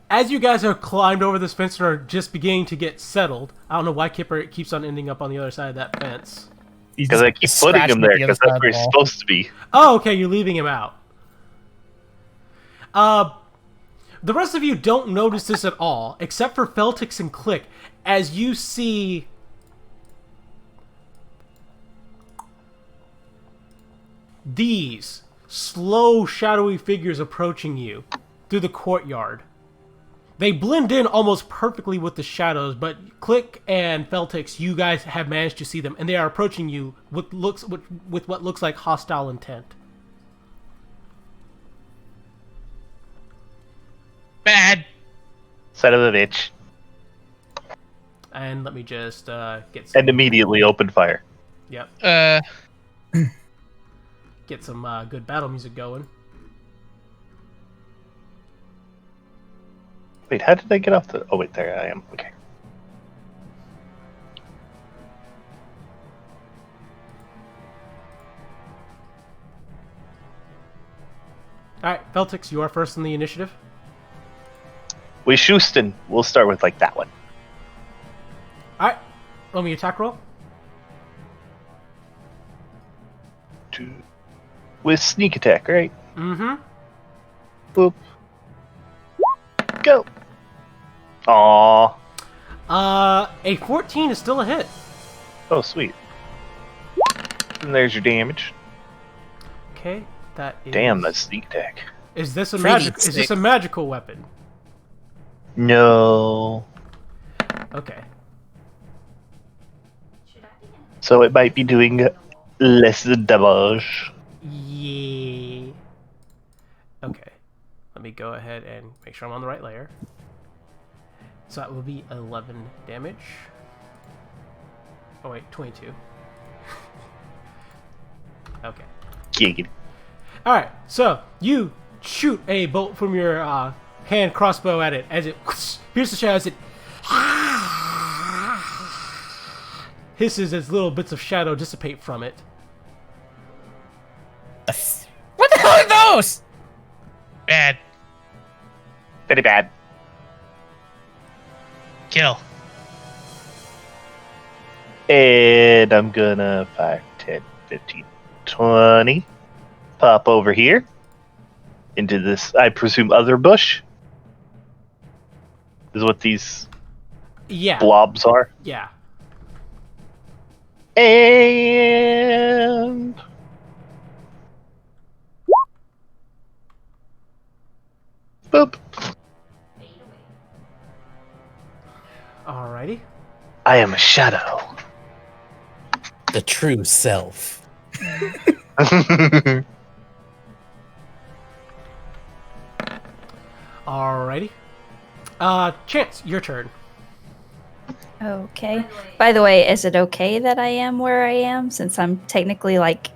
as you guys have climbed over this fence and are just beginning to get settled, I don't know why Kipper keeps on ending up on the other side of that fence.
Because I keep putting him there, because that's where he's supposed to be.
Oh, okay, you're leaving him out. The rest of you don't notice this at all, except for Feltix and Click, as you see these slow, shadowy figures approaching you through the courtyard. They blend in almost perfectly with the shadows, but Click and Feltix, you guys have managed to see them, and they are approaching you with what looks like hostile intent.
Bad.
Son of a bitch.
And let me just get some.
And immediately open fire.
Yep.
Uh,
Get some good battle music going.
Wait, how did I get off the... Oh, wait, there I am. Okay.
Alright, Feltix, you are first in the initiative.
We Houston. We'll start with, like, that one.
Alright, roll me attack roll.
With sneak attack, right?
Mm-hmm.
Boop. Go. Aww.
A 14 is still a hit.
Oh, sweet. And there's your damage.
Okay, that is...
Damn, that's sneak attack.
Is this a
Pretty
magic? Is
sick.
this a magical weapon?
No.
Okay.
Should I be in?
So it might be doing less damage.
Yeah. Okay. Let me go ahead and make sure I'm on the right layer. So that will be 11 damage. Oh wait, 22. Okay.
Giggity.
Alright, so you shoot a bolt from your hand crossbow at it as it pierces the shadow as it hisses as little bits of shadow dissipate from it.
What the hell are those?
Bad.
Very bad.
Kill.
And I'm gonna 5, 10, 15, 20. Pop over here. Into this, I presume, other bush. This is what these
Yeah.
blobs are.
Yeah.
And boop.
Alrighty.
I am a shadow.
The true self.
Alrighty. Chance, your turn.
Okay. By the way, is it okay that I am where I am since I'm technically like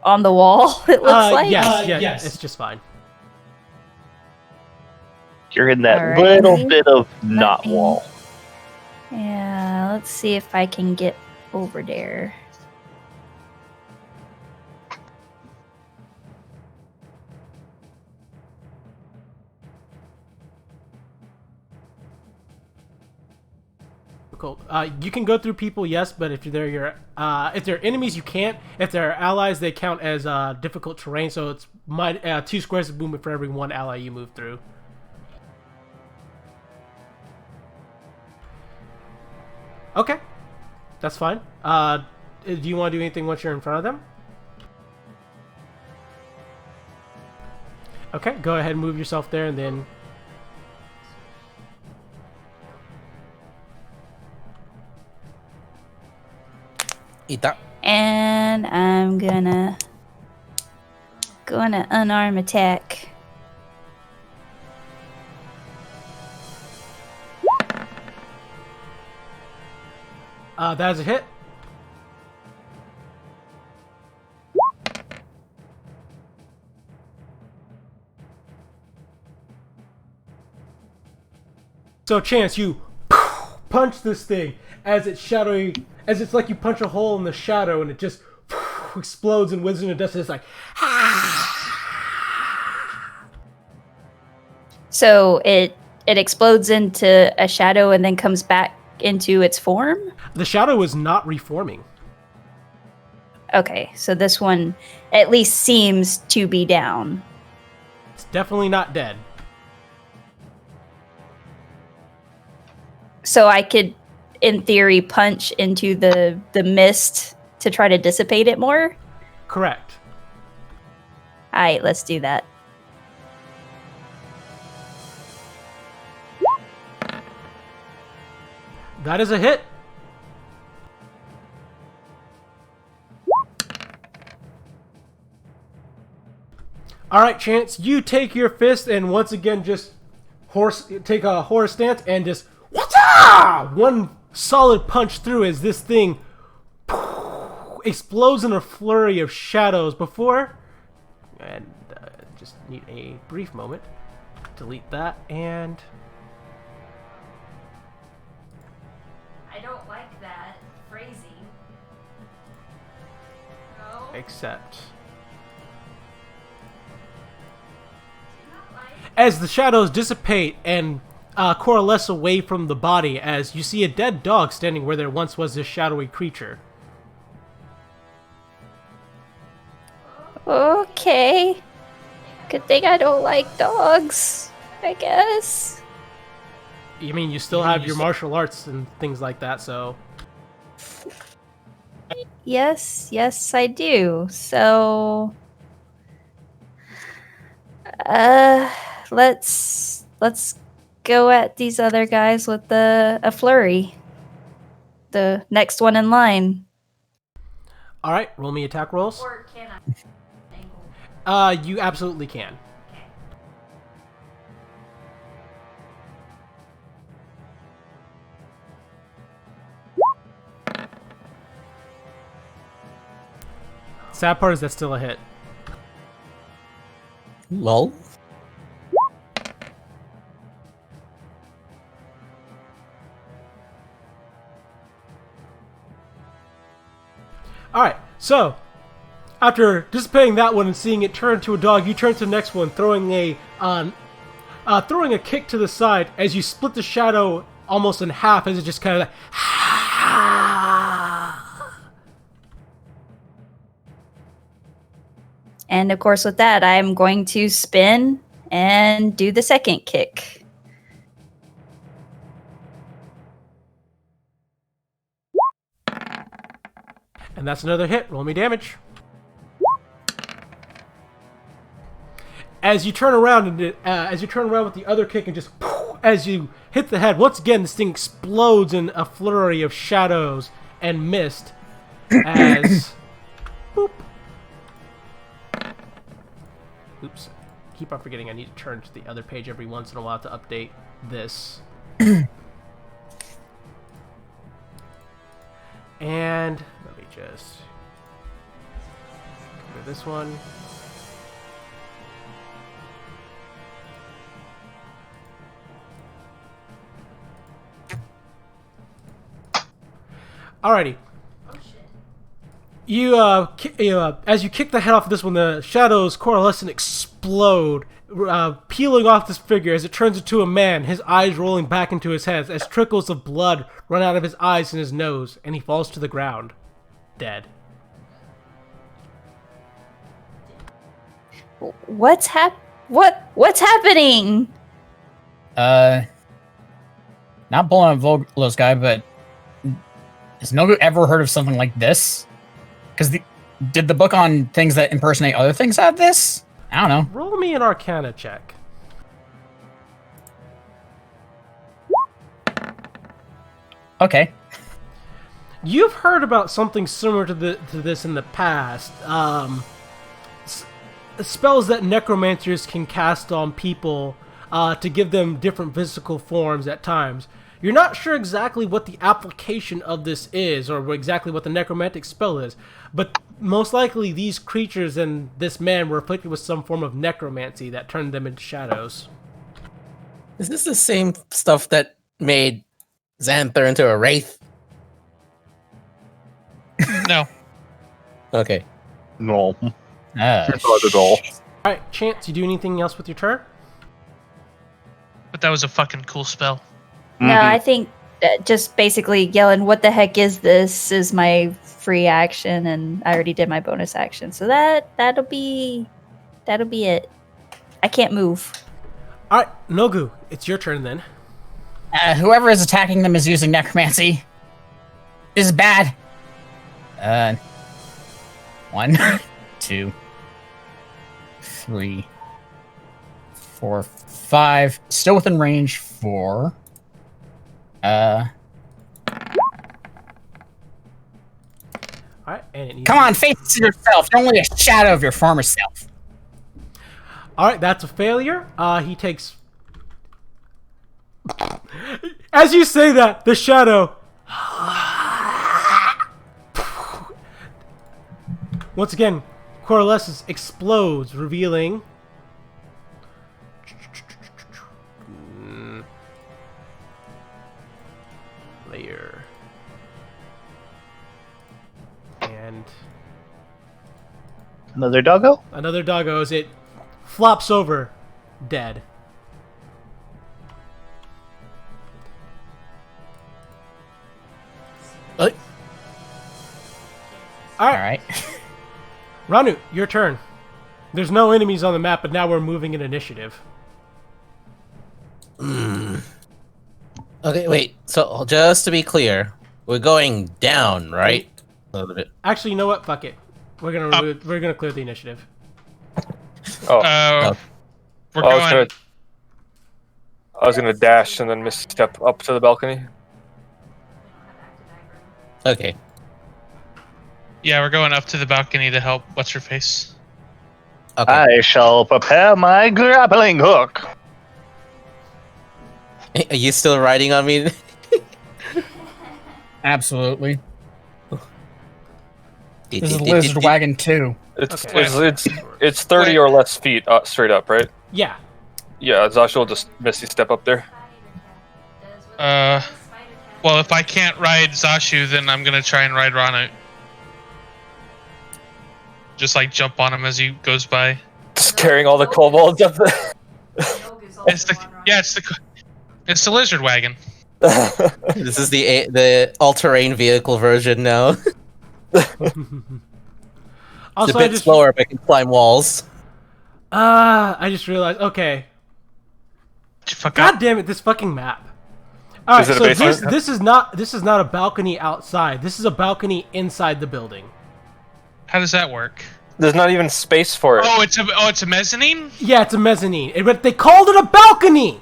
on the wall? It looks like.
Yes, it's just fine.
You're in that
Alrighty.
little bit of knot
me-
wall.
Yeah, let's see if I can get over there.
Cool. You can go through people, yes, but if they're enemies, you can't. If they're allies, they count as difficult terrain. So it's 2 squares of movement for every 1 ally you move through. Okay, that's fine. Do you want to do anything once you're in front of them? Okay, go ahead and move yourself there, and then.
Eat that.
And I'm gonna unarm attack.
That is a hit. So, Chance, you punch this thing as it's shadowy, as it's like you punch a hole in the shadow and it just explodes and whizzes into dust. And it's like,
So it explodes into a shadow and then comes back into its form?
the shadow is not reforming.
Okay, so this one at least seems to be down.
It's definitely not dead.
So I could, in theory, punch into the mist to try to dissipate it more?
Correct.
Alright, let's do that.
That is a hit. All right, Chance, you take your fist and once again just take a horse stance and just one solid punch through as this thing explodes in a flurry of shadows before. And just need a brief moment. Delete that and.
I don't like that phrasing. No.
Accept.
Not like.
As the shadows dissipate and coalesce away from the body, as you see a dead dog standing where there once was this shadowy creature.
Okay. Good thing I don't like dogs, I guess.
I mean, you still have your martial arts and things like that, so.
Yes, I do. So let's go at these other guys with a flurry. The next one in line.
All right, roll me attack rolls.
Or can I? Angle.
You absolutely can.
Okay.
Sad part is that's still a hit.
Lol.
Alright, so after dissipating that one and seeing it turn to a dog, you turn to the next one, throwing a kick to the side as you split the shadow almost in half as it just kind of
And of course, with that, I'm going to spin and do the second kick.
and that's another hit. Roll me damage. As you turn around with the other kick and just as you hit the head, once again this thing explodes in a flurry of shadows and mist. As boop. Oops. Keep on forgetting I need to turn to the other page every once in a while to update this. And let me just go to this one. Alrighty. As you kick the head off of this one, the shadows coalesce and explode, peeling off this figure as it turns into a man, his eyes rolling back into his head as trickles of blood run out of his eyes and his nose, and he falls to the ground, dead.
What's happening?
Not pulling a Volo's guy, but has Nogu ever heard of something like this? Because did the book on things that impersonate other things have this? I don't know.
Roll me an Arcana check.
Okay.
You've heard about something similar to this in the past. Spells that necromancers can cast on people to give them different physical forms at times. You're not sure exactly what the application of this is, or exactly what the necromantic spell is, but most likely these creatures and this man were afflicted with some form of necromancy that turned them into shadows.
Is this the same stuff that made Xanther into a wraith?
No.
Okay.
No.
Ah,
Not at all.
Alright, Chance, you do anything else with your turn?
But that was a fucking cool spell.
No, I think just basically yelling, "What the heck is this?" is my free action, and I already did my bonus action, so that'll be it. I can't move.
Alright, Nogu, it's your turn then.
Whoever is attacking them is using necromancy. This is bad. 1, 2, 3, 4, 5. Still within range for.
Alright, and it needs
Come on, face yourself. You're only a shadow of your former self.
Alright, that's a failure. He takes... As you say that, the shadow... Once again, coalesces, explodes, revealing... Layer... And...
Another doggo?
Another doggo as it flops over, dead.
Uh,
Alright.
Ranu, your turn. There's no enemies on the map, but now we're moving in initiative.
Okay, wait. So just to be clear, we're going down, right? A little bit.
Actually, you know what? Fuck it. We're gonna clear the initiative.
Oh,
We're
I
going.
was gonna dash and then misstep up to the balcony.
Okay.
Yeah, we're going up to the balcony to help. What's her face?
Okay.
I shall prepare my grappling hook.
Are you still riding on me?
Absolutely. This is Lizard Wagon 2.
It's 30 or less feet straight up, right?
Yeah.
Yeah, Zasha will just misty step up there.
Well, if I can't ride Zashu, then I'm gonna try and ride Ranu. Just like jump on him as he goes by.
Just carrying all the kobolds up there.
It's the lizard wagon.
This is the all-terrain vehicle version now. It's
Also,
a bit slower, but can climb walls.
I just realized. Okay.
Fuck
God
up.
damn it! This fucking map. All right,
Is it a
so
basement?
this is not a balcony outside. This is a balcony inside the building.
How does that work?
There's not even space for it.
Oh, it's a mezzanine.
Yeah, it's a mezzanine. But they called it a balcony.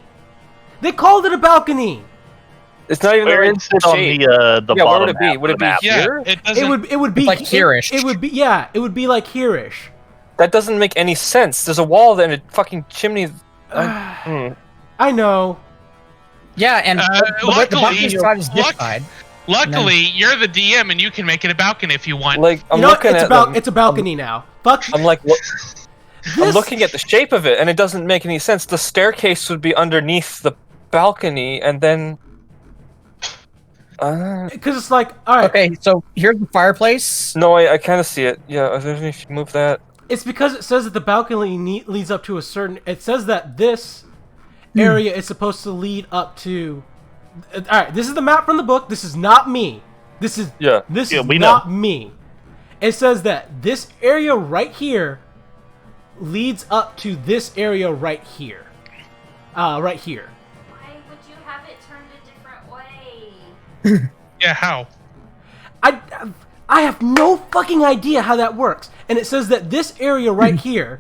They called it a balcony.
It's not even
Where
there in
is it
the
on
shade.
the
Yeah, where
bottom
would it be?
half
Would
of
it
the
be
map?
here?
It doesn't.
It would be
like here-ish.
It would be it would be like here-ish.
That doesn't make any sense. There's a wall and a fucking chimney.
I know.
Yeah, and the balcony side is this side.
Luckily, you're the DM and you can make it a balcony if you want.
Like I'm
You know what?
looking at them.
It's a balcony now. Fuck.
I'm like, I'm
This-
looking at the shape of it, and it doesn't make any sense. The staircase would be underneath the balcony, and then.
Because it's like, all right.
Okay, so here's the fireplace.
No, I kind of see it. Yeah, if you move that.
It's because it says that the balcony leads up to a certain. It says that this area is supposed to lead up to. All right, this is the map from the book. This is not me. This is
Yeah.
This
Yeah,
is
we
not me. It says that this area right here leads up to this area right here. Right here.
Why would you have it turned a different way?
Yeah, how?
I have no fucking idea how that works. And it says that this area right here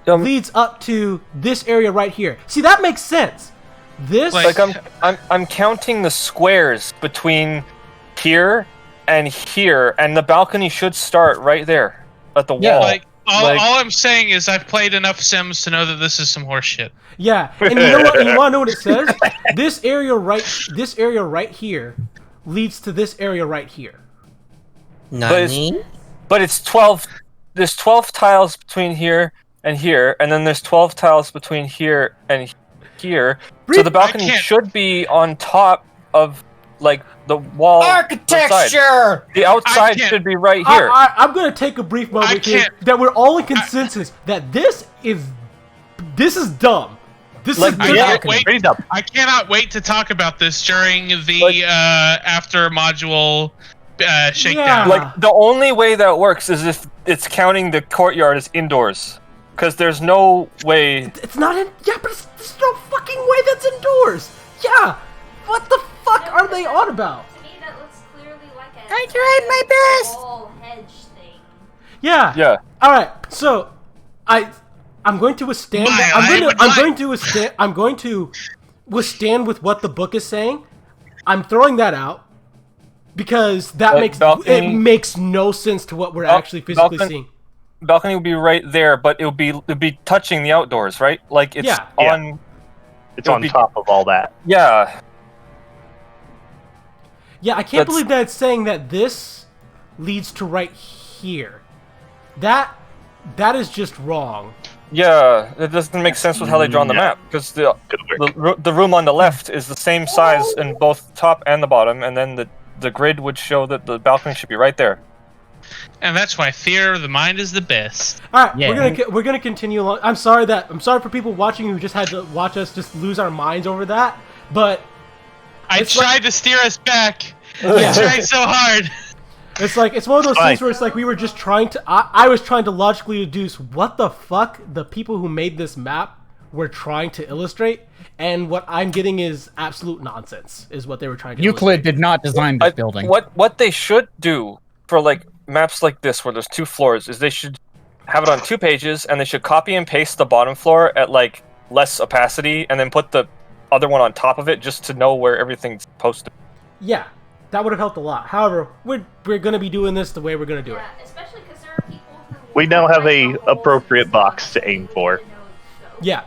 leads up to this area right here. See, that makes sense. This
Like-
I'm counting the squares between here and here, and the balcony should start right there at the
Yeah.
wall.
Like all,
Like-
all I'm saying is I've played enough Sims to know that this is some horse shit.
Yeah, and you know what? And you want to know what it says? This area right here leads to this area right here.
Nani?
But it's 12. There's 12 tiles between here, and then there's 12 tiles between here and here. So the balcony
can't-
should be on top of like the wall.
Architecture!
The outside
can't-
should be right here.
I'm going to take a brief moment
I
here
can't-
that we're all in consensus that this is dumb. This
Like,
is
I
this-
can't wait.
Raise up.
I cannot wait to talk about this during the
Like-
after module shakedown.
Yeah.
Like the only way that works is if it's counting the courtyard as indoors, because there's no way.
It's not in. Yeah, but there's no fucking way that's indoors. Yeah. What the fuck are they on about?
To me, that looks clearly like a
I tried my best.
wall hedge thing.
Yeah.
Yeah.
All right. So, I'm going to withstand.
My,
I'm going to withstand with what the book is saying. I'm throwing that out because that
Like
makes
balcony-
it makes no sense to what we're actually physically
balcony-
seeing.
Balcony would be right there, but it'll be touching the outdoors, right? Like it's
Yeah.
on.
It's
It would
on
be-
top of all that.
Yeah.
Yeah, I can't
That's-
believe that it's saying that this leads to right here. That is just wrong.
Yeah, it doesn't make sense with how they draw on the
Yeah.
map because the
Good work.
the room on the left is the same size in both top and the bottom, and then the grid would show that the balcony should be right there.
And that's why theater of the mind is the best.
All right,
Yeah.
we're gonna continue along. I'm sorry for people watching who just had to watch us just lose our minds over that, but
I
It's
tried to steer us back.
Yeah.
I tried so hard.
it's like it's one of those
Fine.
things where it's like we were just trying to. I was trying to logically deduce what the fuck the people who made this map were trying to illustrate, and what I'm getting is absolute nonsense. Is what they were trying to.
Euclid did not design this building.
What they should do for like maps like this where there's 2 floors is they should have it on 2 pages, and they should copy and paste the bottom floor at like less opacity, and then put the other one on top of it just to know where everything's posted.
Yeah, that would have helped a lot. However, we're gonna be doing this the way we're gonna do it.
Yeah, especially because there are people who.
We now have
like
a
the whole
appropriate box to aim for.
you know, so-
Yeah.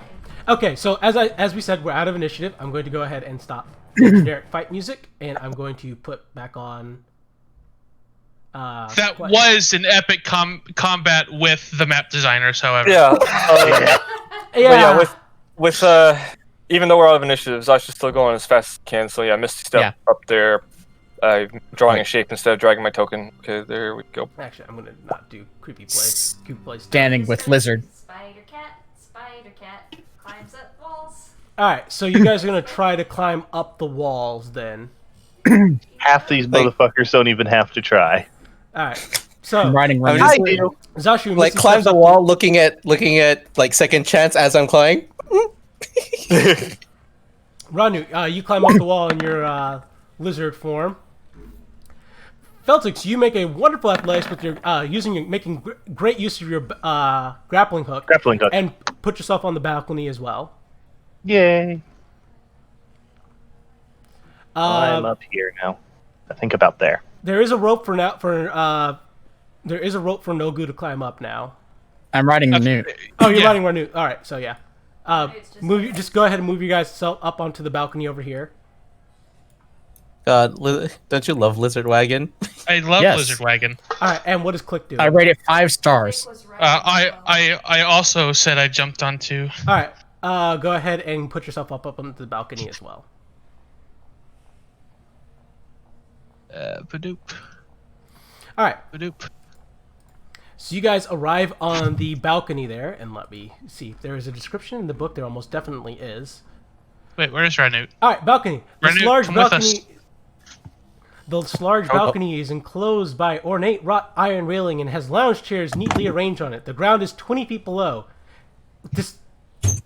Okay, so as we said, we're out of initiative. I'm going to go ahead and stop generic fight music, and I'm going to put back on.
That
what-
was an epic combat with the map designers, however.
Yeah.
yeah.
But yeah, with even though we're out of initiatives, I should still go on as fast as I can. So yeah, Misty Step
Yeah.
up there. I'm drawing a shape instead of dragging my token. Okay, there we go.
Actually, I'm gonna not do creepy place. Creepy place.
Standing with lizard.
Spider cat climbs up walls.
All right, so you guys are gonna try to climb up the walls then.
Half these motherfuckers don't even have to try.
All right, so
I'm riding
I'm
Remy.
just
Zashu
like
Missy
climb
steps
the
up
wall, looking at like second chance as I'm climbing.
Ranu, you climb up the wall in your lizard form. Feltix, you make a wonderful athletics with your making great use of your grappling hook.
Grappling hook.
And put yourself on the balcony as well.
Yay. I'm up here now. I think about there.
There is a rope for there is a rope for Nogu to climb up now.
I'm riding Newt.
Oh, you're
Yeah.
riding Ranu. All right, so yeah. Just go ahead and move you guys up onto the balcony over here.
God, don't you love Lizard Wagon?
I love
Yes.
Lizard Wagon.
All right, and what does Click do?
I rate it 5 stars.
Was right
I also said I jumped onto.
All right, go ahead and put yourself up onto the balcony as well.
Badoop.
All right,
Badoop.
so you guys arrive on the balcony there, and let me see if there is a description in the book. There almost definitely is.
Wait, where's Ranut?
All right, balcony. This
Renu,
large
come with
balcony.
us.
This large balcony is enclosed by ornate wrought iron railing and has lounge chairs neatly arranged on it. The ground is 20 feet below. This.
it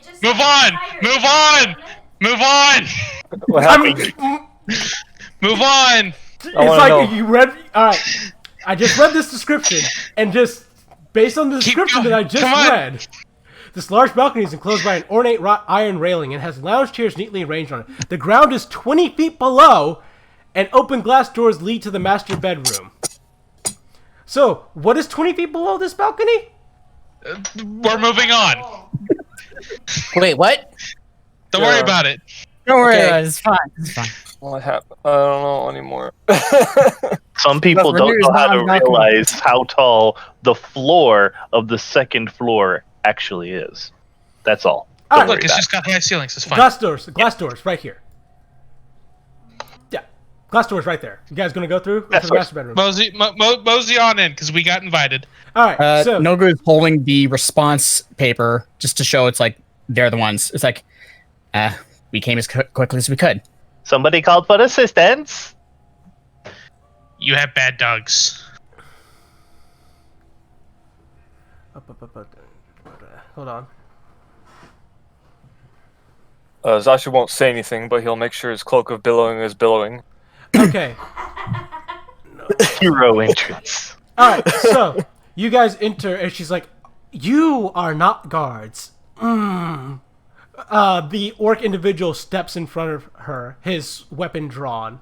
just
Move
got
on!
tired,
Move on!
doesn't it?
Move on!
What
I'm,
happened?
Move on!
it's
wanna
like
know.
you read. All right, I just read this description, and just based on the
Keep
description
going.
that I just
Come on.
read, this large balcony is enclosed by an ornate wrought iron railing and has lounge chairs neatly arranged on it. The ground is 20 feet below, and open glass doors lead to the master bedroom. So, what is 20 feet below this balcony?
We're moving on.
Wait, what?
Don't worry about it.
Don't worry
Okay.
about it. It's fine. It's fine.
What happened? I don't know anymore.
Some people
But
don't
Renew is
know how
not
to
on balcony.
realize how tall the floor of the second floor actually is. That's all.
All
Don't
right,
worry
Look, it's
about
just got high ceilings. It's fine.
glass doors, right here. Yeah, glass doors right there. You guys gonna go through
Glass
to the
doors.
master bedroom?
Mosey on in, because we got invited.
All right, so
Nogu is holding the response paper just to show it's like they're the ones. It's like, we came as quickly as we could.
it. Somebody called for assistance.
You have bad dogs.
Hold on.
Zashu won't say anything, but he'll make sure his cloak of billowing is billowing.
Okay.
Hero entrance.
All right. So you guys enter, and she's like, "You are not guards." The orc individual steps in front of her, his weapon drawn.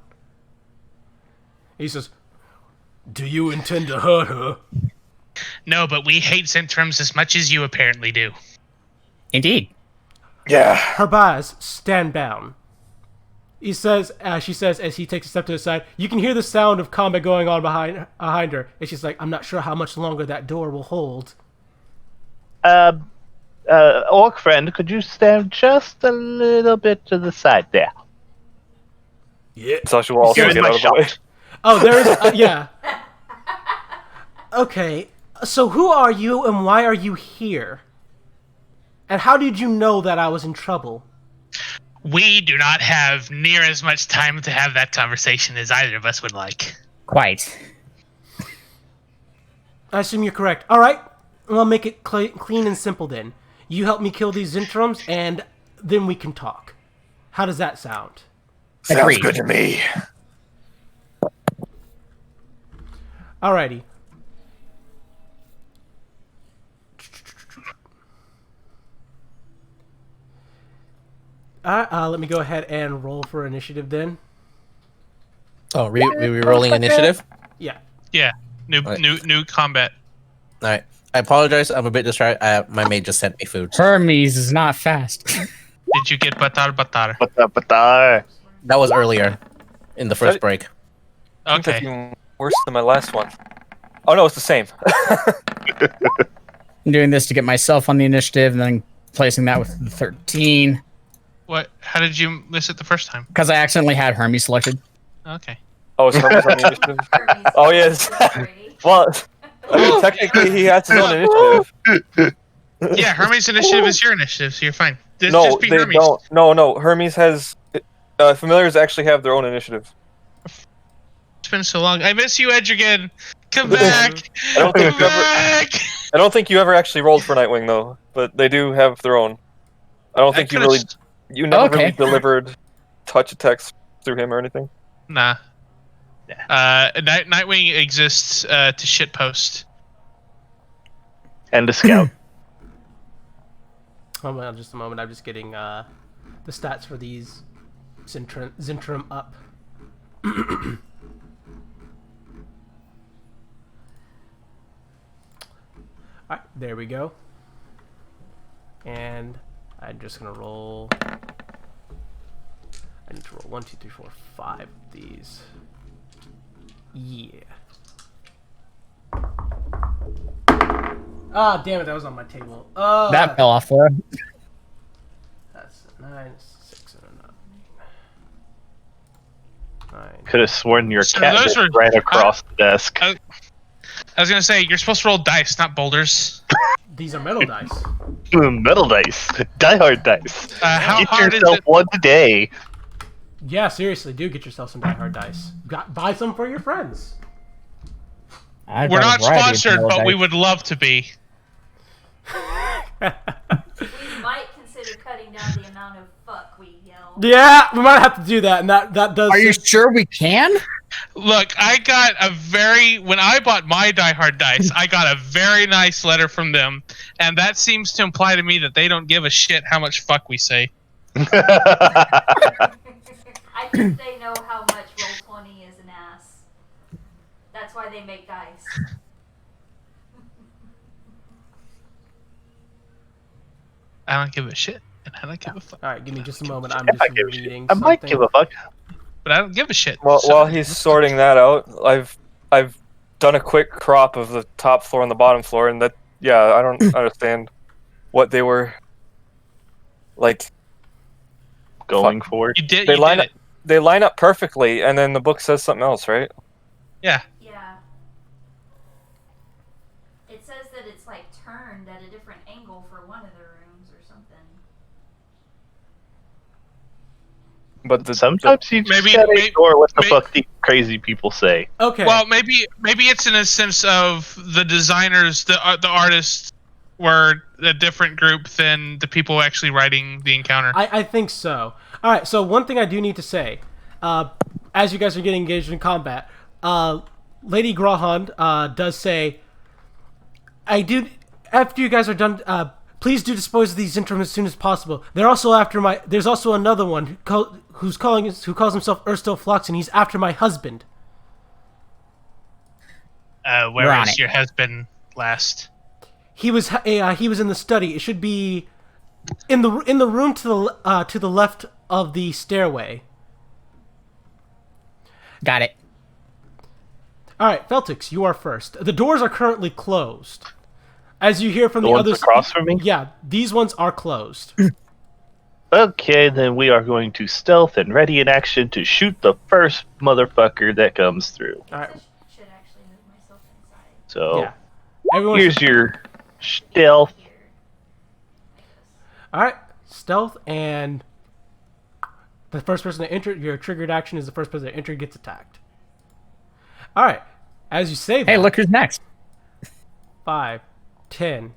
He says, "Do you intend to hurt her?"
No, but we hate Zentrums as much as you apparently do.
Indeed.
Yeah.
Her bars stand down. He says, she says, as he takes a step to the side, you can hear the sound of combat going on behind her. And she's like, I'm not sure how much longer that door will hold.
Orc friend, could you stand just a little bit to the side there?
Yeah.
Zashu will also
Here's
get
my
out of the way.
shot.
Oh, there is, yeah. Okay, so who are you and why are you here? And how did you know that I was in trouble?
We do not have near as much time to have that conversation as either of us would like.
Quite.
I assume you're correct. All right, I'll make it clean and simple then. You help me kill these Zentrums, and then we can talk. How does that sound?
Sounds
Agreed.
good to me.
Alrighty. Let me go ahead and roll for initiative then.
Oh, we rolling initiative?
Yeah.
Yeah,
Right.
new combat.
All right. I apologize. I'm a bit distracted. My maid just sent me food.
Hermes is not fast.
Did you get batar?
That was earlier in the first break.
I think that's
Okay.
even worse than my last one. Oh no, it's the same.
I'm doing this to get myself on the initiative and then placing that with the 13.
What? How did you miss it the first time?
Because I accidentally had Hermes selected.
Okay.
Oh, it's Hermes on the initiative.
Hermes
Oh, yes.
Brady.
Well, I mean, technically he has his own initiative.
Yeah, Hermes' initiative is your initiative, so you're fine. Just
No,
be
they
Hermes.
don't. No. Hermes has familiars actually have their own initiative.
It's been so long. I miss you, Edrigan. Come back.
I don't think
Come
you ever.
back.
I don't think you ever actually rolled for Nightwing though, but they do have their own. I don't think you
could've
really.
s-
You never
Okay.
really delivered touch attacks through him or anything.
Nah. Nightwing exists to shitpost.
And a scout.
Hold on just a moment. I'm just getting the stats for these Zentrum up. Alright, there we go. And I'm just gonna roll. I need to roll 1, 2, 3, 4, 5 of these. Yeah. Ah, damn it, that was on my table.
That fell off for him.
That's a 9, 6, and a 9.
Could have sworn your
So
cat
those
bit
were-
right across the desk.
I was gonna say you're supposed to roll dice, not boulders.
These are metal dice.
Metal dice. Die hard dice.
How
Get
hard is
yourself
it?
one today.
Yeah, seriously, do get yourself some Die Hard dice. Buy some for your friends.
I've
We're
got
not
a variety of
sponsored,
metal
but we
dice.
would love to be.
We might consider cutting down the amount of fuck we yell.
Yeah, we might have to do that, and that does.
Are you sure we can?
Look, I got when I bought my Die Hard dice, I got a very nice letter from them, and that seems to imply to me that they don't give a shit how much fuck we say.
I think they know how much Roll20 is an ass. That's why they make dice.
I don't give a shit, and I don't give a fuck.
All right, give me just a moment. I'm
If I
just
give a shit.
reading
I might
something.
give a fuck.
But I don't give a shit.
Well,
so-
while he's sorting that out, I've done a quick crop of the top floor and the bottom floor, and that I don't understand what they were like.
Going for.
you did.
They
You
line
did
up. They line up perfectly, and then the book says something else, right?
Yeah.
Yeah. It says that it's like turned at a different angle for one of the rooms or something.
But
Sometimes you just
Maybe-
gotta
may-
ignore what the
may-
fuck these crazy people say.
Okay.
Well, maybe it's in a sense of the designers, the artists were a different group than the people actually writing the encounter.
I think so. All right. So one thing I do need to say, as you guys are getting engaged in combat, Lady Grahand does say, "I do. After you guys are done, please do dispose of these interim as soon as possible. They're also after my. There's also another one who calls himself Erstil Flux, and he's after my husband."
Where
We're on
was
it.
your husband last?
He was in the study. It should be in the room to the left of the stairway.
Got it.
All right, Feltix, you are first. The doors are currently closed. As you hear from
The
the
ones
others
across from me?
Yeah, these ones are closed.
Okay, then we are going to stealth and ready in action to shoot the first motherfucker that comes through.
All right.
I should actually move myself inside.
So
Yeah. Everyone.
here's your stealth.
Here. Like this.
All right, stealth, and the first person to enter. Your triggered action is the first person to enter gets attacked. All right, as you say that.
Hey, look who's next.
5, 10.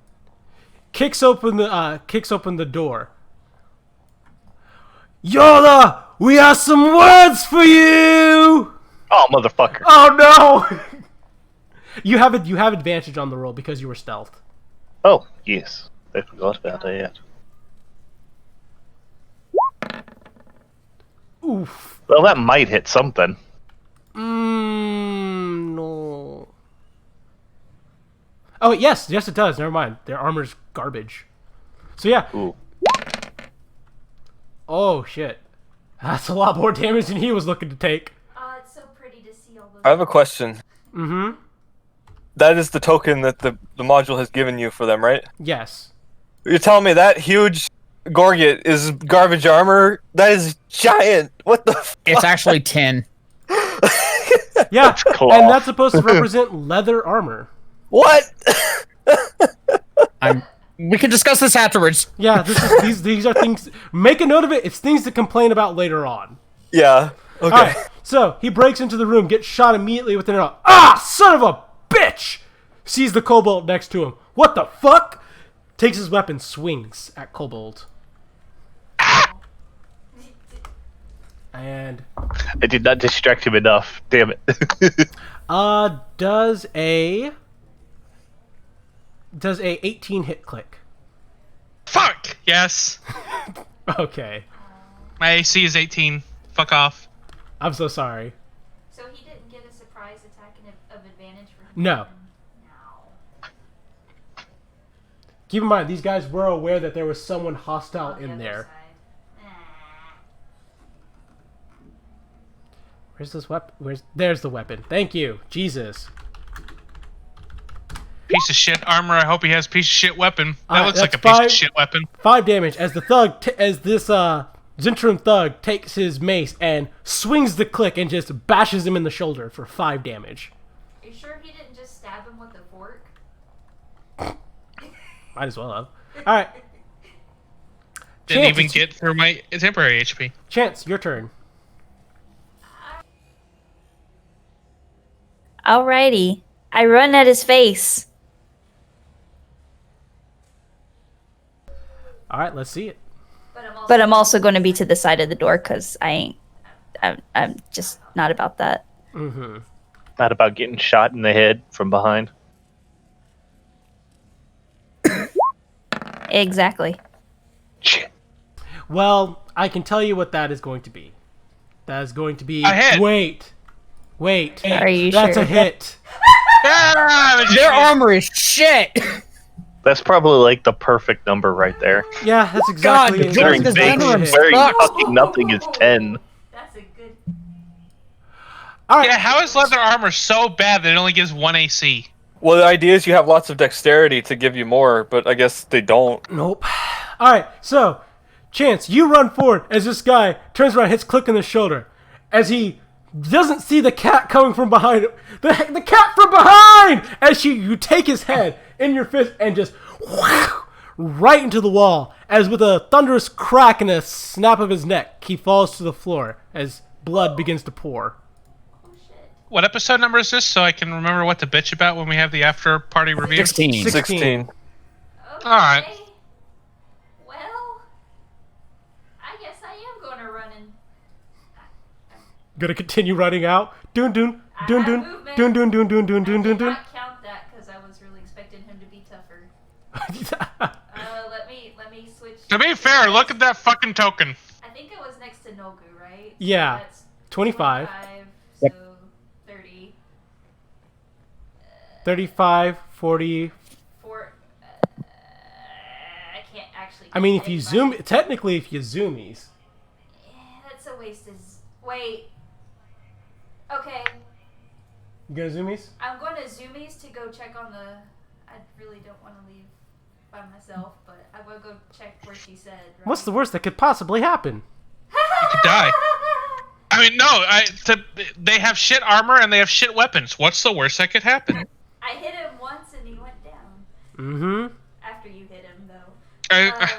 Kicks open the door. Yola, we have some words for you.
Oh, motherfucker.
Oh no! you have advantage on the roll because you were stealth.
Oh, yes. I forgot about that.
Oof.
Well, that might hit something.
No. Oh yes, it does. Never mind. Their armor's garbage. So yeah.
Ooh.
Oh shit. That's a lot more damage than he was looking to take.
It's so pretty to see all those.
I have a question.
Mm-hmm.
That is the token that the module has given you for them, right?
Yes.
You're telling me that huge Gorget is garbage armor. That is giant. What the?
It's actually tin.
Yeah,
cloth.
and that's supposed to represent leather armor.
What?
We can discuss this afterwards.
Yeah, these are things. Make a note of it. It's things to complain about later on.
Yeah. Okay.
All right, so he breaks into the room, gets shot immediately with an arrow. Ah, son of a bitch! Sees the kobold next to him. What the fuck? Takes his weapon, swings at kobold. And
I did not distract him enough. Damn it.
does a 18 hit click.
Fuck! Yes.
Okay.
My AC is 18. Fuck off.
I'm so sorry.
So he didn't get a surprise attack of advantage for him?
No.
No.
Keep in mind, these guys were aware that there was someone hostile
On the
in
other
there.
side.
Where's this weapon? There's the weapon. Thank you. Jesus.
Piece of shit armor. I hope he has piece of shit weapon. That
Alright,
looks like a
that's
piece
5
of shit weapon.
5 damage as the thug, as this Zentrum thug takes his mace and swings the click and just bashes him in the shoulder for 5 damage.
Are you sure he didn't just stab him with a fork?
Might as well have. Alright.
Didn't
Chance,
even
it's-
get through my temporary HP.
Chance, your turn.
Alrighty. I run at his face.
Alright, let's see it.
But I'm also going to be to the side of the door because I'm just not about that.
Mm-hmm.
Not about getting shot in the head from behind.
Exactly.
Shit.
Well, I can tell you what that is going to be. That is going to be...
A hit.
Wait.
Are you
That's
sure?
a hit.
Their armor is shit.
That's probably like the perfect number right there.
Yeah, that's exactly
God,
it.
Jordan
That's
is
exactly
venom
a hit.
Very
sucks.
fucking nothing is 10.
That's a good.
Alright.
Yeah, how is leather armor so bad that it only gives 1 AC?
Well, the idea is you have lots of dexterity to give you more, but I guess they don't.
Nope. Alright, so, Chance, you run forward as this guy turns around, hits Click in the shoulder. As he doesn't see the cat coming from behind him. The cat from behind! As you take his head in your fist and just right into the wall. As with a thunderous crack and a snap of his neck, he falls to the floor as blood begins to pour.
What episode number is this so I can remember what to bitch about when we have the after party review?
16.
16.
Okay.
Alright.
Well, I guess I am going to run and.
Gonna continue running out. Dun dun
I
dun
have
dun
movement.
dun dun dun dun dun dun
I
dun
did
dun.
not count that because I was really expecting him to be tougher. Let me switch.
To be fair, look at that fucking token.
I think it was next to Nogu, right?
Yeah.
That's
25.
25,
Yep.
so 30.
35, 40.
I can't actually.
I mean, if
get
you
anybody.
zoom, technically, if you zoomies.
That's a waste of. Wait. Okay,
You gonna zoomies?
I'm going to Zoomies to go check on the. I really don't want to leave by myself, but I will go check where she said. Right?
What's the worst that could possibly happen?
You could die. I mean, no, they have shit armor and they have shit weapons. What's the worst that could happen?
I hit him once and he went down.
Mm-hmm.
After you hit him, though.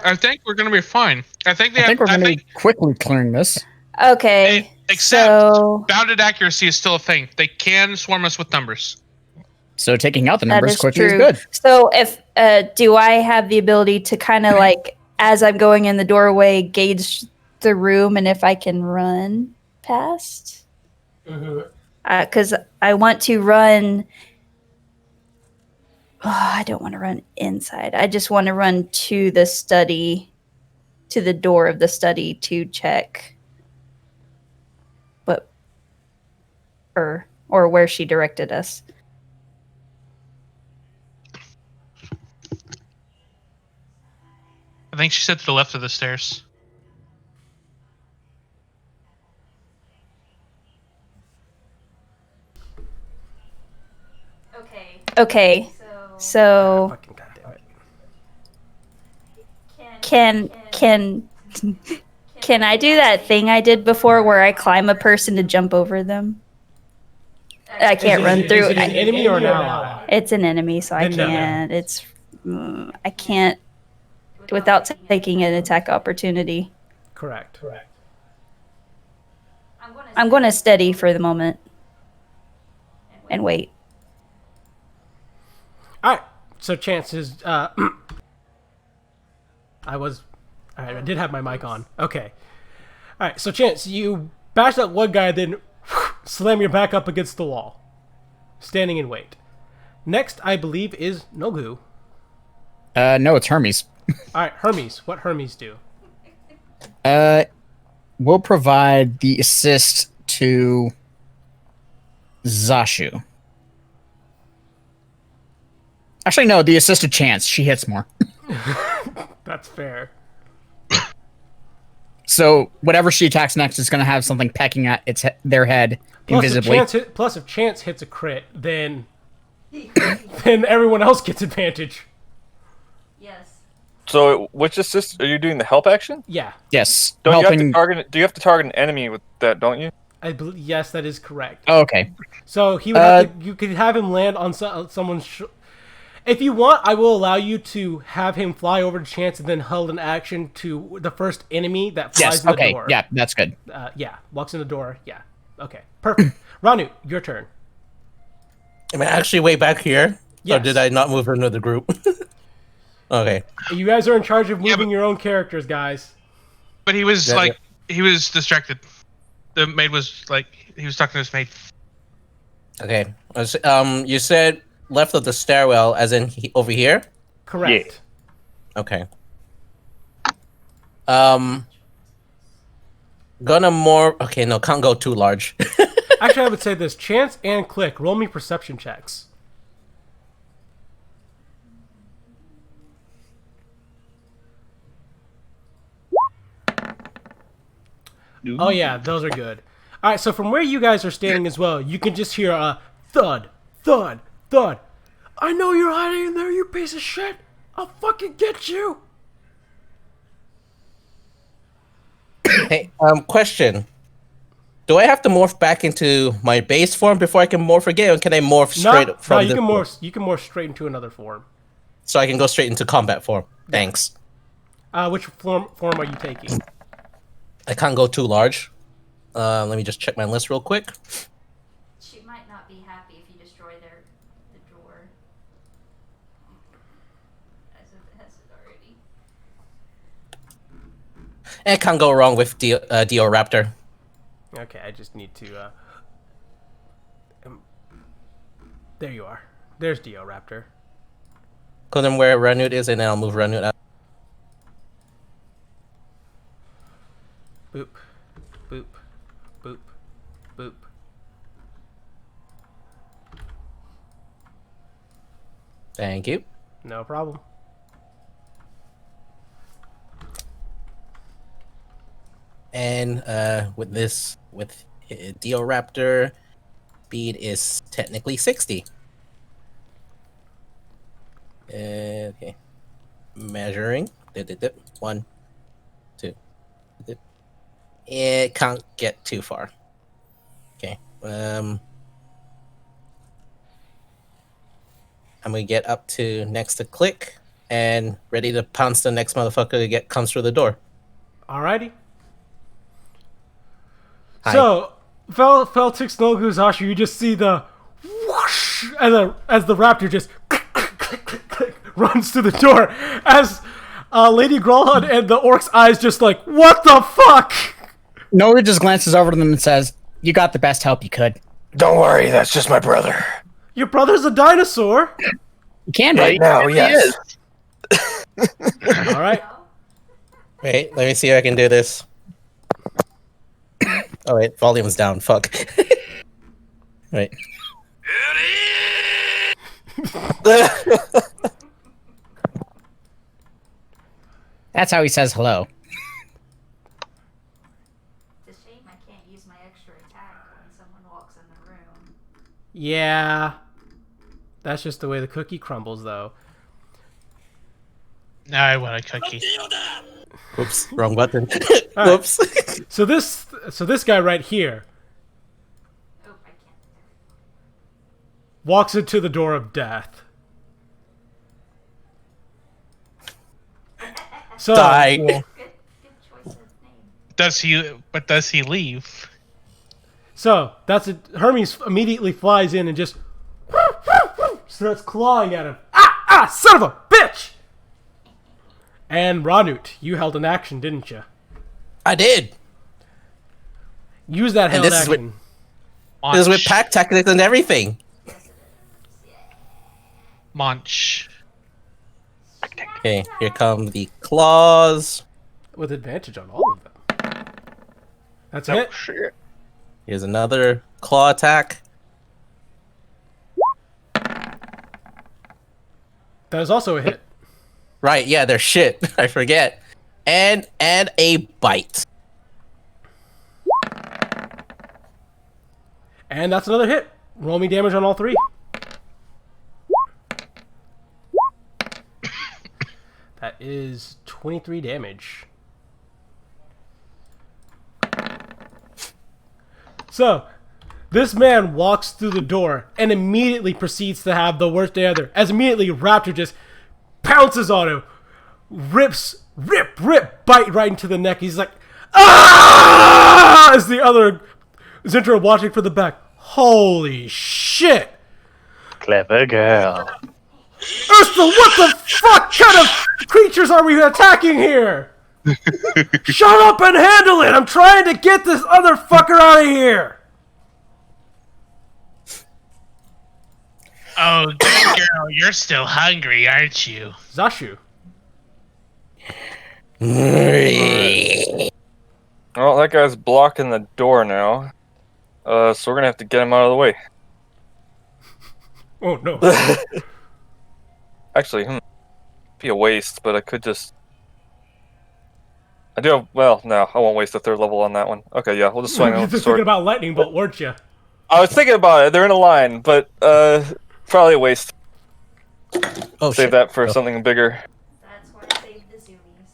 I think we're gonna be fine. I think they
I think
have.
we're going to be quickly clearing this.
Okay.
Except
So
bounded accuracy is still a thing. They can swarm us with numbers.
So taking out the
that
numbers
is
quickly is
true.
good.
So if do I have the ability to kind of like as I'm going in the doorway gauge the room and if I can run past? Because I want to run. Oh, I don't want to run inside. I just want to run to the study, to the door of the study to check what, or where she directed us.
I think she said to the left of the stairs.
Okay.
Okay,
So.
so
Fucking goddamn it.
Can can I do that thing I did before where I climb a person to jump over them? I can't run through.
Is it an enemy or an ally?
It's an enemy, so I
Then no.
can't. I can't without taking an attack opportunity.
Correct.
I'm going to steady for the moment and wait.
All right. So chances. I did have my mic on. Okay. All right. So Chance, you bash that one guy, then slam your back up against the wall, standing in wait. Next, I believe, is Nogu.
No, it's Hermes.
All right, Hermes. What Hermes do?
We'll provide the assist to Zashu. Actually, no, the assist to Chance. She hits more.
That's fair.
So whatever she attacks next is going to have something pecking at their head invisibly.
Plus, if Chance hits a crit, then everyone else gets advantage.
Yes.
So, which assist are you doing? The help action?
Yeah,
Yes.
Don't you have
helping.
to target? Do you have to target an enemy with that? Don't you?
I believe yes, that is correct.
Oh, okay.
So he would have to, you could have him land on someone's. If you want, I will allow you to have him fly over to Chance and then hold an action to the first enemy that flies
Yes.
in the
Okay.
door.
Yeah, that's good.
Yeah, walks in the door. Yeah. Okay. Perfect. Ranu, your turn.
Am I actually way back here?
Yes.
Or did I not move into the group? Okay.
You guys are in charge of moving your own characters, guys.
But he was
Yeah,
he was distracted. The maid was he was talking to his maid.
Okay. You said left of the stairwell, as in over here?
Correct.
Okay. Gonna more. Okay, no, can't go too large.
Actually, I would say this: Chance and Click, roll me perception checks. Oh yeah, those are good. All right, so from where you guys are standing as well, you can just hear a thud, thud, thud. I know you're hiding in there, you piece of shit. I'll fucking get you.
Hey, question. Do I have to morph back into my base form before I can morph again, or can I morph straight from
you
this
can
form?
morph. You can morph straight into another form.
So I can go straight into combat form. Thanks.
Which form are you taking?
I can't go too large. Let me just check my list real quick.
She might not be happy if you destroy the drawer. As if it has it already.
It can't go wrong with Dio Raptor.
Okay, I just need to. There you are. There's Dio Raptor.
Cause them where Ranut is, and then I'll move Ranut out.
Boop, boop, boop, boop.
Thank you.
No problem.
And with Dio Raptor, speed is technically 60. Okay. Measuring. One, two. It can't get too far. Okay. I'm gonna get up to next to Click and ready to pounce the next motherfucker that comes through the door.
Alrighty.
Hi.
So, Feltix Noguzashi, you just see the whoosh as the raptor just runs to the door as Lady Grolhud and the orc's eyes just like, what the fuck?
Noga just glances over to them and says, "You got the best help you could."
Don't worry, that's just my brother.
Your brother's a dinosaur.
You can
Right
be.
now, yes.
Alright.
Wait, let me see if I can do this. Oh wait, volume's down. Fuck. Wait.
That's how he says hello.
It's a shame I can't use my extra attack when someone walks in the room.
Yeah. That's just the way the cookie crumbles, though.
No, I want a cookie.
Oops, wrong button.
right.
Whoops.
So this guy right here
Oh, I can't.
walks into the door of death. So
Die.
Good choice of name.
Does he leave?
So that's it. Hermes immediately flies in and just starts clawing at him. Ah, son of a bitch! And Ranut, you held an action, didn't you?
I did.
Use that held
this is
action.
This is with pack tactics and everything.
Munch.
Okay, here come the claws.
With advantage on all of them. That's it.
Shit.
Here's another claw attack.
That is also a hit.
Right, yeah, they're shit. I forget. And a bite.
And that's another hit. Roll me damage on all three. That is 23 damage. So, this man walks through the door and immediately proceeds to have the worst day ever. As immediately Raptor just pounces on him, rip, bite right into the neck. He's like, ah! As the other Zintra watching from the back. Holy shit!
Clever girl.
Ursula, what the fuck kind of creatures are we attacking here? Shut up and handle it! I'm trying to get this other fucker out of here!
Oh, good girl, you're still hungry, aren't you?
Zashu.
Well, that guy's blocking the door now. So we're gonna have to get him out of the way.
Oh no.
Actually, be a waste, but I could just... I do have... Well, no, I won't waste a third level on that one. Okay, yeah, we'll just swing
You were
with the
just thinking
sword.
about lightning bolt, weren't you?
I was thinking about it. They're in a line, but probably a waste.
Oh,
Save
shit.
that for something bigger.
That's why I saved the zoomies.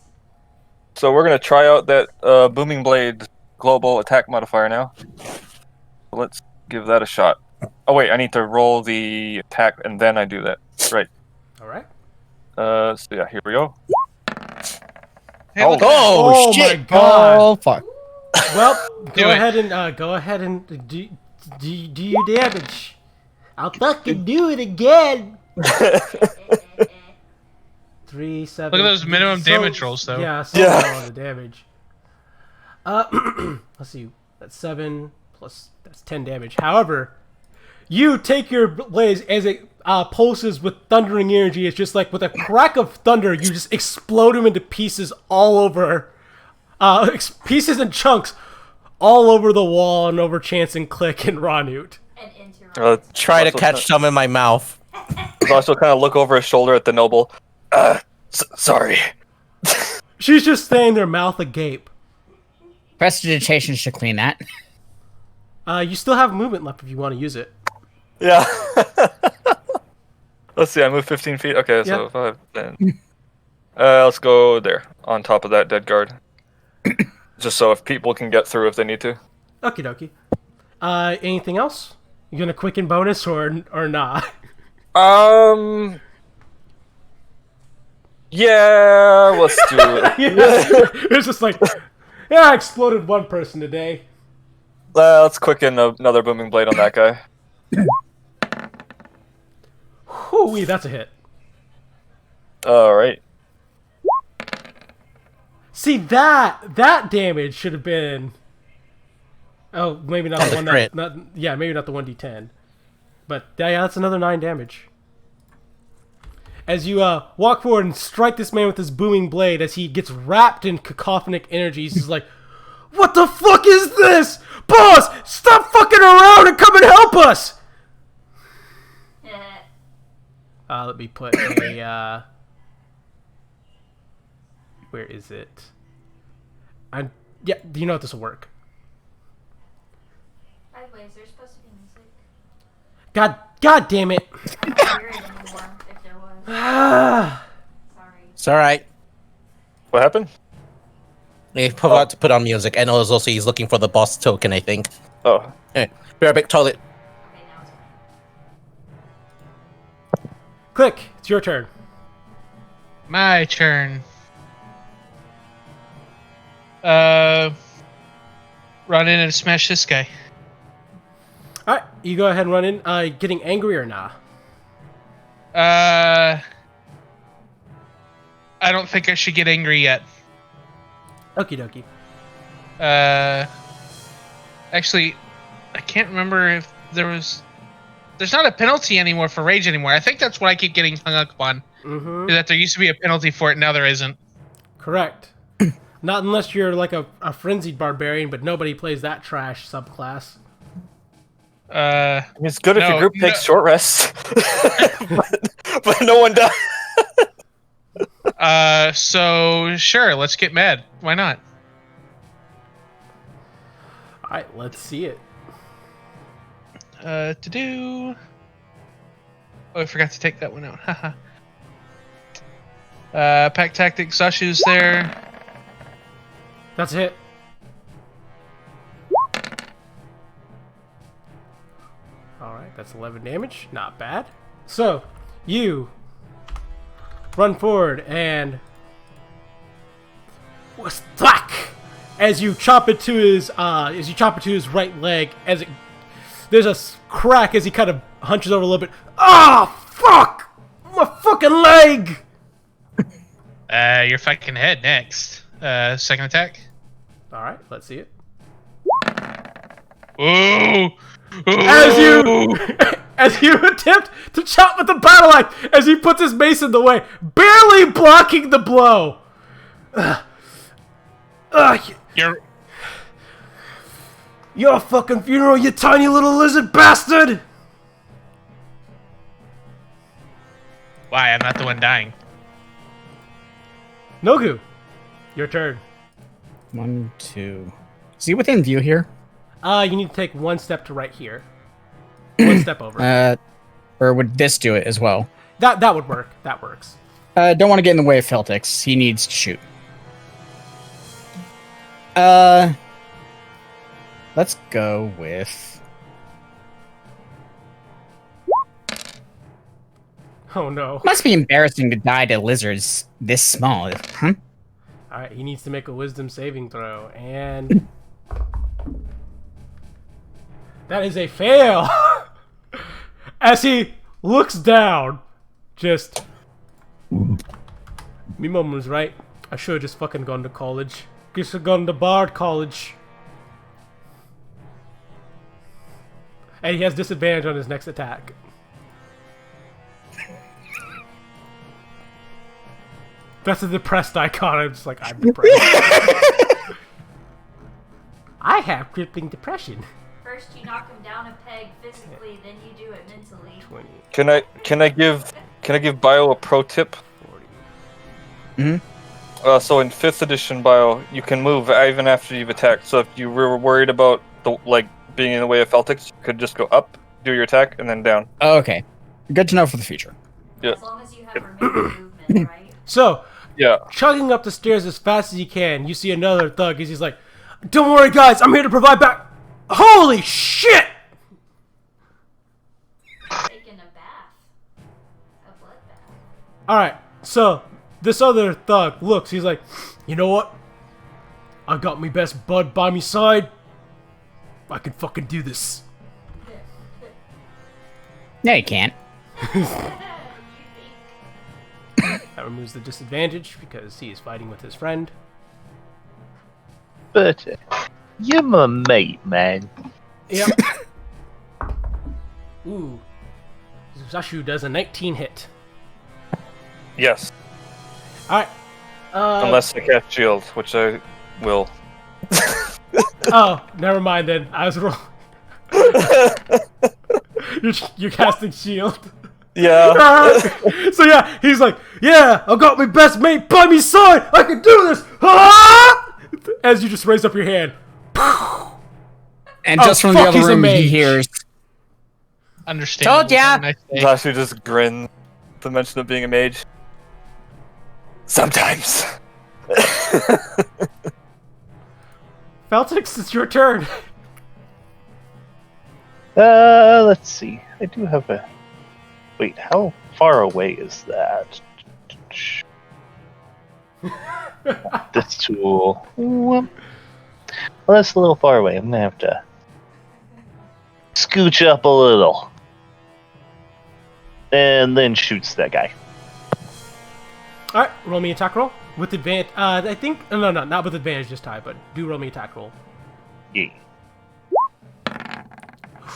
So we're gonna try out that Booming Blade global attack modifier now. Let's give that a shot. Oh wait, I need to roll the attack and then I do that. Right.
Alright.
So yeah, here we go.
Hey,
Oh,
look at that.
Oh,
shit.
my god.
Oh fuck!
Well,
Do it.
go ahead and do your damage. I'll fucking do it again. 3, 7.
Look at those minimum damage rolls, though.
Yeah, so
Yeah.
low on the damage. Let's see. That's 7 plus that's 10 damage. However, you take your blaze as it pulses with thundering energy. It's just like with a crack of thunder, you just explode him into pieces all over, pieces and chunks all over the wall and over Chance and Click and Ranut.
And into
Try to
Also
catch some in my mouth.
So I still kind of look over his shoulder at the noble. Sorry.
She's just staying there, mouth agape.
Prestidigitation should clean that.
You still have movement left if you want to use it.
Yeah. Let's see, I moved 15 feet. Okay, so
Yeah.
5, 10. Let's go there, on top of that dead guard. Just so if people can get through if they need to.
Okie dokie. Anything else? You gonna quicken bonus or not?
Yeah, let's do it.
It's just like, yeah, I exploded one person today.
Let's quicken another booming blade on that guy.
Whoo-wee, that's a hit.
Alright.
See, that damage should have been... Oh, maybe not
That's
the
a
one
crit.
maybe not the 1d10. But, yeah, that's another 9 damage. As you walk forward and strike this man with his booming blade, as he gets wrapped in cacophonic energies, he's like, "What the fuck is this? Boss, stop fucking around and come and help us!" Let me put a, where is it? Yeah, do you know if this will work?
By the way, is there supposed to be music?
God damn it!
I don't hear it anymore, if there was.
Ah,
Sorry.
It's all right.
What happened?
He forgot to put on music, and also he's looking for the boss token, I think.
Oh,
Hey, Bearbeck, toilet.
Okay, now it's fine.
Click. It's your turn.
My turn. Run in and smash this guy.
All right, you go ahead and run in. Getting angry or nah?
I don't think I should get angry yet.
Okie dokie.
Actually, I can't remember if there's not a penalty anymore for rage anymore. I think that's what I keep getting hung up on.
Mm-hmm.
Is that there used to be a penalty for it, now there isn't.
Correct. Not unless you're like a frenzied barbarian, but nobody plays that trash subclass.
it's good if your group takes short rests, but no one does.
So sure, let's get mad. Why not?
All right, let's see it.
To do. Oh, I forgot to take that one out. Haha. Pack Tactics, Zashu's there.
That's a hit. All right, that's 11 damage. Not bad. So you run forward and thwack as you chop it to his right leg. There's a crack as he kind of hunches over a little bit. Ah, fuck! My fucking leg!
Your fucking head next. Second attack.
All right, let's see it.
Ooh!
As you attempt to chop with the battle axe, as he puts his mace in the way, barely blocking the blow. Your fucking funeral, you tiny little lizard bastard!
Why? I'm not the one dying.
Nogu, your turn.
1, 2. Is he within view here?
You need to take one step to right here. One step over.
Or would this do it as well?
That would work. That works.
Don't want to get in the way of Feltix. He needs to shoot. Let's go with...
Oh no.
Must be embarrassing to die to lizards this small, huh?
Alright, he needs to make a wisdom saving throw, and... that is a fail! As he looks down, just... Me mom was right. I should have just fucking gone to college. Just gone to Bard College. And he has disadvantage on his next attack. That's a depressed icon. I'm just like, I'm depressed. I have crippling depression.
First you knock him down a peg physically, then you do it mentally.
20,
Can I give Bio a pro tip?
40.
So in 5th edition Bio, you can move even after you've attacked. So if you were worried about being in the way of Feltix, you could just go up, do your attack, and then down.
Oh, okay. Good to know for the future.
Yeah.
As long as you have remaining movement, right?
So,
Yeah.
chugging up the stairs as fast as he can, you see another thug as he's like, "Don't worry, guys, I'm here to provide back." Holy shit!
Taking a bath. A blood bath.
Alright, so this other thug looks, he's like, "You know what? I got me best bud by me side. I can fucking do this."
No, you can't.
That removes the disadvantage because he is fighting with his friend.
But you're my mate, man.
Yep. Ooh. Zashu does a 19 hit.
Yes.
Alright.
Unless I cast shield, which I will.
Oh, never mind then. I was wrong. You're casting shield.
Yeah.
So yeah, he's like, "Yeah, I got my best mate by me side. I can do this." Ah! As you just raise up your hand.
And
Oh,
just from the
fuck,
other
he's a
room, he
mage.
hears...
Understandable.
Told ya!
Nice day.
Zashu just grinned at the mention of being a mage.
Sometimes.
Feltix, it's your turn.
Let's see. I do have a. Wait, how far away is that? This tool. Well, that's a little far away. I'm gonna have to scooch up a little, and then shoots that guy.
All right, roll me attack roll with advantage. I think no, not with advantage this time, but do roll me attack roll.
Yeah.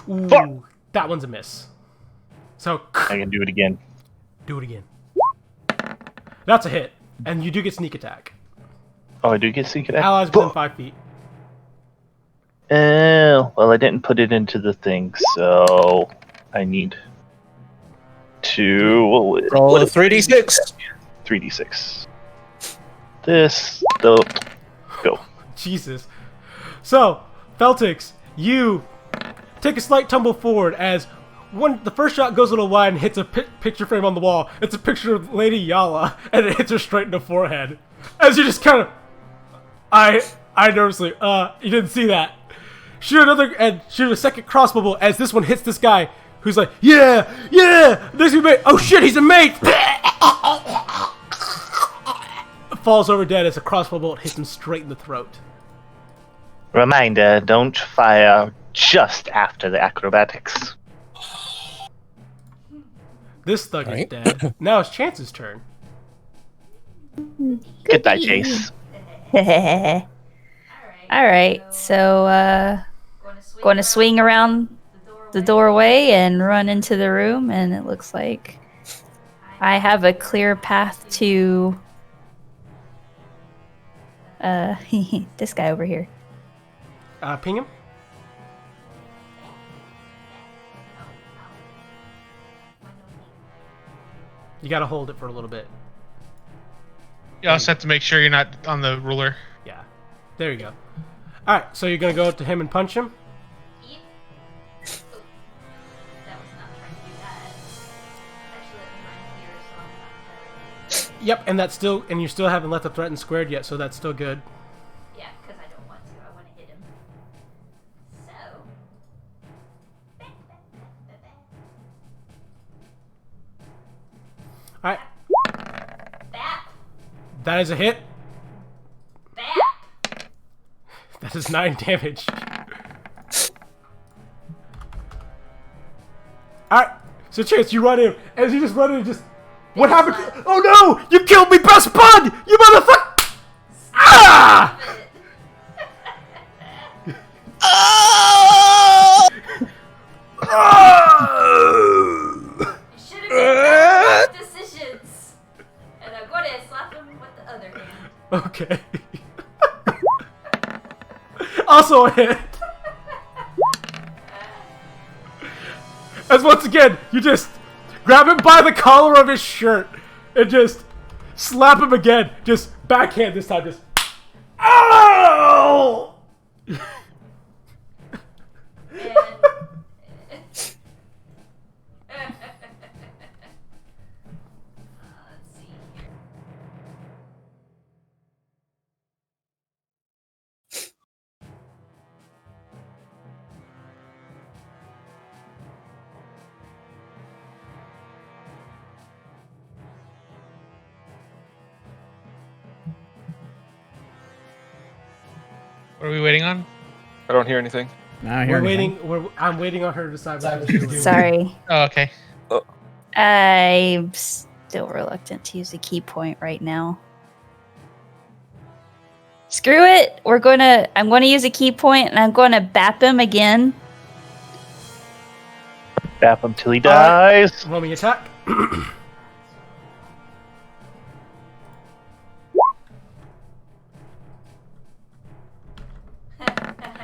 Ooh,
Fuck.
that one's a miss. So
I can do it again.
do it again. That's a hit, and you do get sneak attack.
Oh, I do get secret.
Allies within 5 feet.
Well, I didn't put it into the thing, so I need to
Roll a 3d6.
3d6. This, though, go.
Jesus. So, Feltix, you take a slight tumble forward as the first shot goes a little wide and hits a picture frame on the wall. It's a picture of Lady Yala, and it hits her straight in the forehead. As you just kind of, I nervously, you didn't see that. Shoot a second crossbow bolt as this one hits this guy, who's like, yeah, this is mate. Oh shit, he's a mate. Falls over dead as a crossbow bolt hits him straight in the throat.
Reminder, don't fire just after the acrobatics.
This thug is
Right.
dead. Now it's Chance's turn.
Goodbye, Chase.
Alright, so going to swing around the doorway and run into the room, and it looks like I have a clear path to this guy over here.
Ping him. You gotta hold it for a little bit.
You also have to make sure you're not on the ruler.
Yeah. There you go. Alright, so you're gonna go up to him and punch him?
Eat. Oh, that was not trying to do that. Actually, let me run here so I'm not.
Yep, and you still haven't let the threaten squared yet, so that's still good.
Yeah, because I don't want to. I want to hit him. So.
Alright,
Bap.
that is a hit.
Bap.
That is 9 damage. Alright, so Chance, you run in. As you just run in, just... What happened? Oh no! You killed me, best bud! You motherfucker! Ah!
You should have made better decisions. And I'm going to slap him with the other hand.
Okay. Also a hit. As once again, you just grab him by the collar of his shirt and just slap him again. Just backhand this time. Just. Ow!
Let's see here.
What are we waiting on?
I don't hear anything.
We're waiting. I'm waiting on her to decide what she's doing.
Sorry.
Oh, okay.
I'm still reluctant to use a key point right now. Screw it. I'm gonna use a key point and I'm gonna bap him again.
Bap him till he dies.
Roll me attack.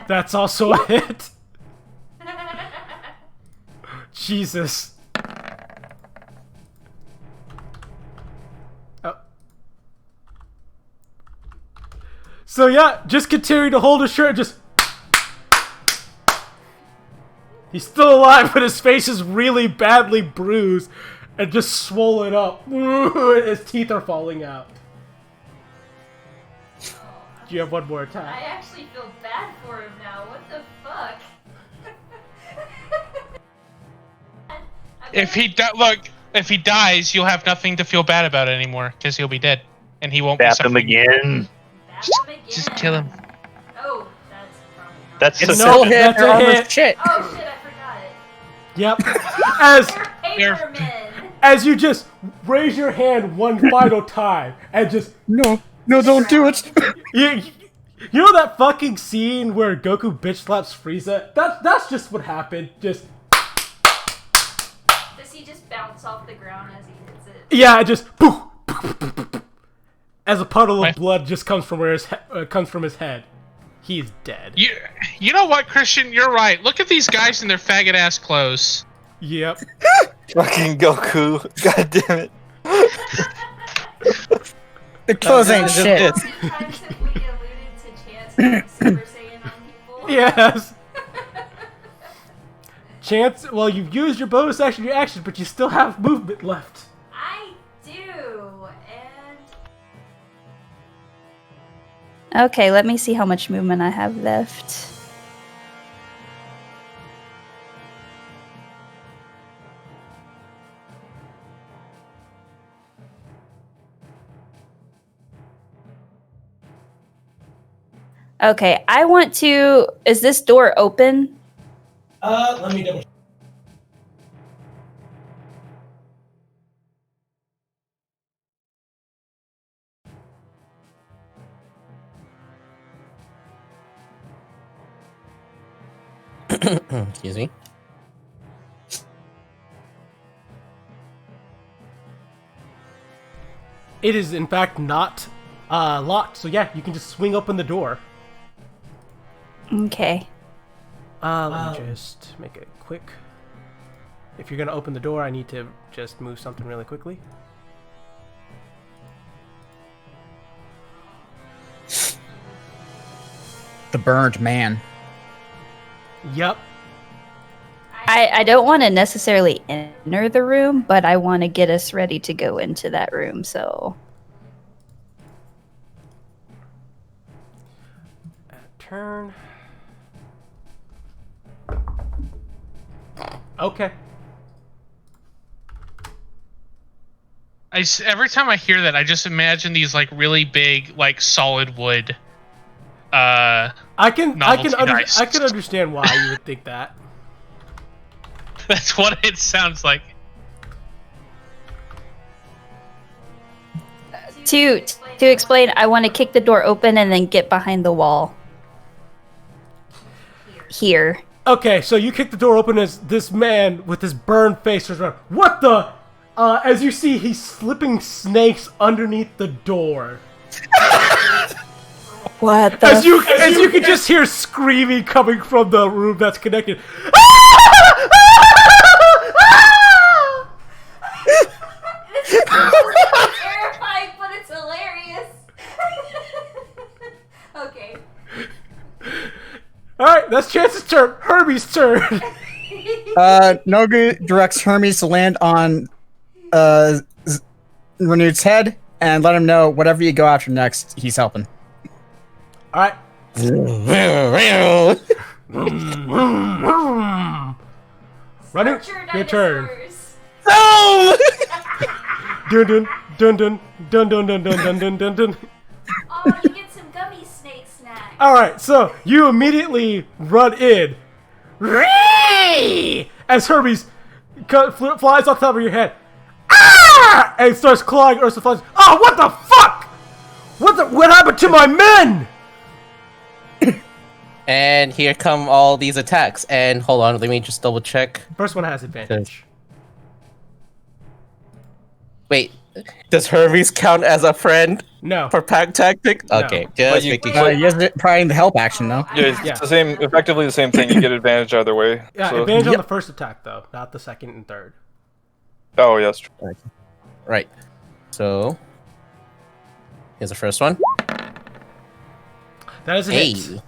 That's also a hit. Jesus. Oh. So yeah, just continue to hold his shirt. Just. He's still alive, but his face is really badly bruised and just swollen up. His teeth are falling out. You have one more
I
attack.
actually feel bad for him now. What the fuck?
If he dies, you'll have nothing to feel bad about anymore because he'll be dead, and he won't be
Zap him
suffering.
again.
Just kill him.
Oh, that's probably not.
That's
It's
No,
still hit.
that's
Your
a
armor's
hit.
shit.
Oh shit, I forgot it.
Yep. As
They're papermen.
as you just raise your hand one final time and just
No, don't do it.
you know that fucking scene where Goku bitch slaps Frieza? That's just what happened. Just
Does he just bounce off the ground as he hits it?
yeah, it just poof, as a puddle
My-
of blood just comes from comes from his head. He's dead.
You know what, Christian? You're right. Look at these guys in their faggot ass clothes.
Yep.
Fucking Goku. God damn it.
The clothes ain't
Just
shit.
this.
How many times have we alluded to Chance being Super Saiyan on people?
Yes. Chance. Well, you've used your bonus action, your action, but you still have movement left.
I do, and
Okay, let me see how much movement I have left. Okay, I want to. Is this door open?
Let me double. Excuse me.
It is in fact not locked, so yeah, you can just swing open the door.
Okay.
Let me just make it quick. If you're gonna open the door, I need to just move something really quickly.
The burned man.
Yep.
I don't want to necessarily enter the room, but I want to get us ready to go into that room, so.
Turn. Okay.
Every time I hear that, I just imagine these like really big, like solid wood.
I can
Novelty dice.
I can understand why you would think that.
That's what it sounds like.
To explain, I want to kick the door open and then get behind the wall. Here.
Okay, so you kick the door open as this man with his burned face turns around. What the? As you see, he's slipping snakes underneath the door.
What the?
As you can just hear screaming coming from the room that's connected.
this is terrifying, but it's hilarious. Okay.
All right, that's Chance's turn. Herbie's turn.
Nogu directs Hermes to land on Renewed's head and let him know whatever you go after next, he's helping.
All right. Run it. Your turn.
No!
Dun dun dun dun dun dun dun dun dun dun dun.
Oh, you get some gummy snake snacks.
All right, so you immediately run in. As Herbie's flies on top of your head. Ah! And starts clawing Ursa flies. Oh, what the fuck? What happened to my men?
And here come all these attacks. And hold on, let me just double check.
First one has advantage.
Wait, does Hermes count as a friend
No.
for pack tactic?
No.
Okay,
But
just
you-
making
He
sure.
has it probably the help action, though.
Yeah, it's
Yeah.
the same, effectively the same thing. You get advantage either way.
Yeah,
so.
advantage on
Yep.
the first attack though, not the second and third.
Oh, yeah, that's true.
Right. So here's the first one.
That is a
Hey.
hit.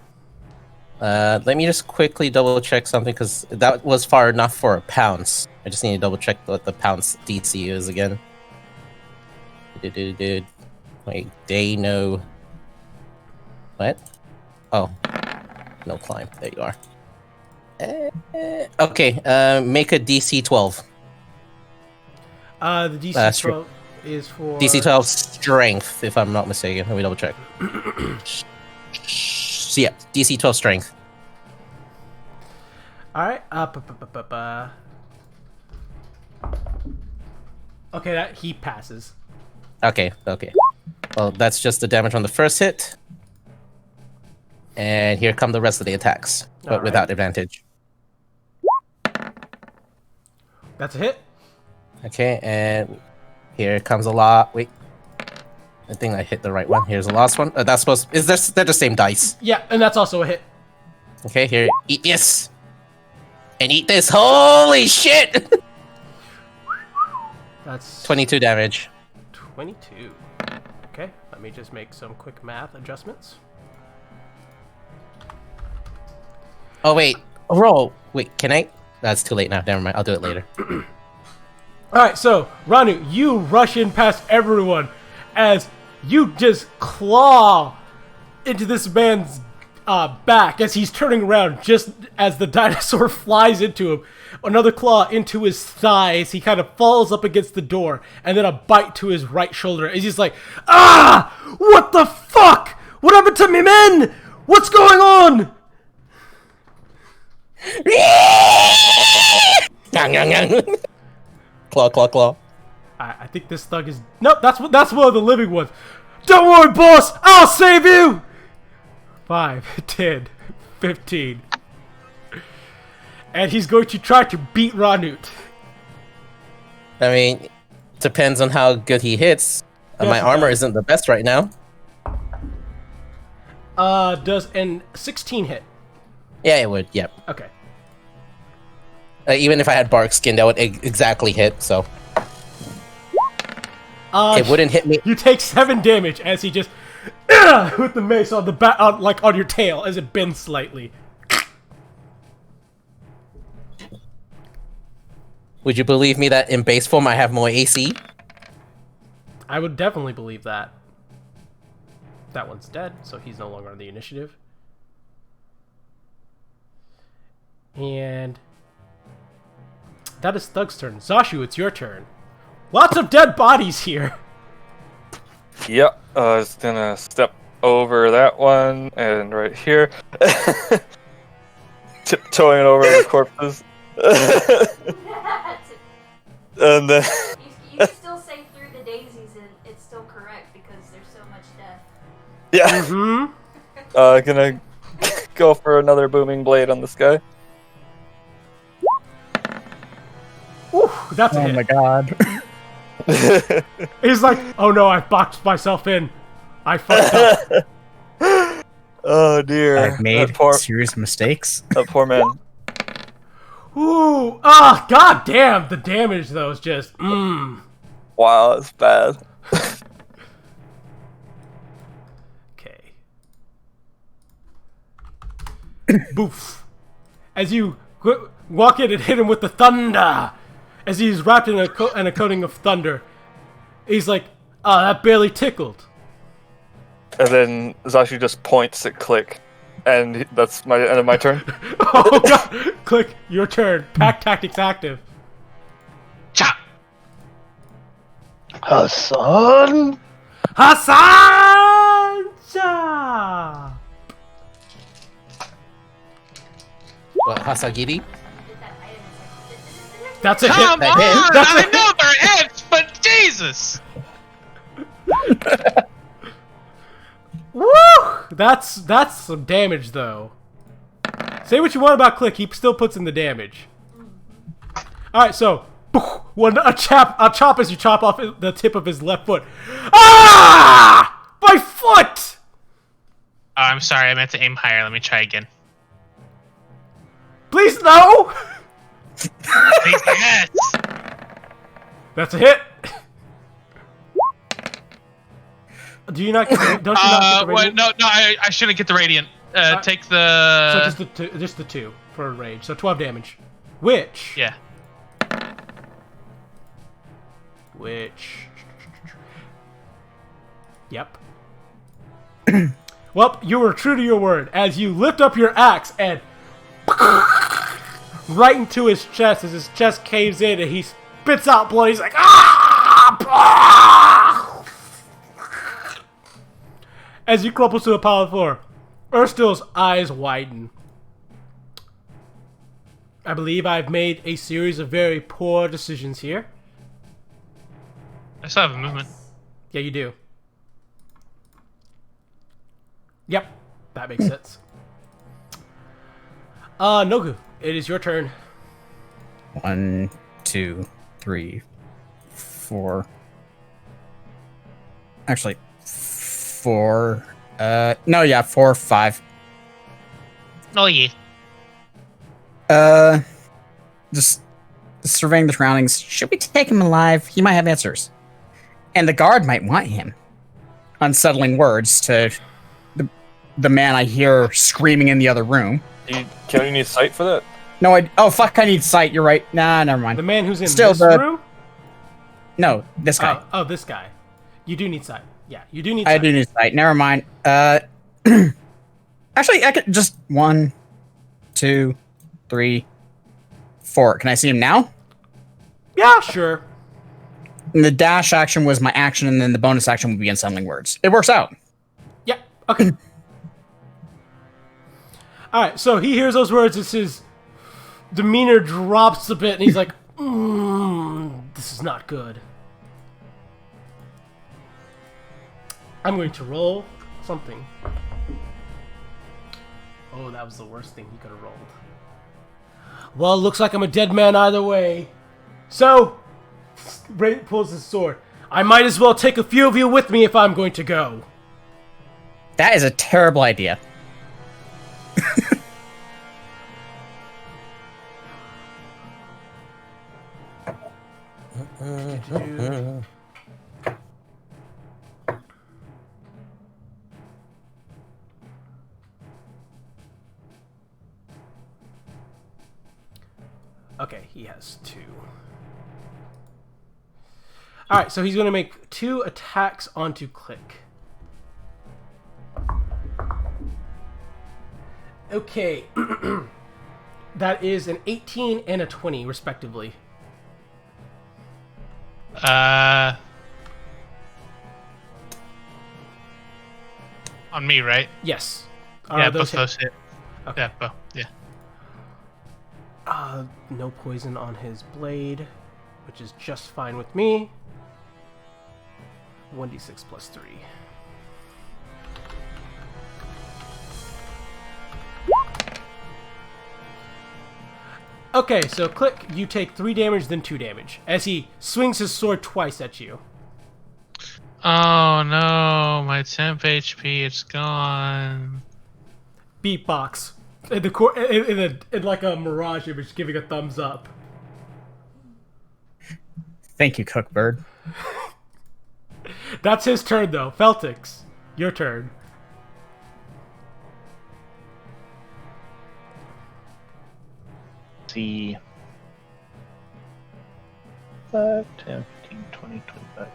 Let me just quickly double check something because that was far enough for a pounce. I just need to double check what the pounce DC is again. Wait, they know. What? Oh, no climb. There you are. Okay, make a DC 12.
The DC 12 is for
DC 12 strength, if I'm not mistaken. Let me double check. So yeah, DC 12 strength.
All right. Okay, that he passes.
Okay. Well, that's just the damage on the first hit. And here come the rest of the attacks, but
All right.
without advantage.
That's a hit.
Okay, and here comes a lot. Wait, I think I hit the right one. Here's the last one. That's supposed. They're the same dice?
Yeah, and that's also a hit.
Okay, here, eat this, and eat this. Holy shit!
That's
22 damage.
22. Okay, let me just make some quick math adjustments.
Oh wait, roll. Wait, can I? That's too late now. Never mind. I'll do it later.
All right, so Ranu, you rush in past everyone as you just claw into this man's back as he's turning around. Just as the dinosaur flies into him, another claw into his thigh as he kind of falls up against the door, and then a bite to his right shoulder. As he's like, "Ah! What the fuck? What happened to me, men? What's going on?"
Claw.
I think this thug is... Nope, that's one of the living ones. Don't worry, boss! I'll save you! 5, 10, 15. And he's going to try to beat Ranut.
I mean, depends on how good he hits. My armor isn't the best right now.
Does an 16 hit?
Yeah, it would. Yep.
Okay.
Even if I had bark skin, that would exactly hit. So it wouldn't hit me.
You take 7 damage as he just with the mace on the back, like on your tail, as it bends slightly.
Would you believe me that in base form I have more AC?
I would definitely believe that. That one's dead, so he's no longer on the initiative. And that is Thug's turn. Zashu, it's your turn. Lots of dead bodies here.
Yep, I was gonna step over that one and right here. Tiptoeing over the corpses. And then
you can still say through the daisies and it's still correct because there's so much death.
yeah,
Mm-hmm.
gonna go for another booming blade on this guy.
Ooh, that's a hit.
my god.
He's like, oh no, I boxed myself in. I fucked up.
Oh dear,
I've made
that poor,
serious mistakes.
that poor man.
Ooh, ah, god damn, the damage though is just,
Wow, that's bad.
Okay. Boof. As you walk in and hit him with the thunder, as he's wrapped in a coating of thunder, he's like, that barely tickled.
And then Zashu just points at Click, and that's my end of my turn.
Oh god, Click, your turn. Pack tactics active.
Chop!
Hassan?
Hassan! Cha!
What, Hasagiri?
That's a
Come
hit.
on!
That's a
I know they're hits, but Jesus!
Woo! That's some damage though. Say what you want about Click, he still puts in the damage. Alright, so a chop as you chop off the tip of his left foot. Ah! My foot!
Oh, I'm sorry, I meant to aim higher. Let me try again.
Please no!
Please, yes!
That's a hit. Do you not get the, don't you not get the
Wait,
radiant?
no, I shouldn't get the radiant. Take
So
the...
just the two for rage. So 12 damage. Which
Yeah.
Yep. Well, you were true to your word as you lift up your axe and right into his chest as his chest caves in and he spits out blood. He's like, ah! As he crumples to the pile of the floor, Erstil's eyes widen. I believe I've made a series of very poor decisions here.
I still have a movement.
Yeah, you do. Yep, that makes sense. Nogu, it is your turn.
1, 2, 3, 4. Actually, 4. No, yeah, 4, 5.
Oh yeah.
Just surveying the surroundings. Should we take him alive? He might have answers. And the guard might want him. Unsettling words to the man I hear screaming in the other room.
Can you need sight for that?
No, oh fuck, I need sight. You're right. Nah, never mind.
The man who's in
Still
this
the-
room?
No, this guy.
Oh, this guy. You do need sight. Yeah, you do need sight.
I do need sight. Never mind. Actually, I could just 1, 2, 3, 4. Can I see him now?
Yeah, sure.
And the dash action was my action, and then the bonus action would be unsettling words. It works out.
Yeah, okay. Alright, so he hears those words, as his demeanor drops a bit, and he's like, this is not good. I'm going to roll something. Oh, that was the worst thing he could have rolled. Well, it looks like I'm a dead man either way. So, Ray pulls his sword. I might as well take a few of you with me if I'm going to go.
That is a terrible idea.
Okay, he has 2. Alright, so he's going to make 2 attacks onto Click. Okay. That is an 18 and a 20, respectively.
On me, right?
Yes.
Yeah,
those
both those hit.
Okay.
Yeah, both. Yeah.
No poison on his blade, which is just fine with me. 1d6 plus 3. Okay, so Click, you take 3 damage, then 2 damage, as he swings his sword twice at you.
Oh no, my temp HP, it's gone.
Beatbox. In like a mirage image, giving a thumbs up.
Thank you, Cookbird.
That's his turn, though. Feltix, your turn.
See. 5, 10, 15, 20, 25,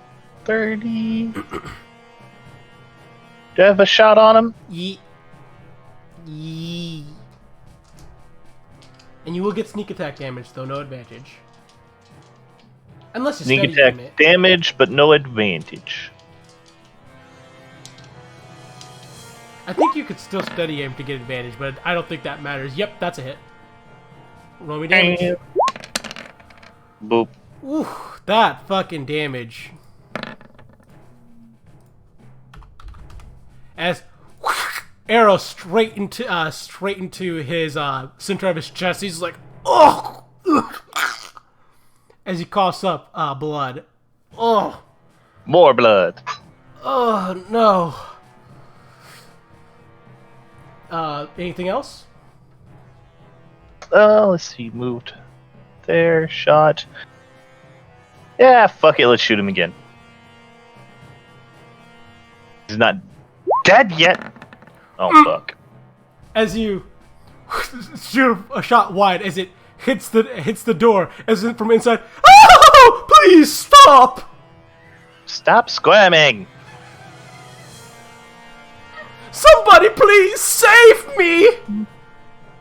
30. Do I have a shot on him?
Yee. And you will get sneak attack damage, though no advantage. Unless you
Sneak
steady
attack
aim it.
damage, but no advantage.
I think you could still steady aim to get advantage, but I don't think that matters. Yep, that's a hit. Roll me damage.
Boop.
Ooh, that fucking damage. As arrow straight into his center of his chest, he's like, oh, as he coughs up blood. Oh,
More blood.
oh no. Anything else?
Let's see. Moved there. Shot. Yeah, fuck it. Let's shoot him again. He's not dead yet. Oh, fuck.
As you shoot a shot wide, as it hits the door, as in from inside. Oh, please stop!
Stop squirming.
Somebody please save me!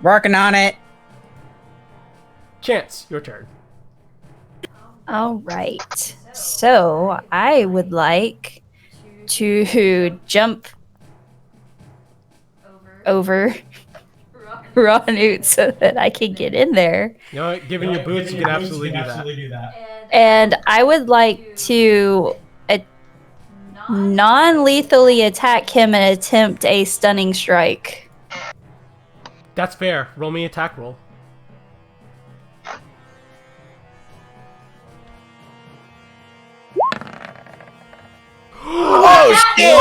Working on it.
Chance, your turn.
All right. So I would like to jump over Ronut so that I can get in there.
You know what? Given your boots, you can absolutely do that.
And I would like to non-lethally attack him and attempt a stunning strike.
That's fair. Roll me attack roll.
Oh shit!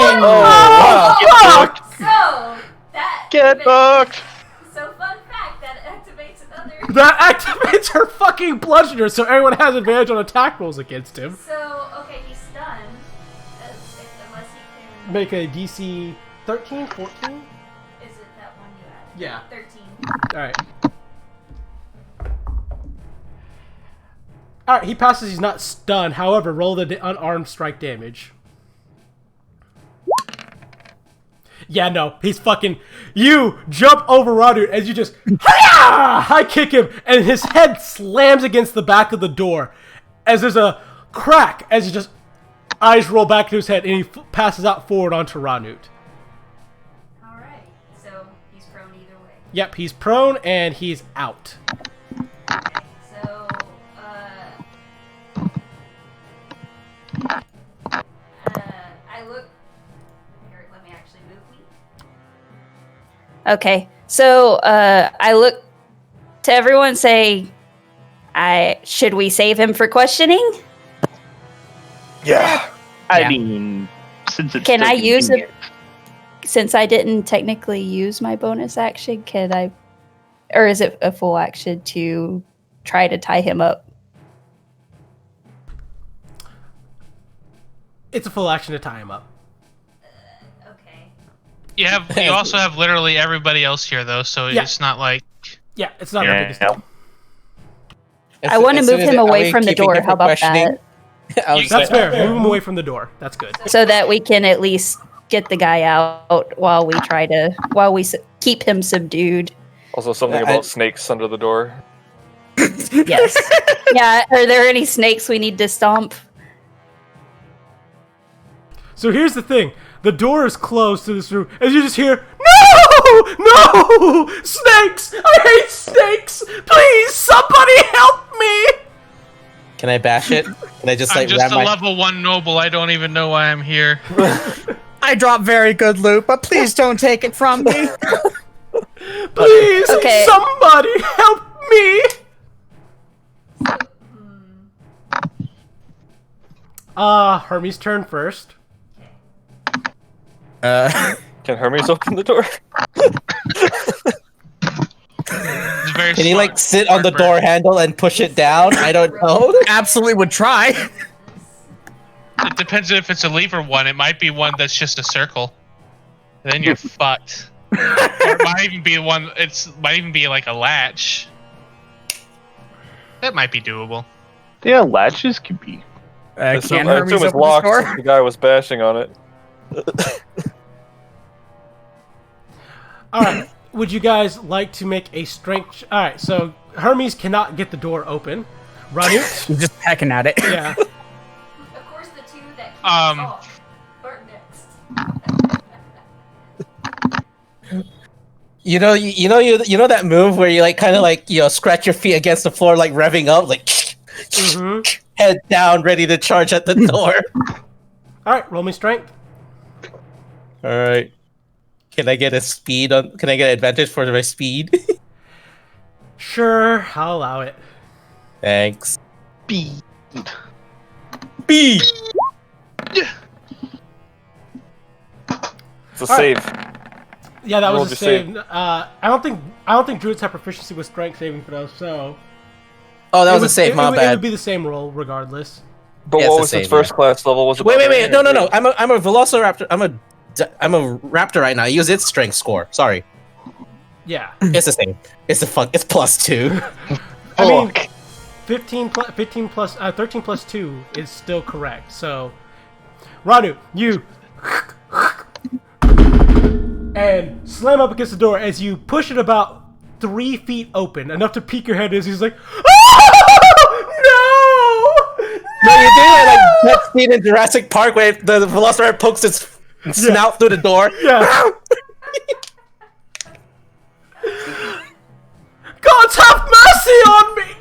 So that
Get fucked!
So fun fact that activates another.
That activates her fucking bludgeoner, so everyone has advantage on attack rolls against him.
So okay, he's stunned. Unless he can.
Make a DC 13, 14?
Is it that one you had?
Yeah.
13.
Alright. Alright, he passes, he's not stunned. However, roll the unarmed strike damage. Yeah, no, he's fucking... You jump over Roderick as you just... high kick him, and his head slams against the back of the door. As there's a crack, as he just... Eyes roll back to his head, and he passes out forward onto Ranut.
Alright, so he's prone either way.
Yep, he's prone, and he's out.
Okay, so, I look... Here, let me actually move me.
Okay, so I look to everyone, say, should we save him for questioning?
Yeah.
I
Yeah.
mean, since it's
Can
still
I use it?
convenient.
Since I didn't technically use my bonus action, can I, or is it a full action to try to tie him up?
It's a full action to tie him up.
Okay.
You also have literally everybody else here though, so
Yeah.
it's not like
Yeah, it's not the
Yeah.
biggest deal.
I want to move him away from the door. How about that?
That's fair. Move him away from the door. That's good.
So that we can at least get the guy out while we keep him subdued.
Also, something about snakes under the door.
Yes. Yeah. Are there any snakes we need to stomp?
So here's the thing. The door is closed to this room, as you just hear, "No! No! Snakes! I hate snakes! Please, somebody help me!"
Can I bash it? Can I just
I'm
like
just
ram
a
my...
level 1 noble. I don't even know why I'm here.
I drop very good loot, but please don't take it from me.
Please,
Okay.
somebody help me! Hermes' turn first.
Can Hermes open the door?
It's very
Can he
smart-
like sit on the
smart
door
bird.
handle and push it down? I don't know.
Absolutely would try.
It depends if it's a lever one. It might be one that's just a circle. Then you're fucked. Or it might even be one. Might even be like a latch. That might be doable.
Yeah, latches could be.
I assume,
Can
I
Hermes
assume it's
open this
locked
door?
since the guy was bashing on it.
Alright, would you guys like to make a strength... Alright, so Hermes cannot get the door open. Ranut?
He's just pecking at it.
Yeah.
Of course, the two that keep
Um,
us off are next.
You know that move where you like kind of like scratch your feet against the floor, like revving up, like
Mm-hmm.
head down, ready to charge at the door.
Alright, roll me strength.
All right. Can I get Can I get advantage for my speed?
Sure, I'll allow it.
Thanks.
Speed.
Speed.
It's a
Alright.
save.
Yeah, that
Roll
was a
your
save.
save.
I don't think druids have proficiency with strength saving throws, so
Oh, that
it
was a
would-
save.
it
My
would- It would
bad.
be the same roll regardless.
But
Yeah,
what
it's
was
the
its
same,
first class level? Was it
Wait.
barbarian
No.
or-
I'm a Velociraptor. I'm a raptor right now. I use its strength score. Sorry.
Yeah.
It's the same. It's it's +2.
I mean,
Fuck.
13 plus 2 is still correct. So, Ranu, you and slam up against the door as you push it about 3 feet open, enough to peek your head in. He's like, "Oh no!
No, you did it like that scene in Jurassic Park where the Velociraptor pokes its snout through the door.
Yeah. Gods have mercy on me! No!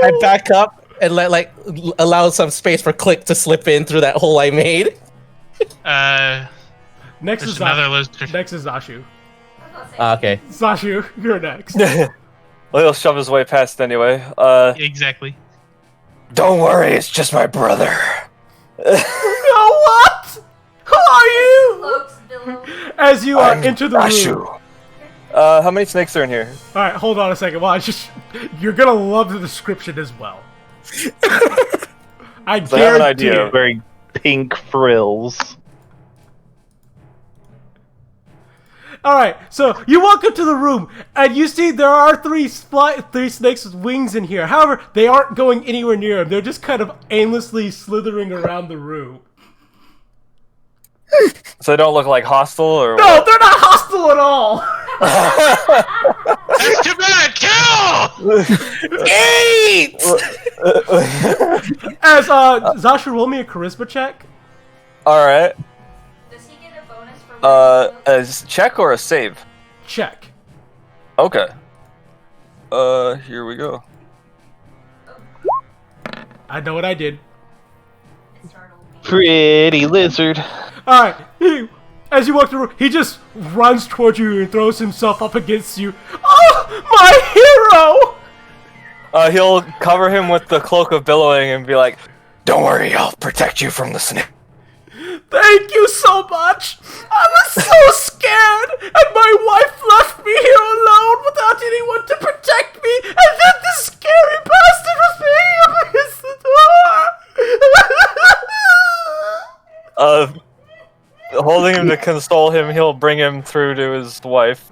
I back up and allow some space for Click to slip in through that hole I made.
Next
There's
is
another
Zashu.
lizard.
Next is Zashu.
Okay.
Zashu, you're next.
Well, he'll shove his way past anyway.
Exactly.
Don't worry, it's just my brother.
No, what? Who are you?
Cloaks below.
As you enter the room.
Ashu.
How many snakes are in here?
All right, hold on a second. Well, you're gonna love the description as well. I
So I have an
guarantee
idea.
it.
Very pink frills.
All right, so you walk into the room and you see there are three snakes with wings in here. However, they aren't going anywhere near him. They're just kind of aimlessly slithering around the room.
So they don't look like hostile or
No,
what?
they're not hostile at all.
That's too bad. Kill!
8!
As Zasha, roll me a charisma check.
Alright.
Does he get a bonus for
A check or a save?
Check.
Okay. Here we go.
I know what I did.
startled me?
Pretty lizard.
All right, as you walk through, he just runs towards you and throws himself up against you. Oh, my hero!
He'll cover him with the cloak of billowing and be like,
Don't worry, I'll protect you from the snake.
Thank you so much. I was so scared, and my wife left me here alone without anyone to protect me, and then this scary bastard was banging up against the door.
holding him to console him, he'll bring him through to his wife,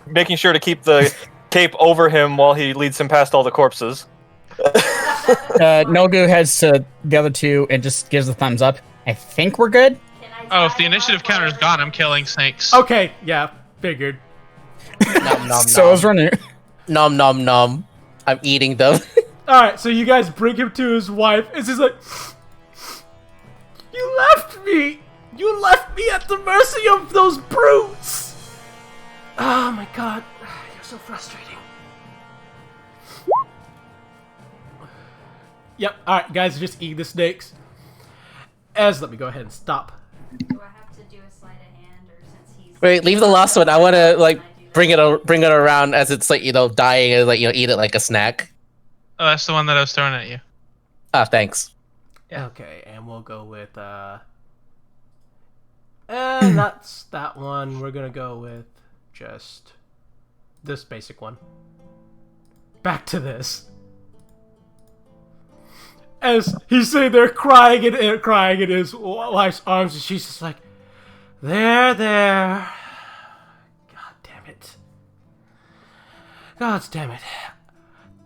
making sure to keep the cape over him while he leads him past all the corpses.
Nogu heads to the other two and just gives a thumbs up. I think we're good.
Can I
Oh, if the
tie him
initiative
up
counter's
or-
gone, I'm killing snakes.
Okay, yeah, figured.
Nom nom
So I was
nom.
running.
Nom nom nom. I'm eating them.
All right, so you guys bring him to his wife. It's just like, you left me. You left me at the mercy of those brutes. Oh my god, you're so frustrating. Yep. All right, guys, just eat the snakes. Let me go ahead and stop.
Do I have to do a sleight of hand, or since he's
Wait, leave the last one. I want to bring it around as it's dying and eat it like a snack.
Oh, that's the one that I was throwing at you.
Ah, thanks.
Okay, and we'll go with not that one. We're gonna go with just this basic one. Back to this. As he's sitting there crying in his wife's arms, and she's just like, there. God damn it. God damn it.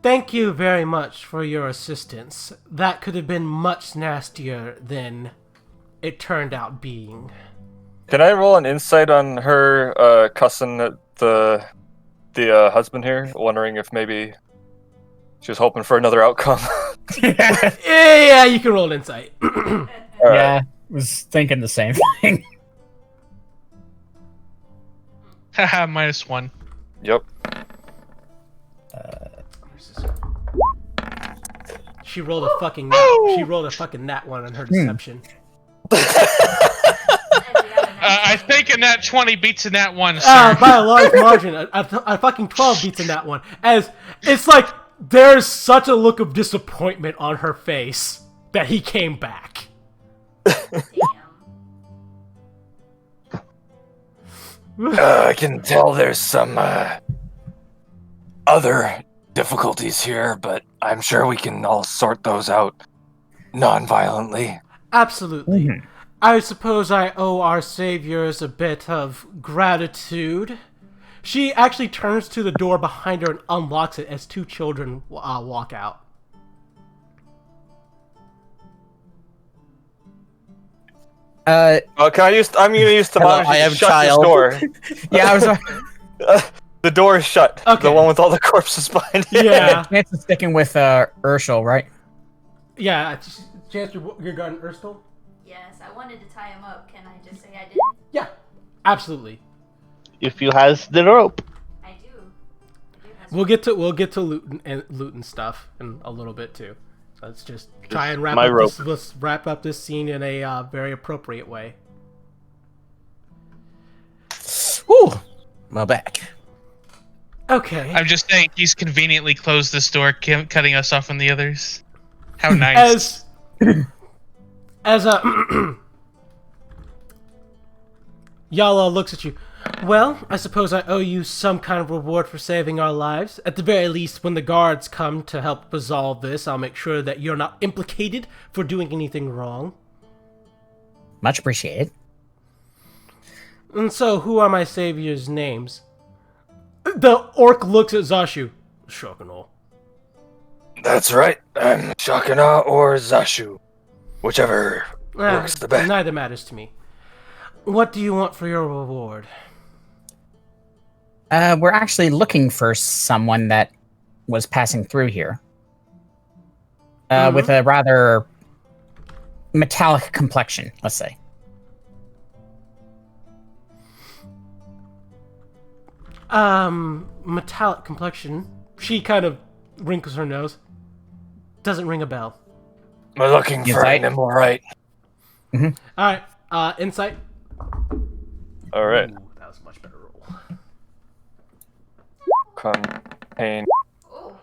Thank you very much for your assistance. That could have been much nastier than it turned out being.
Can I roll an insight on her cussing at the husband here, wondering if maybe she was hoping for another outcome?
Yeah, you can roll an insight.
Alright.
Yeah, was thinking the same thing.
Haha, -1.
Yep.
She rolled a fucking nat 1 on her deception.
I think a nat 20 beats a nat 1, sir.
By a large margin. A fucking 12 beats a nat 1. As it's like there's such a look of disappointment on her face that he came back.
I can tell there's some other difficulties here, but I'm sure we can all sort those out non-violently.
Absolutely. I suppose I owe our saviors a bit of gratitude. She actually turns to the door behind her and unlocks it as two children walk out.
Can I use? I'm gonna use the
Hello,
monitor
I
to
am
shut
child.
this door.
Yeah, I was.
The door is shut.
Okay.
The one with all the corpses behind it.
Yeah.
Chance is sticking with Urshel, right?
Yeah. Chance, you're guarding Urstel?
Yes, I wanted to tie him up. Can I just say I did?
Yeah. Absolutely.
If you has the rope.
I do. I do have
We'll get to loot and stuff in a little bit too. Let's just try and wrap
my
up
rope.
let's wrap up this scene in a very appropriate way.
Whew. My back.
Okay.
I'm just saying he's conveniently closed this door, cutting us off from the others. How nice.
As Yala looks at you. Well, I suppose I owe you some kind of reward for saving our lives. At the very least, when the guards come to help resolve this, I'll make sure that you're not implicated for doing anything wrong.
Much appreciated.
And so, who are my saviors' names? The orc looks at Zashu. Shock and all.
That's right. I'm Shakana or Zashu. Whichever works the best.
Neither matters to me. What do you want for your reward?
We're actually looking for someone that was passing through here. With a rather metallic complexion, let's say.
Metallic complexion. She kind of wrinkles her nose. Doesn't ring a bell.
We're looking for
Insight?
an immorite.
Alright, insight.
All right.
Ooh, that was a much better roll.
Contain.
Oh.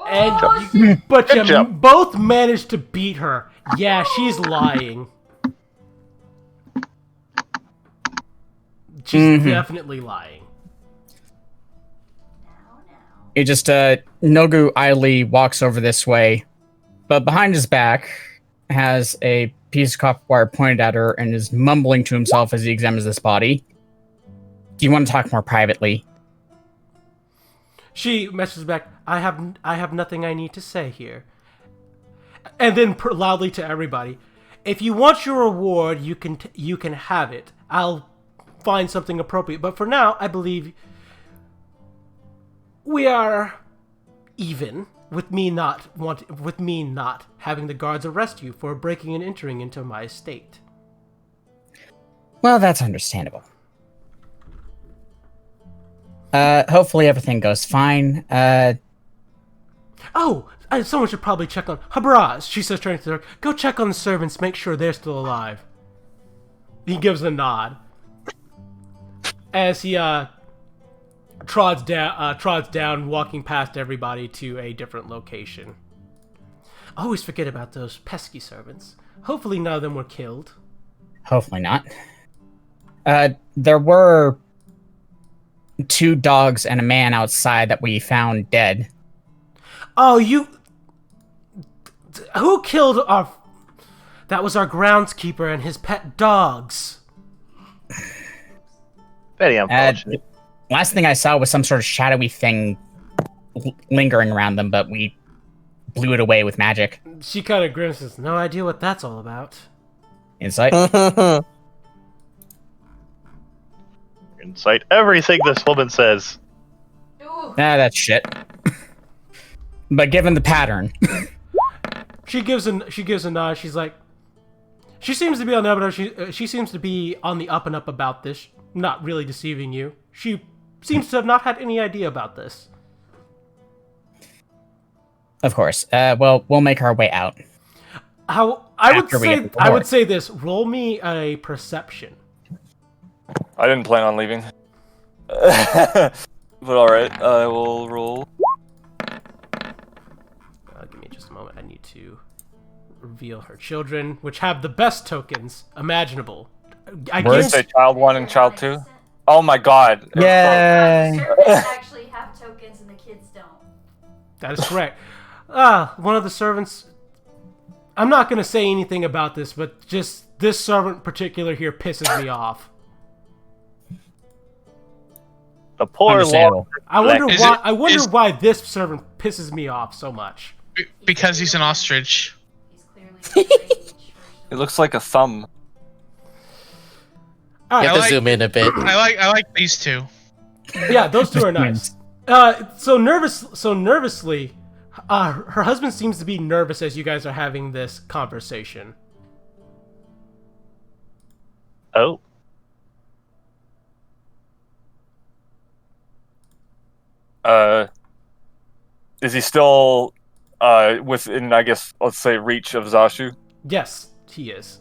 And but
Good
you
job.
both managed to beat her. Yeah, she's lying. She's definitely lying.
It just, Nogu idly walks over this way, but behind his back has a piece of copper wire pointed at her and is mumbling to himself as he examines this body. Do you want to talk more privately?
She messages back, I have nothing I need to say here. And then loudly to everybody, if you want your reward, you can have it. I'll find something appropriate. But for now, I believe we are even with me not having the guards arrest you for breaking and entering into my estate.
Well, that's understandable. Hopefully everything goes fine.
Someone should probably check on Habraz. She says, turning to her, go check on the servants, make sure they're still alive. He gives a nod as he trods down, walking past everybody to a different location. Always forget about those pesky servants. Hopefully none of them were killed.
Hopefully not. There were 2 dogs and a man outside that we found dead.
Oh, who killed our... That was our groundskeeper and his pet dogs.
Very unfortunate.
Last thing I saw was some sort of shadowy thing lingering around them, but we blew it away with magic.
She kind of grimaces. No idea what that's all about.
Insight?
Incite everything this woman says.
Ooh.
That's shit. But given the pattern,
She gives a nod. She's like, she seems to be on the up and up. She seems to be on the up and up about this. Not really deceiving you. She seems to have not had any idea about this.
of course. Well, we'll make our way out.
I
After we get the
would
reward.
say this. Roll me a perception.
I didn't plan on leaving. But alright, I will roll.
Give me just a moment. I need to reveal her children, which have the best tokens imaginable. I
Did you
guess
say child 1 and child 2? Oh my god.
Yay!
Servants actually have tokens and the kids don't.
that is correct. One of the servants. I'm not going to say anything about this, but just this servant in particular here pisses me off.
The poor
Understandable.
Lord.
I wonder why this servant pisses me off so much.
Because he's an ostrich.
He's clearly underage.
It looks like a thumb.
All
You
right.
have to zoom in a bit.
I like these two.
Yeah, those two are nice. So nervously, her husband seems to be nervous as you guys are having this conversation.
Oh.
Is he still within, I guess, let's say, reach of Zashu?
Yes, he is.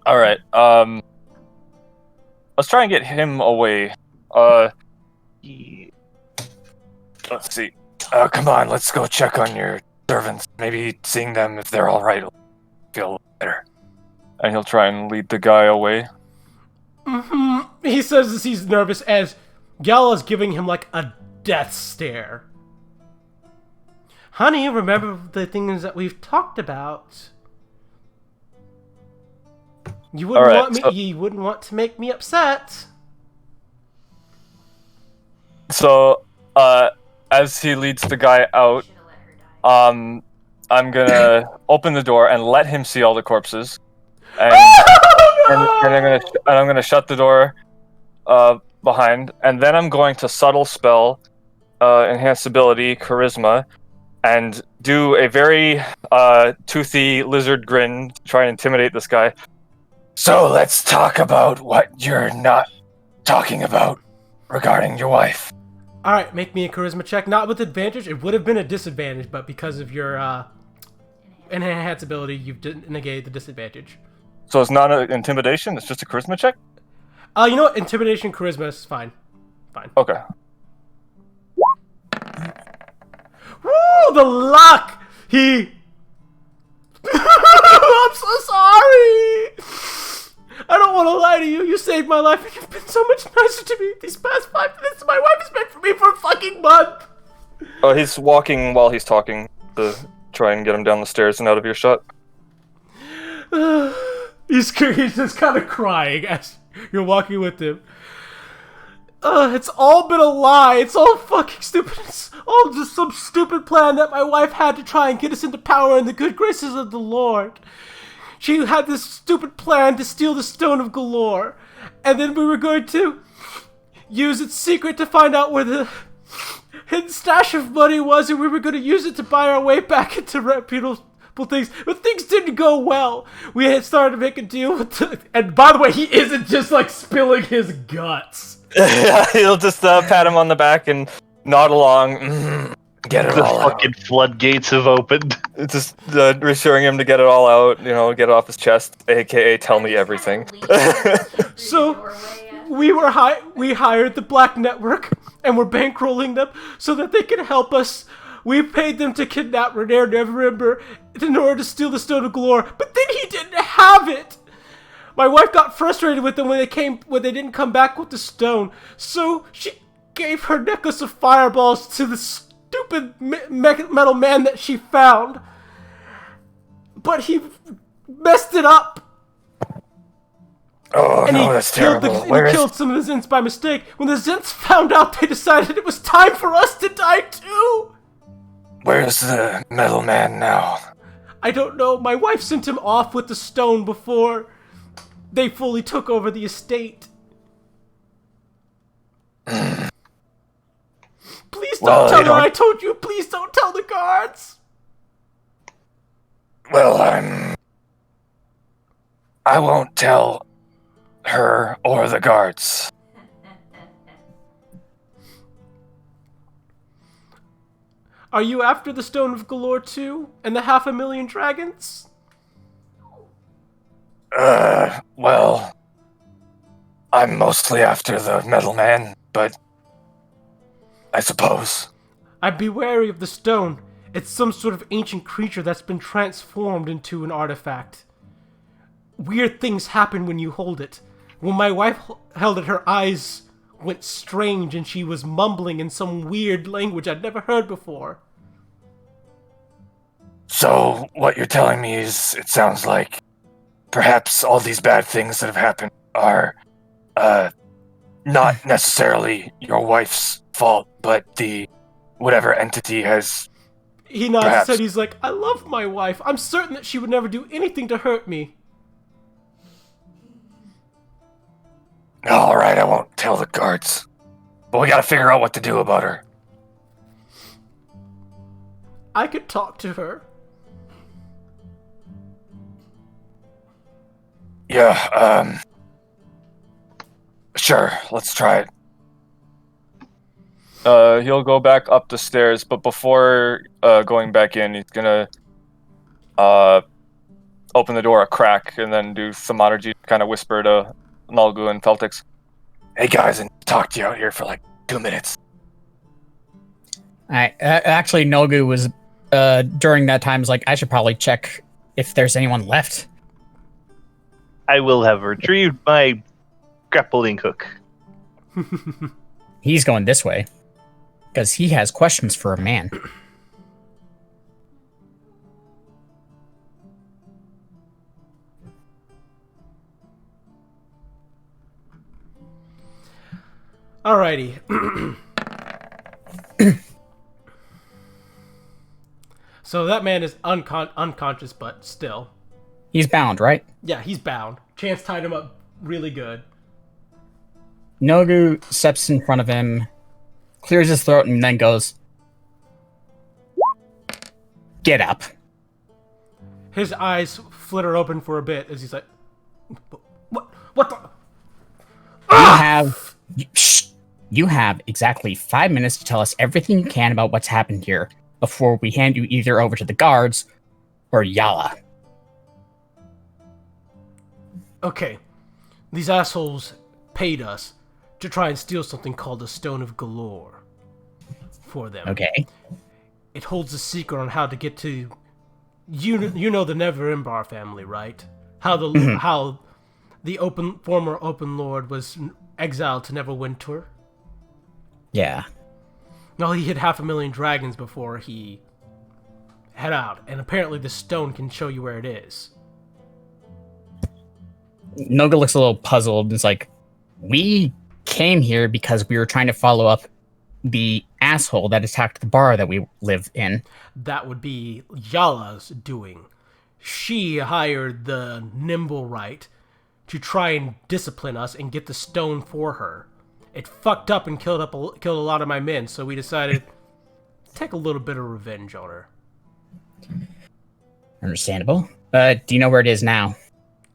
All right. Let's try and get him away. Let's see.
Come on, let's go check on your servants. Maybe seeing them, if they're all right, will feel better.
And he'll try and lead the guy away.
He says as he's nervous as Gala's giving him like a death stare. Honey, remember the things that we've talked about. You wouldn't want me. You wouldn't want to make me upset.
So, as he leads the guy out, I'm gonna open the door and let him see all the corpses, and I'm gonna shut the door behind, and then I'm going to subtle spell, enhance ability, charisma, and do a very toothy lizard grin to try and intimidate this guy.
So let's talk about what you're not talking about regarding your wife.
All right, make me a charisma check. Not with advantage. It would have been a disadvantage, but because of your enhance ability, you've negated the disadvantage.
So it's not an intimidation. It's just a charisma check.
You know what? Intimidation, charisma is fine. Fine.
Okay.
Woo! The luck. I'm so sorry. I don't want to lie to you. You saved my life, and you've been so much nicer to me these past 5 minutes. My wife has been for me for a fucking month.
Oh, he's walking while he's talking to try and get him down the stairs and out of earshot.
He's just kind of crying as you're walking with him. It's all been a lie. It's all fucking stupid. It's all just some stupid plan that my wife had to try and get us into power in the good graces of the Lord. She had this stupid plan to steal the Stone of Galore, and then we were going to use its secret to find out where the hidden stash of money was, and we were going to use it to buy our way back into reputable things. But things didn't go well. We had started to make a deal with and by the way, he isn't just like spilling his guts.
He'll just pat him on the back and nod along.
Get it
The
all out.
fucking floodgates have opened.
Just reassuring him to get it all out, get it off his chest, aka tell me everything.
So we hired the Black Network, and we're bankrolling them so that they can help us. We paid them to kidnap Renair Neverember in order to steal the Stone of Galore, but then he didn't have it. My wife got frustrated with them when they didn't come back with the stone, so she gave her necklace of fireballs to the stupid metal man that she found. But he messed it up.
Oh,
And
no,
he
that's
killed
terrible.
he killed some of the Zins by mistake. When the Zins found out, they decided it was time for us to die too.
Where's the metal man now?
I don't know. My wife sent him off with the stone before they fully took over the estate. Please don't tell her I told you. Please don't tell the guards.
Well, I won't tell her or the guards.
Are you after the Stone of Galore too? And the 500,000 dragons?
Well, I'm mostly after the metal man, but I suppose.
I'd be wary of the stone. It's some sort of ancient creature that's been transformed into an artifact. Weird things happen when you hold it. When my wife held it, her eyes went strange and she was mumbling in some weird language I'd never heard before.
So, what you're telling me is, it sounds like perhaps all these bad things that have happened are, not necessarily your wife's fault, but whatever entity has...
He nods
Perhaps.
his head. He's like, I love my wife. I'm certain that she would never do anything to hurt me.
All right, I won't tell the guards. But we gotta figure out what to do about her.
I could talk to her.
Yeah, sure, let's try it.
He'll go back up the stairs, but before going back in, he's gonna open the door a crack and then do thaumaturgy, kind of whisper to Nalgu and Feltix.
Hey guys, and talk to you out here for like 2 minutes.
Actually, Nogu was during that time was like, I should probably check if there's anyone left.
I will have retrieved my grappling hook.
He's going this way because he has questions for a man.
Alrighty. So that man is unconscious, but still.
He's bound, right?
Yeah, he's bound. Chance tied him up really good.
Nogu steps in front of him, clears his throat, and then goes, "Get up."
His eyes flitter open for a bit as he's like, What the?
You have exactly 5 minutes to tell us everything you can about what's happened here before we hand you either over to the guards or Yala.
Okay, these assholes paid us to try and steal something called the Stone of Galore for them.
Okay.
It holds a secret on how to get to... You know the Never-Embar family, right? How the former Open Lord was exiled to Neverwinter?
Yeah.
No, he hit 500,000 dragons before he head out, and apparently the stone can show you where it is.
Noga looks a little puzzled and is like, we came here because we were trying to follow up the asshole that attacked the bar that we live in.
That would be Yala's doing. She hired the Nimblewright to try and discipline us and get the stone for her. It fucked up and killed a lot of my men, so we decided to take a little bit of revenge on her.
Understandable. Do you know where it is now?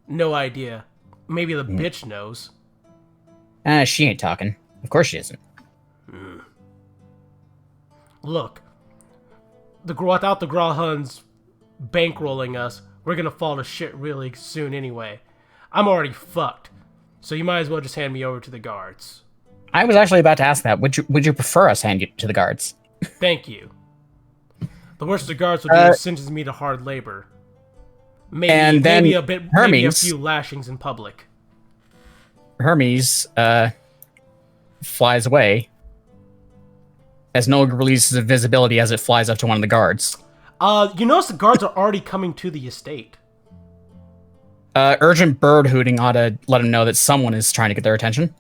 No idea. Maybe the bitch knows.
She ain't talking. Of course she isn't.
Look, without the Grauhuns bankrolling us, we're gonna fall to shit really soon anyway. I'm already fucked, so you might as well just hand me over to the guards.
I was actually about to ask that. Would you prefer us hand you to the guards?
Thank you. The worst the guards will do is sentence me to hard labor. Maybe a few lashings in public.
Hermes flies away as Noga releases invisibility as it flies up to one of the guards.
You notice the guards are already coming to the estate.
Urgent bird hooting ought to let them know that someone is trying to get their attention.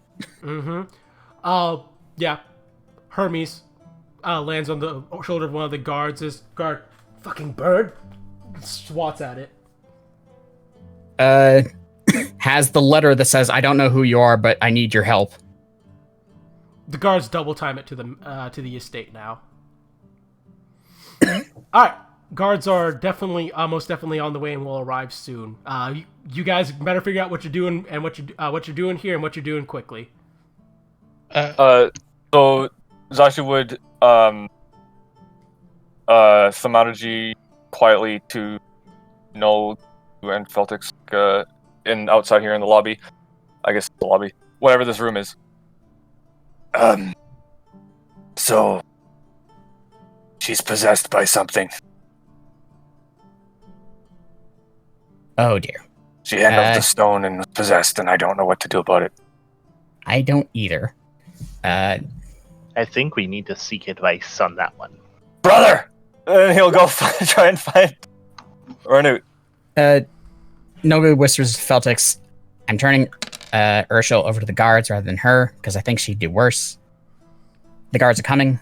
Yeah. Hermes lands on the shoulder of one of the guards. This guard, fucking bird, swats at it.
Has the letter that says, "I don't know who you are, but I need your help."
The guards double time it to the estate now. All right, guards are most definitely on the way and will arrive soon. You guys better figure out what you're doing and what you're doing here and what you're doing quickly.
So Zasha would thaumaturgy quietly to Null and Feltix outside here in the lobby. I guess the lobby. Whatever this room is.
So she's possessed by something.
Oh dear.
She handled the stone and was possessed, and I don't know what to do about it.
I don't either.
I think we need to seek advice on that one.
Brother!
And he'll go try and find Ornute.
Nogu whispers to Feltix, I'm turning Urshel over to the guards rather than her, because I think she'd do worse. The guards are coming.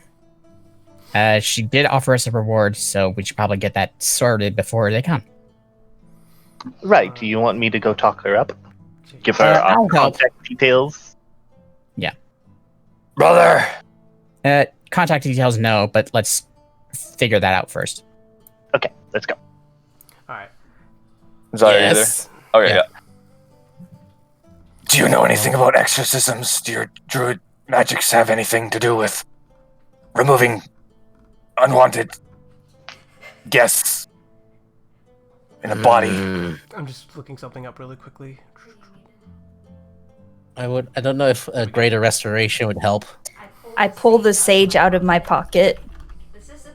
She did offer us a reward, so we should probably get that sorted before they come.
Right, do you want me to go talk her up? Give her
I'll help.
contact details?
Brother!
Contact details, no, but let's figure that out first.
Okay, let's go.
All right.
Zaya, you there?
Yes.
Okay,
Yeah.
yeah.
Do you know anything about exorcisms? Do your druid magics have anything to do with removing unwanted guests in a body?
I'm just looking something up really quickly.
I don't know if a greater restoration would help.
I pull the sage out of my pocket.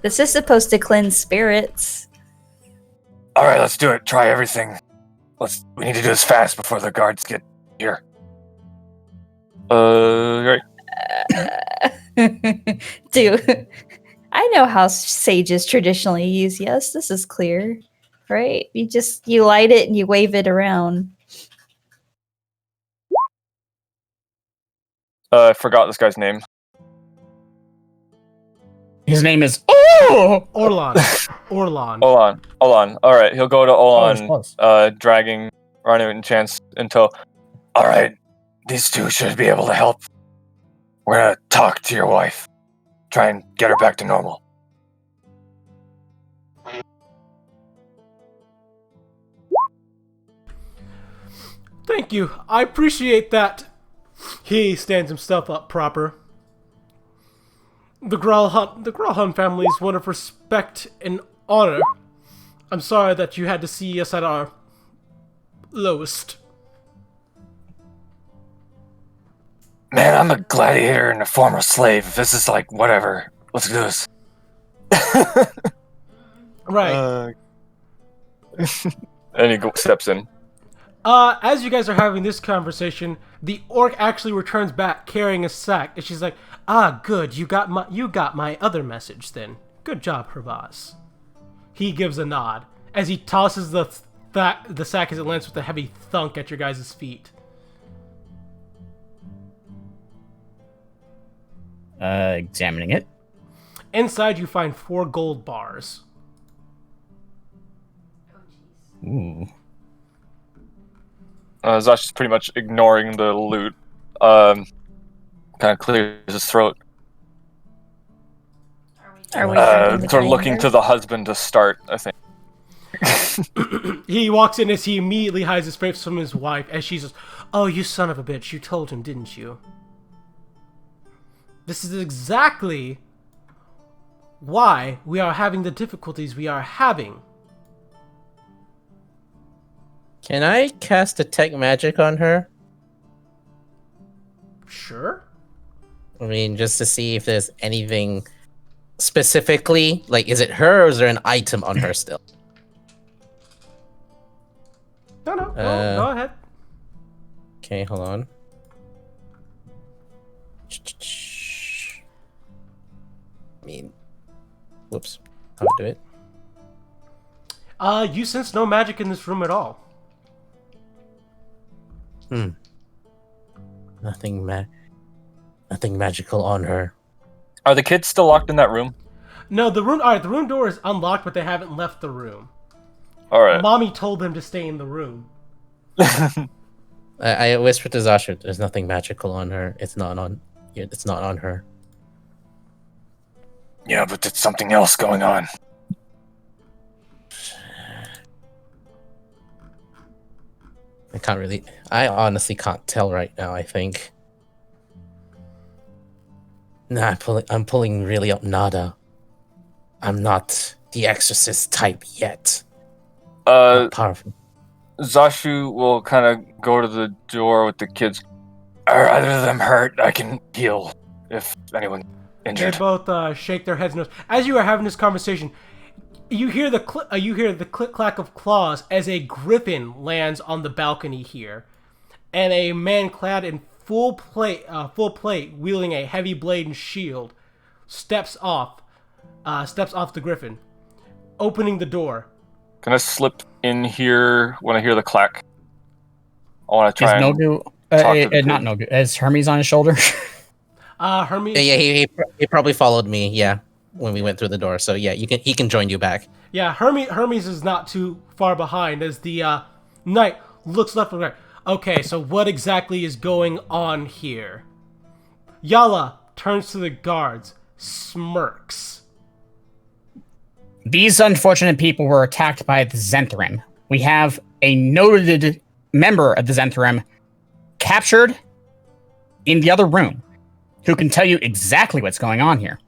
This is supposed to cleanse spirits.
All right, let's do it. Try everything. We need to do this fast before the guards get here.
Right.
Dude, I know how sages traditionally use. Yes, this is clear, right? You light it and you wave it around.
I forgot this guy's name.
His name is Oh.
Orlon. Orlon.
Olan. All right, he'll go to
it's
Olan,
close.
dragging Ranu and Chance until.
All right, these two should be able to help. We're gonna talk to your wife. Try and get her back to normal.
Thank you. I appreciate that. He stands himself up proper. The Gralhun family is one of respect and honor. I'm sorry that you had to see us at our lowest.
Man, I'm a gladiator and a former slave. This is like whatever. Let's do this.
Right.
And he steps in.
As you guys are having this conversation, the orc actually returns back carrying a sack, and she's like, "Ah, good. You got my other message then. Good job, Hervaz." He gives a nod as he tosses the sack as it lands with a heavy thunk at your guys' feet.
Examining it.
Inside, you find 4 gold bars.
Ooh.
Zash is pretty much ignoring the loot. Kind of clears his throat.
Are we drinking the
Sort of looking
commander?
to the husband to start, I think.
He walks in as he immediately hides his face from his wife as she says, "Oh, you son of a bitch, you told him, didn't you?" This is exactly why we are having the difficulties we are having.
Can I cast detect magic on her?
Sure.
I mean, just to see if there's anything specifically, like, is it her or is there an item on her still?
No, go ahead.
Okay, hold on. I mean, whoops. How do I do it?
You sense no magic in this room at all.
Nothing magical on her.
Are the kids still locked in that room?
No, the room door is unlocked, but they haven't left the room.
All right.
Mommy told them to stay in the room.
I whispered to Zasha, "There's nothing magical on her. It's not on her."
Yeah, but there's something else going on.
I honestly can't tell right now, I think. Nah, I'm pulling really up nada. I'm not the exorcist type yet. Not powerful.
Zashu will kind of go to the door with the kids.
Are either of them hurt? I can heal if anyone
They
injured.
both shake their heads. No. As you are having this conversation, you hear the click clack of claws as a griffin lands on the balcony here, and a man clad in full plate, wielding a heavy blade and shield, steps off the griffin, opening the door.
Can I slip in here when I hear the clack? I want to
Is
try and
Nogu
talk to the
not
kid.
Nogu? Is Hermes on his shoulder?
Hermes.
Yeah, he probably followed me. Yeah, when we went through the door. So yeah, he can join you back.
Yeah, Hermes is not too far behind as the knight looks left and right. Okay, so what exactly is going on here? Yala, turns to the guards, smirks.
These unfortunate people were attacked by the Zentrim. We have a noted member of the Zentrim captured in the other room who can tell you exactly what's going on here.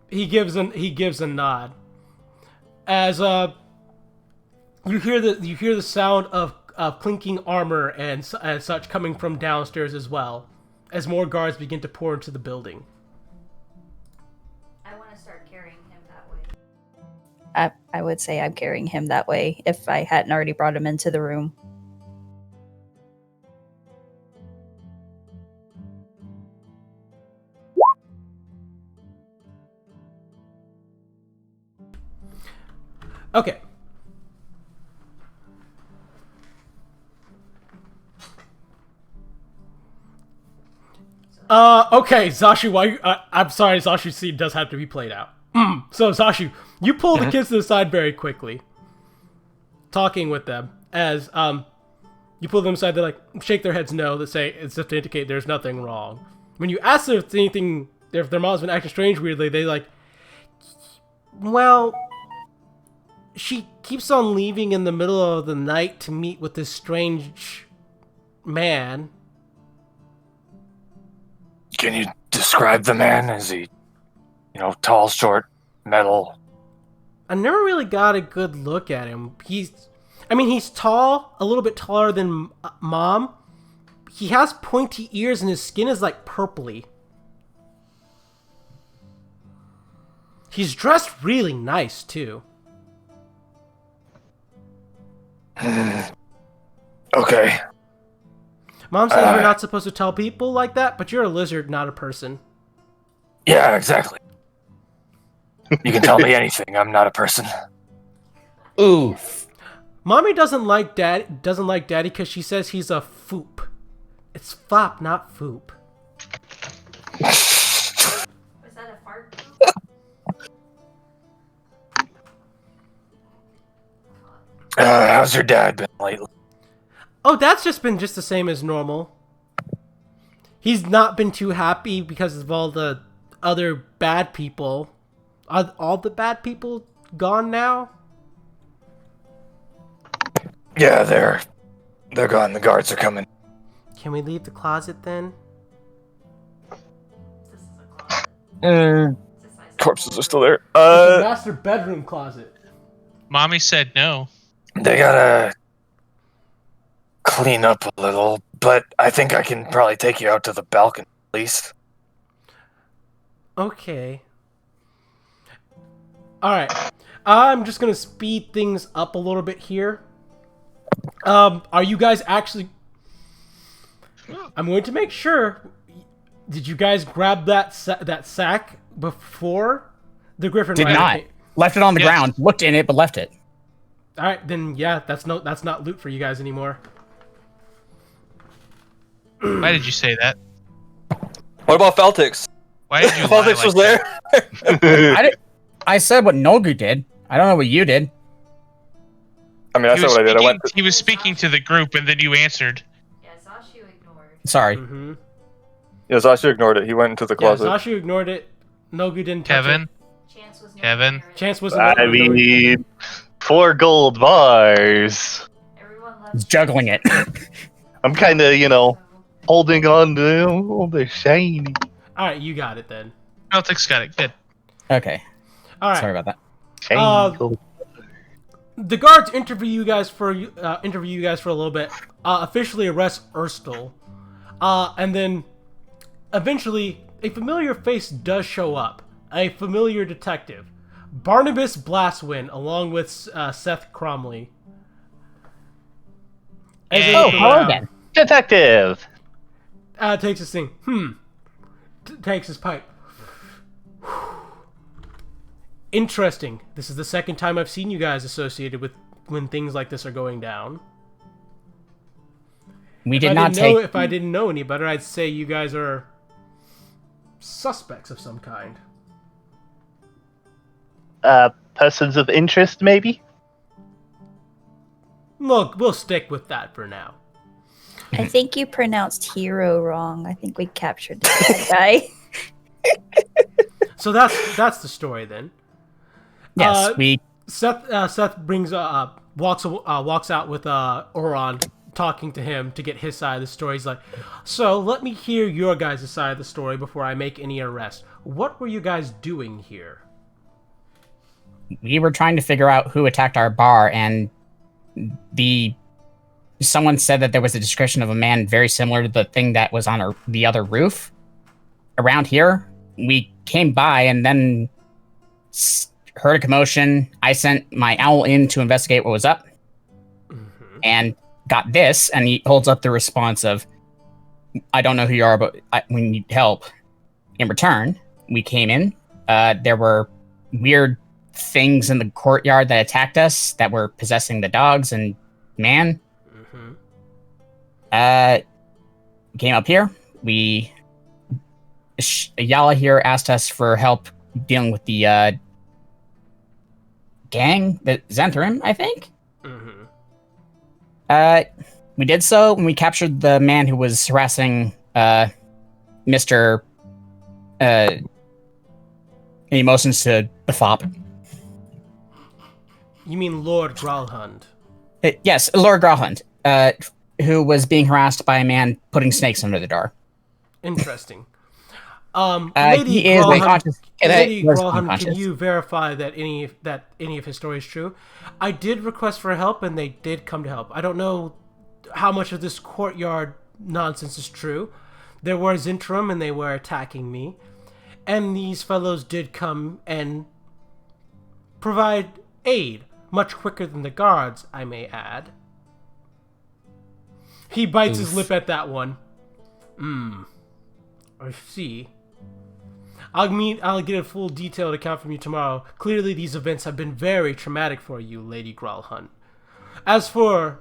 He gives a nod. As you hear the sound of clinking armor and such coming from downstairs as well, as more guards begin to pour into the building.
I want to start carrying him that way.
I would say I'm carrying him that way if I hadn't already brought him into the room.
Okay. Okay, Zashu, I'm sorry, Zashu's scene does have to be played out. So, Zashu, you pull the kids to the side very quickly, talking with them, as, you pull them aside, they shake their heads no, they say, it's just to indicate there's nothing wrong. When you ask them if anything, if their mom's been acting strange weirdly, they well, she keeps on leaving in the middle of the night to meet with this strange man.
Can you describe the man? Is he, tall, short, metal?
I never really got a good look at him. He's tall, a little bit taller than Mom. He has pointy ears and his skin is purpley. He's dressed really nice, too.
Okay.
Mom says we're not supposed to tell people like that, but you're a lizard, not a person.
Yeah, exactly. You can tell me anything. I'm not a person.
Oof.
Mommy doesn't like Daddy because she says he's a foop. It's fop, not foop.
Was that a fart?
How's your dad been lately?
Oh, that's just been just the same as normal. He's not been too happy because of all the other bad people. Are all the bad people gone now?
Yeah, they're gone. The guards are coming.
Can we leave the closet then?
This is a closet. It's a size
Corpses
of
are still there.
It's a master bedroom closet.
Mommy said no.
They gotta clean up a little, but I think I can probably take you out to the balcony at least.
Okay. Alright. I'm just gonna speed things up a little bit here. Are you guys actually... I'm going to make sure... Did you guys grab that sack before the Griffin
Did
Rider
not.
came?
Left it on the
Yes.
ground, looked in it, but left it.
Alright, then yeah, that's not loot for you guys anymore.
Why did you say that?
What about Feltix?
Why did you lie
Feltix
like
was
that?
there.
I said what Nogu did. I don't know what you did.
I mean, that's not what I did. I went.
He was speaking to the group, and then you answered.
Yeah, Zashu ignored.
Sorry.
Mm-hmm.
Yeah, Zashu ignored it. He went into the
Yeah,
closet.
Zashu ignored it. Nogu didn't touch
Kevin,
it.
Chance was
Kevin?
nowhere.
Chance was
I mean, 4 gold bars.
Everyone
He's
left.
juggling it.
I'm kind of, holding on to the shiny.
Alright, you got it then.
Celtics got it. Good.
Okay.
Alright.
Sorry about that.
Shiny gold.
The guards interview you guys for a little bit. Officially arrest Erstal, and then eventually a familiar face does show up. A familiar detective, Barnabas Blastwind, along with Seth Cromley. As they
Oh,
look
hello
around,
again.
Detective!
Takes his thing. Takes his pipe. Interesting. This is the second time I've seen you guys associated with when things like this are going down.
We did not take.
If I didn't know any better, I'd say you guys are suspects of some kind.
Persons of interest, maybe?
Look, we'll stick with that for now.
I think you pronounced hero wrong. I think we captured the bad guy.
So that's the story then.
Yes, we
Seth brings walks out with Oron, talking to him to get his side of the story. He's like, so let me hear your guys' side of the story before I make any arrest. What were you guys doing here?
were trying to figure out who attacked our bar, and someone said that there was a description of a man very similar to the thing that was on the other roof around here. We came by and then heard a commotion. I sent my owl in to investigate what was up, and got this. And he holds up the response of, "I don't know who you are, but we need help." In return, we came in. There were weird things in the courtyard that attacked us that were possessing the dogs and man. Came up here. Yala here asked us for help dealing with the gang, the Xantherim, I think. We did so, and we captured the man who was harassing Mr. Emotions to the fop.
You mean Lord Growlhund?
Yes, Lord Growlhund, who was being harassed by a man putting snakes under the door.
Interesting.
He is unconscious.
Lady
Was
Growlhund,
unconscious.
can you verify that any of his story is true? I did request for help, and they did come to help. I don't know how much of this courtyard nonsense is true. There was interim, and they were attacking me. And these fellows did come and provide aid, much quicker than the guards, I may add. He bites his lip at that one. I see. I'll get a full detailed account from you tomorrow. Clearly these events have been very traumatic for you, Lady Growlhund. As for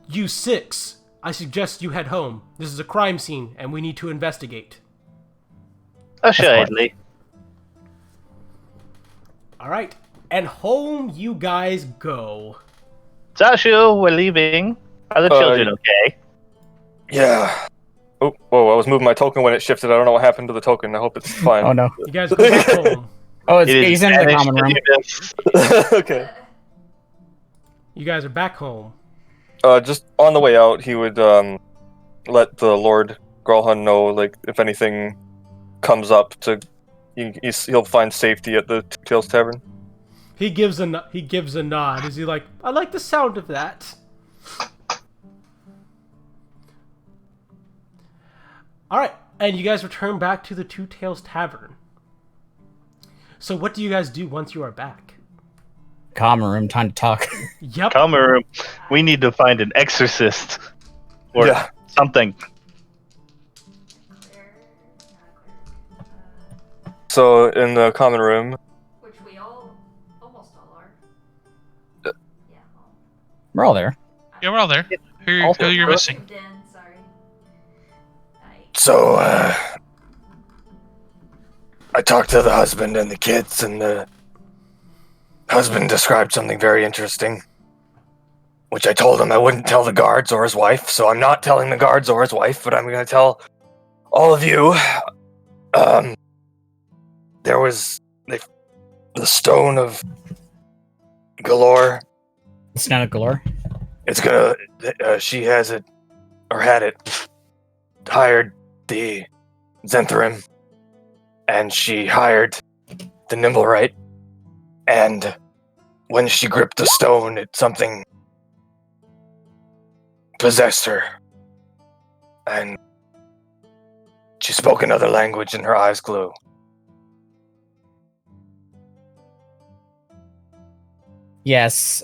you six, I suggest you head home. This is a crime scene, and we need to investigate.
Assuredly.
Alright, and home you guys go.
Zashu, we're leaving. Are the children okay?
Yeah. Oh, whoa, I was moving my token when it shifted. I don't know what happened to the token. I hope it's fine.
Oh no!
You guys go back home.
Oh,
It is
he's in the
vanished
common room.
in the abyss.
Okay.
You guys are back home.
Just on the way out, he would let the Lord Gralhun know, like, if anything comes up, he'll find safety at the Two Tails Tavern.
He gives a nod. Is he like, I like the sound of that. Alright, and you guys return back to the Two Tails Tavern. So what do you guys do once you are back?
Common room, time to talk.
Yep.
Come here. We need to find an exorcist. Or
Yeah.
something.
So, in the common room,
Which we almost all are.
Uh,
Yeah, all.
We're all there.
Yeah, we're all there. Who you're missing?
Den, sorry.
So, I talked to the husband and the kids, and the husband described something very interesting, which I told him I wouldn't tell the guards or his wife, so I'm not telling the guards or his wife, but I'm going to tell all of you. There was the stone of galore.
It's not a galore.
It's gonna. She has it, or had it, hired the Xantherim, and she hired the Nimblewright, and when she gripped the stone, something possessed her, and she spoke another language, and her eyes glowed.
Yes,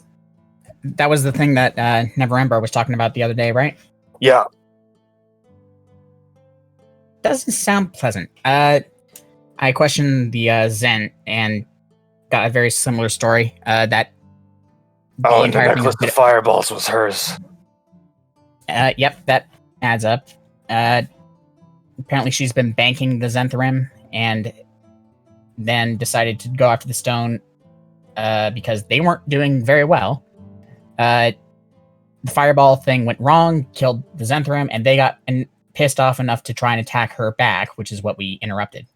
that was the thing that Neverember was talking about the other day, right?
Yeah,
Doesn't sound pleasant. I questioned the Zen and got a very similar story. That the
and the
entire thing
necklace
was
of fireballs was hers.
yep, that adds up. Apparently she's been banking the Xantherim and then decided to go after the stone because they weren't doing very well. the fireball thing went wrong, killed the Zenthram, and they got pissed off enough to try and attack her back, which is what we interrupted.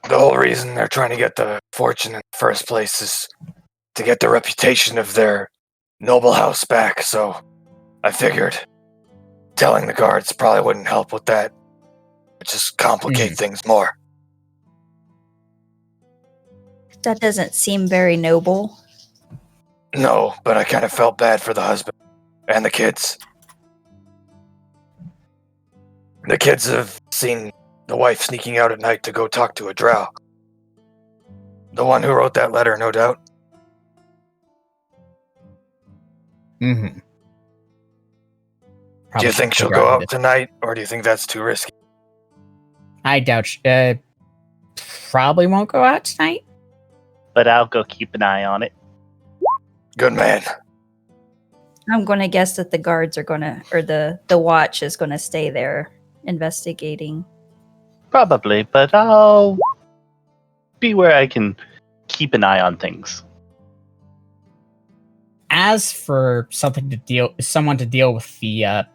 The whole reason they're trying to get the fortune in the first place is to get the reputation of their noble house back, so I figured telling the guards probably wouldn't help with that. It just complicate things more.
That doesn't seem very noble.
No, but I kind of felt bad for the husband and the kids. The kids have seen the wife sneaking out at night to go talk to a drow. The one who wrote that letter, no doubt.
Mm-hmm.
Do you think she'll go out tonight, or do you think that's too risky?
I doubt. Probably won't go out tonight.
But I'll go keep an eye on it.
Good man.
I'm going to guess that the guards are going to, or the watch is going to stay there investigating.
Probably, but I'll be where I can keep an eye on things.
As for someone to deal with the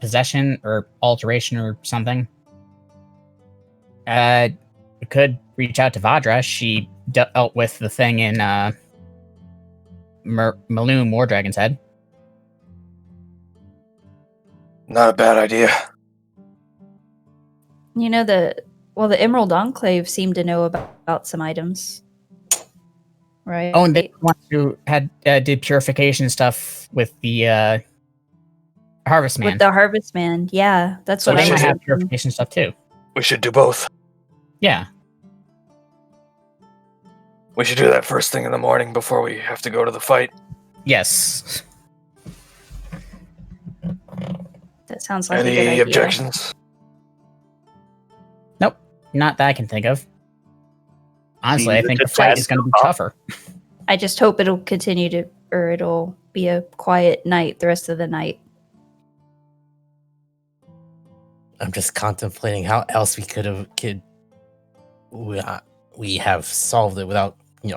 possession or alteration or something, we could reach out to Vadra. She dealt with the thing in Maloon Wardragon's Head.
Not a bad idea.
You know, the Emerald Enclave seemed to know about some items. Right?
Oh, and they want to did purification stuff with the Harvest Man.
With the Harvest Man, yeah. That's
So
what
they
I
might
was
have
thinking.
purification stuff too.
We should do both.
Yeah.
We should do that first thing in the morning before we have to go to the fight.
Yes.
That sounds like a good
Any
idea.
objections?
Nope. Not that I can think of. Honestly, I
Jesus,
think the
just
fight
ask
is going to
them,
be
huh?
tougher.
I just hope it'll continue to, or it'll be a quiet night the rest of the night.
I'm just contemplating how else we have solved it without,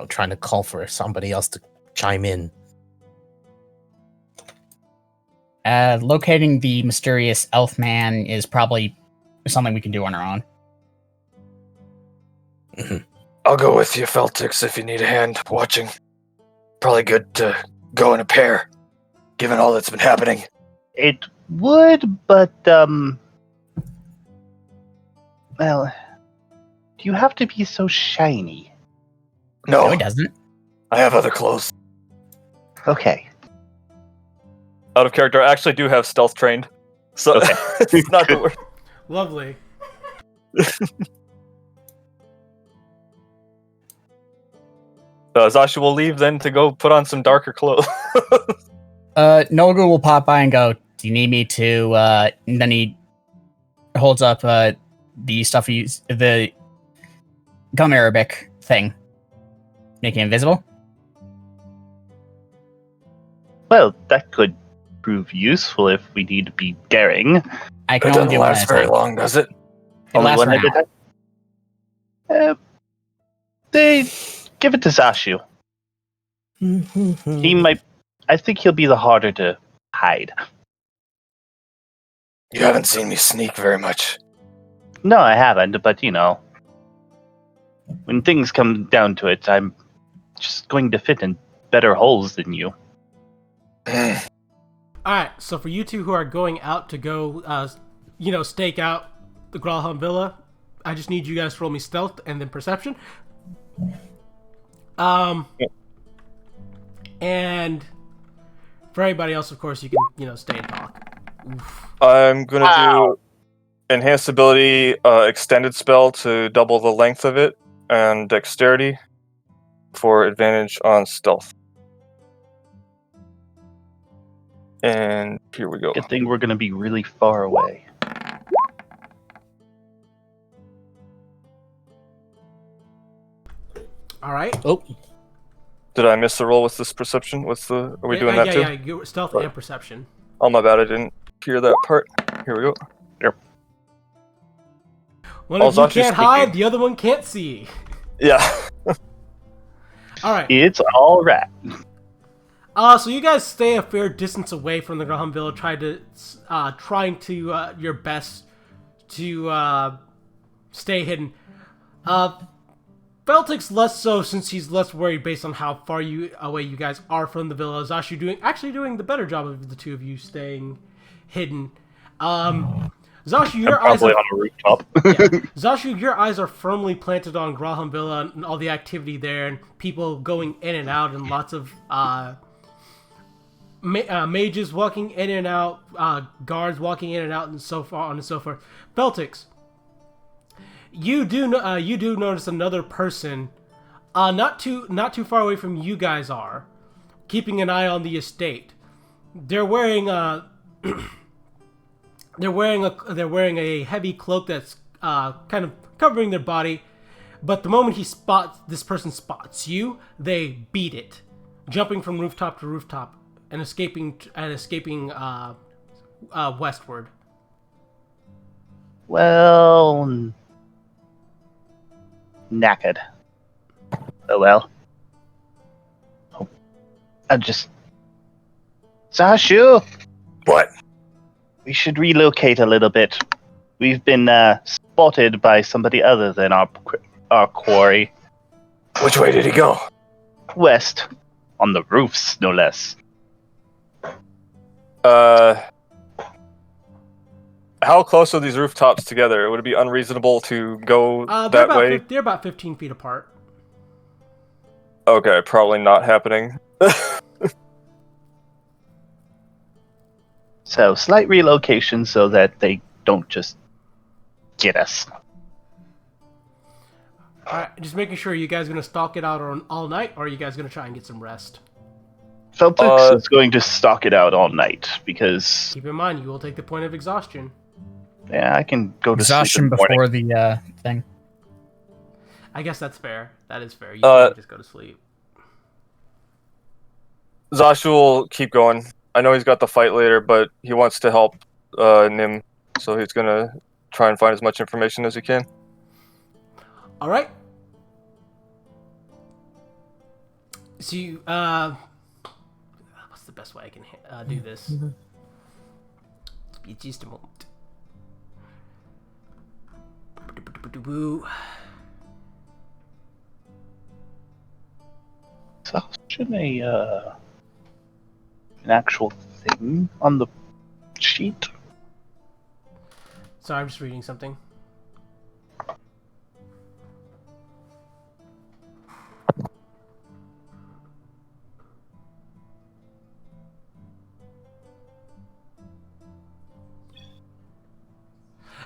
trying to call for somebody else to chime in.
Locating the mysterious elf man is probably something we can do on our own.
Mhm.
I'll go with you, Feltix, if you need a hand watching. Probably good to go in a pair, given all that's been happening.
It would, but, well, do you have to be so shiny?
No,
No,
it doesn't.
I have other clothes.
Okay.
Out of character, I actually do have stealth trained, so
Okay.
it's not the worst.
Lovely.
Zasha will leave then to go put on some darker clothes.
Nolgu will pop by and go, do you need me to, and then he holds up, the stuff the gum Arabic thing. Making it invisible?
Well, that could prove useful if we need to be daring.
I
It
can only
doesn't
do one at
last
a
very
time.
long, does it?
It
Only
lasts
one
for an
at a
hour.
time? They give it to Zashu. He might. I think he'll be the harder to hide.
You haven't seen me sneak very much.
No, I haven't, but when things come down to it, I'm just going to fit in better holes than you.
All right, so for you two who are going out to go, stake out the Gralhelm Villa, I just need you guys to roll me stealth and then perception. And for everybody else, of course, you can, stay and talk. Oof.
I'm gonna do enhanced ability, extended spell to double the length of it, and dexterity for advantage on stealth. And here we go.
Good thing we're going to be really far away.
All right.
Oh,
Did I miss the roll with this perception? Are we doing that too?
Yeah, you stealth
Right.
and perception.
Oh, my bad. I didn't hear that part. Here we go.
One
Oh,
of you
Zashu's
can't hide,
speaking.
the other one can't see.
Yeah.
All right.
It's all right.
So you guys stay a fair distance away from the Graham Villa, trying to your best to stay hidden. Feltic's less so, since he's less worried based on how far away you guys are from the villa. Zashu doing the better job of the two of you staying hidden. Zashu, your eyes
Probably
are,
on a rooftop.
Zashu, your eyes are firmly planted on Graham Villa and all the activity there, and people going in and out, and lots of mages walking in and out, guards walking in and out, and so on and so forth. Feltix, you do notice another person, not too far away from you guys are, keeping an eye on the estate. They're wearing they're wearing a heavy cloak that's kind of covering their body, but the moment this person spots you, they beat it, jumping from rooftop to rooftop and escaping westward.
Well, knackered. Oh well. Zashu,
What?
we should relocate a little bit. We've been spotted by somebody other than our quarry.
Which way did he go?
West. On the roofs, no less.
How close are these rooftops together? Would it be unreasonable to go that way?
They're about 15 feet apart.
Okay, probably not happening.
So, slight relocation so that they don't just get us.
Alright, just making sure you guys gonna stalk it out all night, or are you guys gonna try and get some rest?
Feltix is going to stalk it out all night, because...
Keep in mind, you will take the point of exhaustion.
Yeah, I can go to sleep
Exhaustion
in the morning.
before the thing.
I guess that's fair. That is fair. You can just go to sleep.
Zashu will keep going. I know he's got the fight later, but he wants to help Nim, so he's gonna try and find as much information as he can.
Alright. So you, what's the best way I can do this? Let's be just a moment.
So, should an actual thing on the sheet?
Sorry, I'm just reading something.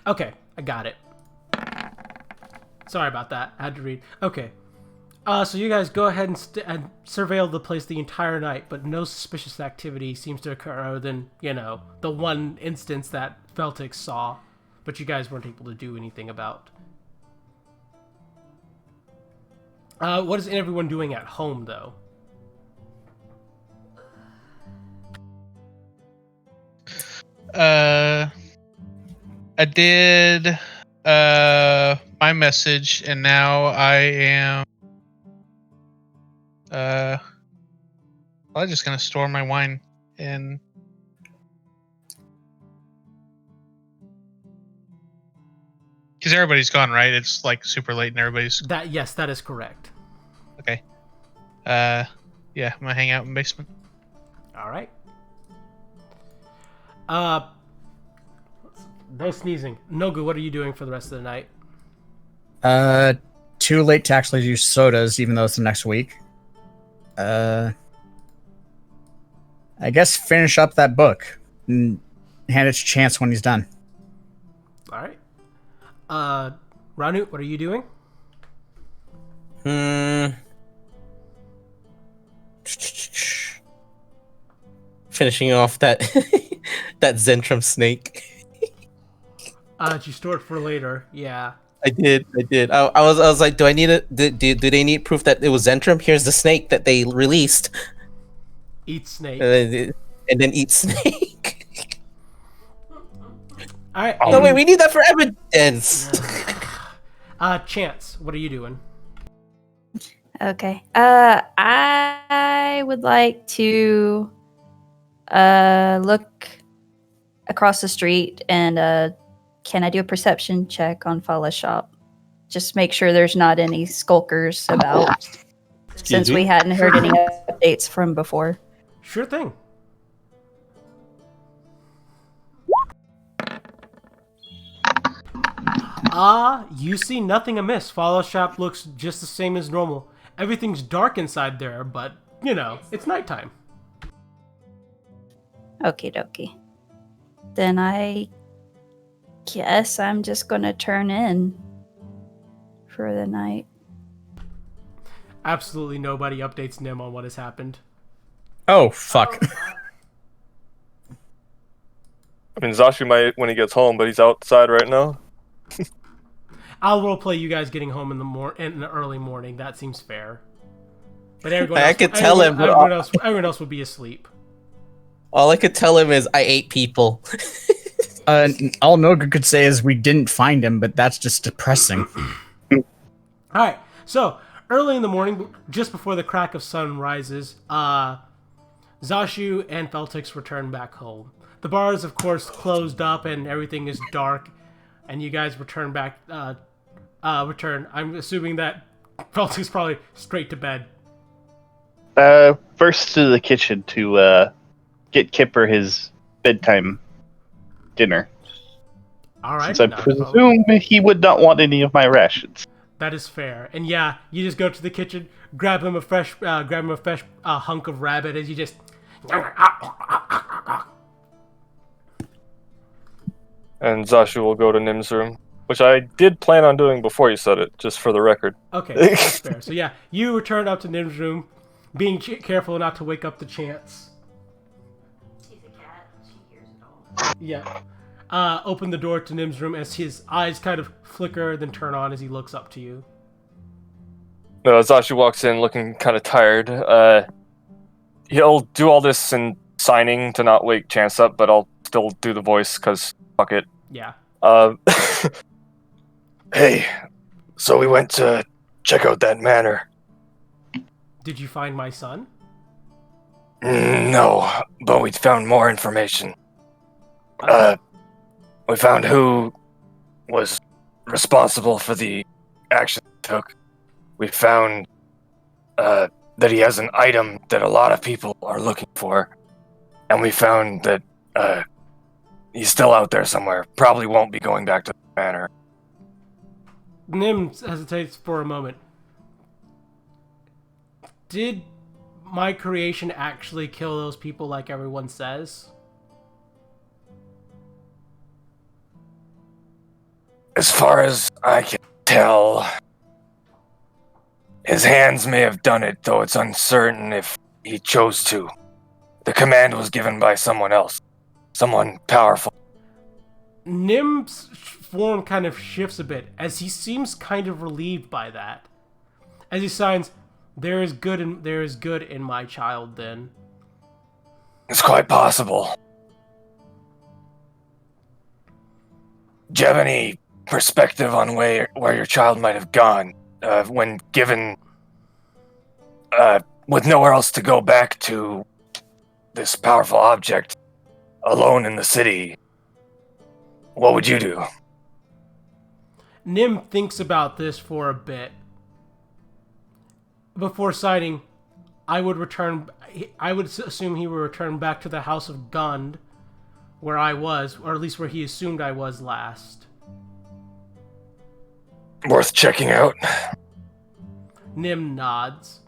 Okay, I got it. Sorry about that. I had to read. Okay. So you guys go ahead and surveil the place the entire night, but no suspicious activity seems to occur other than, the one instance that Feltix saw, but you guys weren't able to do anything about. What is everyone doing at home, though?
I did my message, and now I am I'm just gonna store my wine in. Because everybody's gone, right? It's like super late and everybody's...
Yes, that is correct.
Okay. Yeah, I'm gonna hang out in the basement.
Alright. No sneezing. Nogu, what are you doing for the rest of the night?
Too late to actually do sodas, even though it's the next week. I guess finish up that book and hand it to Chance when he's done.
Alright. Ranu, what are you doing?
Finishing off that that Zentrum snake.
Did you store it for later? Yeah.
I did. I was like, do I need it? Do they need proof that it was Zentrum? Here's the snake that they released.
Eat snake.
And then eat snake.
Alright.
No, wait, we need that for evidence.
Chance, what are you doing?
Okay. I would like to look across the street and can I do a perception check on Fala's shop? Just make sure there's not any skulkers about, since we hadn't heard any updates from before.
Sure thing. You see nothing amiss. Follow shop looks just the same as normal. Everything's dark inside there, but, you know, it's nighttime.
Okie dokie. Then I guess I'm just gonna turn in for the night.
Absolutely nobody updates Nim on what has happened.
Oh, fuck.
I mean, Zashu might when he gets home, but he's outside right now.
I'll roleplay you guys getting home in the early morning. That seems fair. But everyone else,
I could tell him.
Everyone else would be asleep.
All I could tell him is I ate people.
All Noga could say is we didn't find him, but that's just depressing.
All right. So early in the morning, just before the crack of sun rises, Zashu and Feltix return back home. The bar is, of course, closed up and everything is dark, and you guys return back. I'm assuming that Feltix is probably straight to bed.
First to the kitchen to get Kipper his bedtime dinner.
All right.
Since I presume he would not want any of my rations.
That is fair. And yeah, you just go to the kitchen, grab him a fresh hunk of rabbit as you just.
And Zashu will go to Nim's room, which I did plan on doing before you said it, just for the record.
Okay, that's fair. So yeah, you return up to Nim's room, being careful not to wake up the Chance.
She's a cat. She hears it all.
Yeah. Open the door to Nim's room as his eyes kind of flicker, then turn on as he looks up to you.
Zashu walks in looking kind of tired. He'll do all this in signing to not wake Chance up, but I'll still do the voice because fuck it.
Yeah.
Hey, so we went to check out that manor.
Did you find my son?
No, but we found more information. We found who was responsible for the action he took. We found that he has an item that a lot of people are looking for. And we found that he's still out there somewhere. Probably won't be going back to the manor.
Nim hesitates for a moment. Did my creation actually kill those people like everyone says?
As far as I can tell, his hands may have done it, though it's uncertain if he chose to. The command was given by someone else. Someone powerful.
Nim's form kind of shifts a bit as he seems kind of relieved by that. As he signs, there is good in my child then.
It's quite possible. Do you have any perspective on where your child might have gone when given with nowhere else to go back to this powerful object alone in the city? What would you do?
Nim thinks about this for a bit. Before signing, I would assume he would return back to the House of Gund, where I was, or at least where he assumed I was last.
Worth checking out.
Nim nods.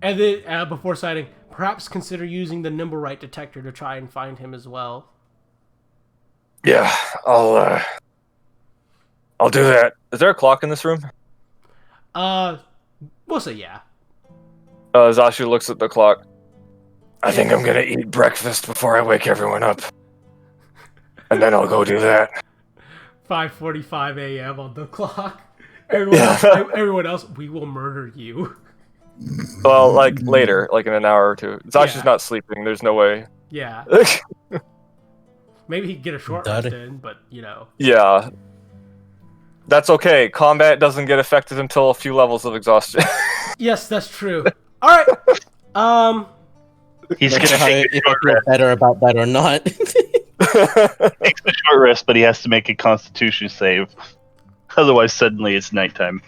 And then, before signing, perhaps consider using the Nimblewright detector to try and find him as well.
Yeah, I'll do that.
Is there a clock in this room?
We'll say yeah.
Zashu looks at the clock.
I think I'm gonna eat breakfast before I wake everyone up. And then I'll go do that.
5:45 a.m. on the clock. Everyone else, we will murder you.
Well, like later, like in an hour or two. Zashu's
Yeah.
not sleeping. There's no way.
Yeah. Maybe he could get a short
Got
rest
it.
in, but, you know.
Yeah. That's okay. Combat doesn't get affected until a few levels of exhaustion.
Yes, that's true. All right.
He's
Not
gonna
sure
take a
if I
short
feel
rest.
better about that or not.
Takes a short rest, but he has to make a Constitution save. Otherwise, suddenly it's nighttime.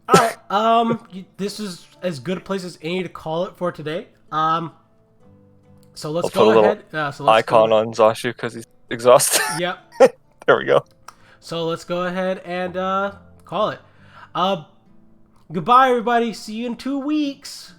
All right. This is as good a place as any to call it for today. So let's
I'll put a
go
little
ahead. So let's
Icon
go.
on Zashu because he's exhausted.
Yep.
There we go.
So let's go ahead and call it. Goodbye, everybody. See you in 2 weeks.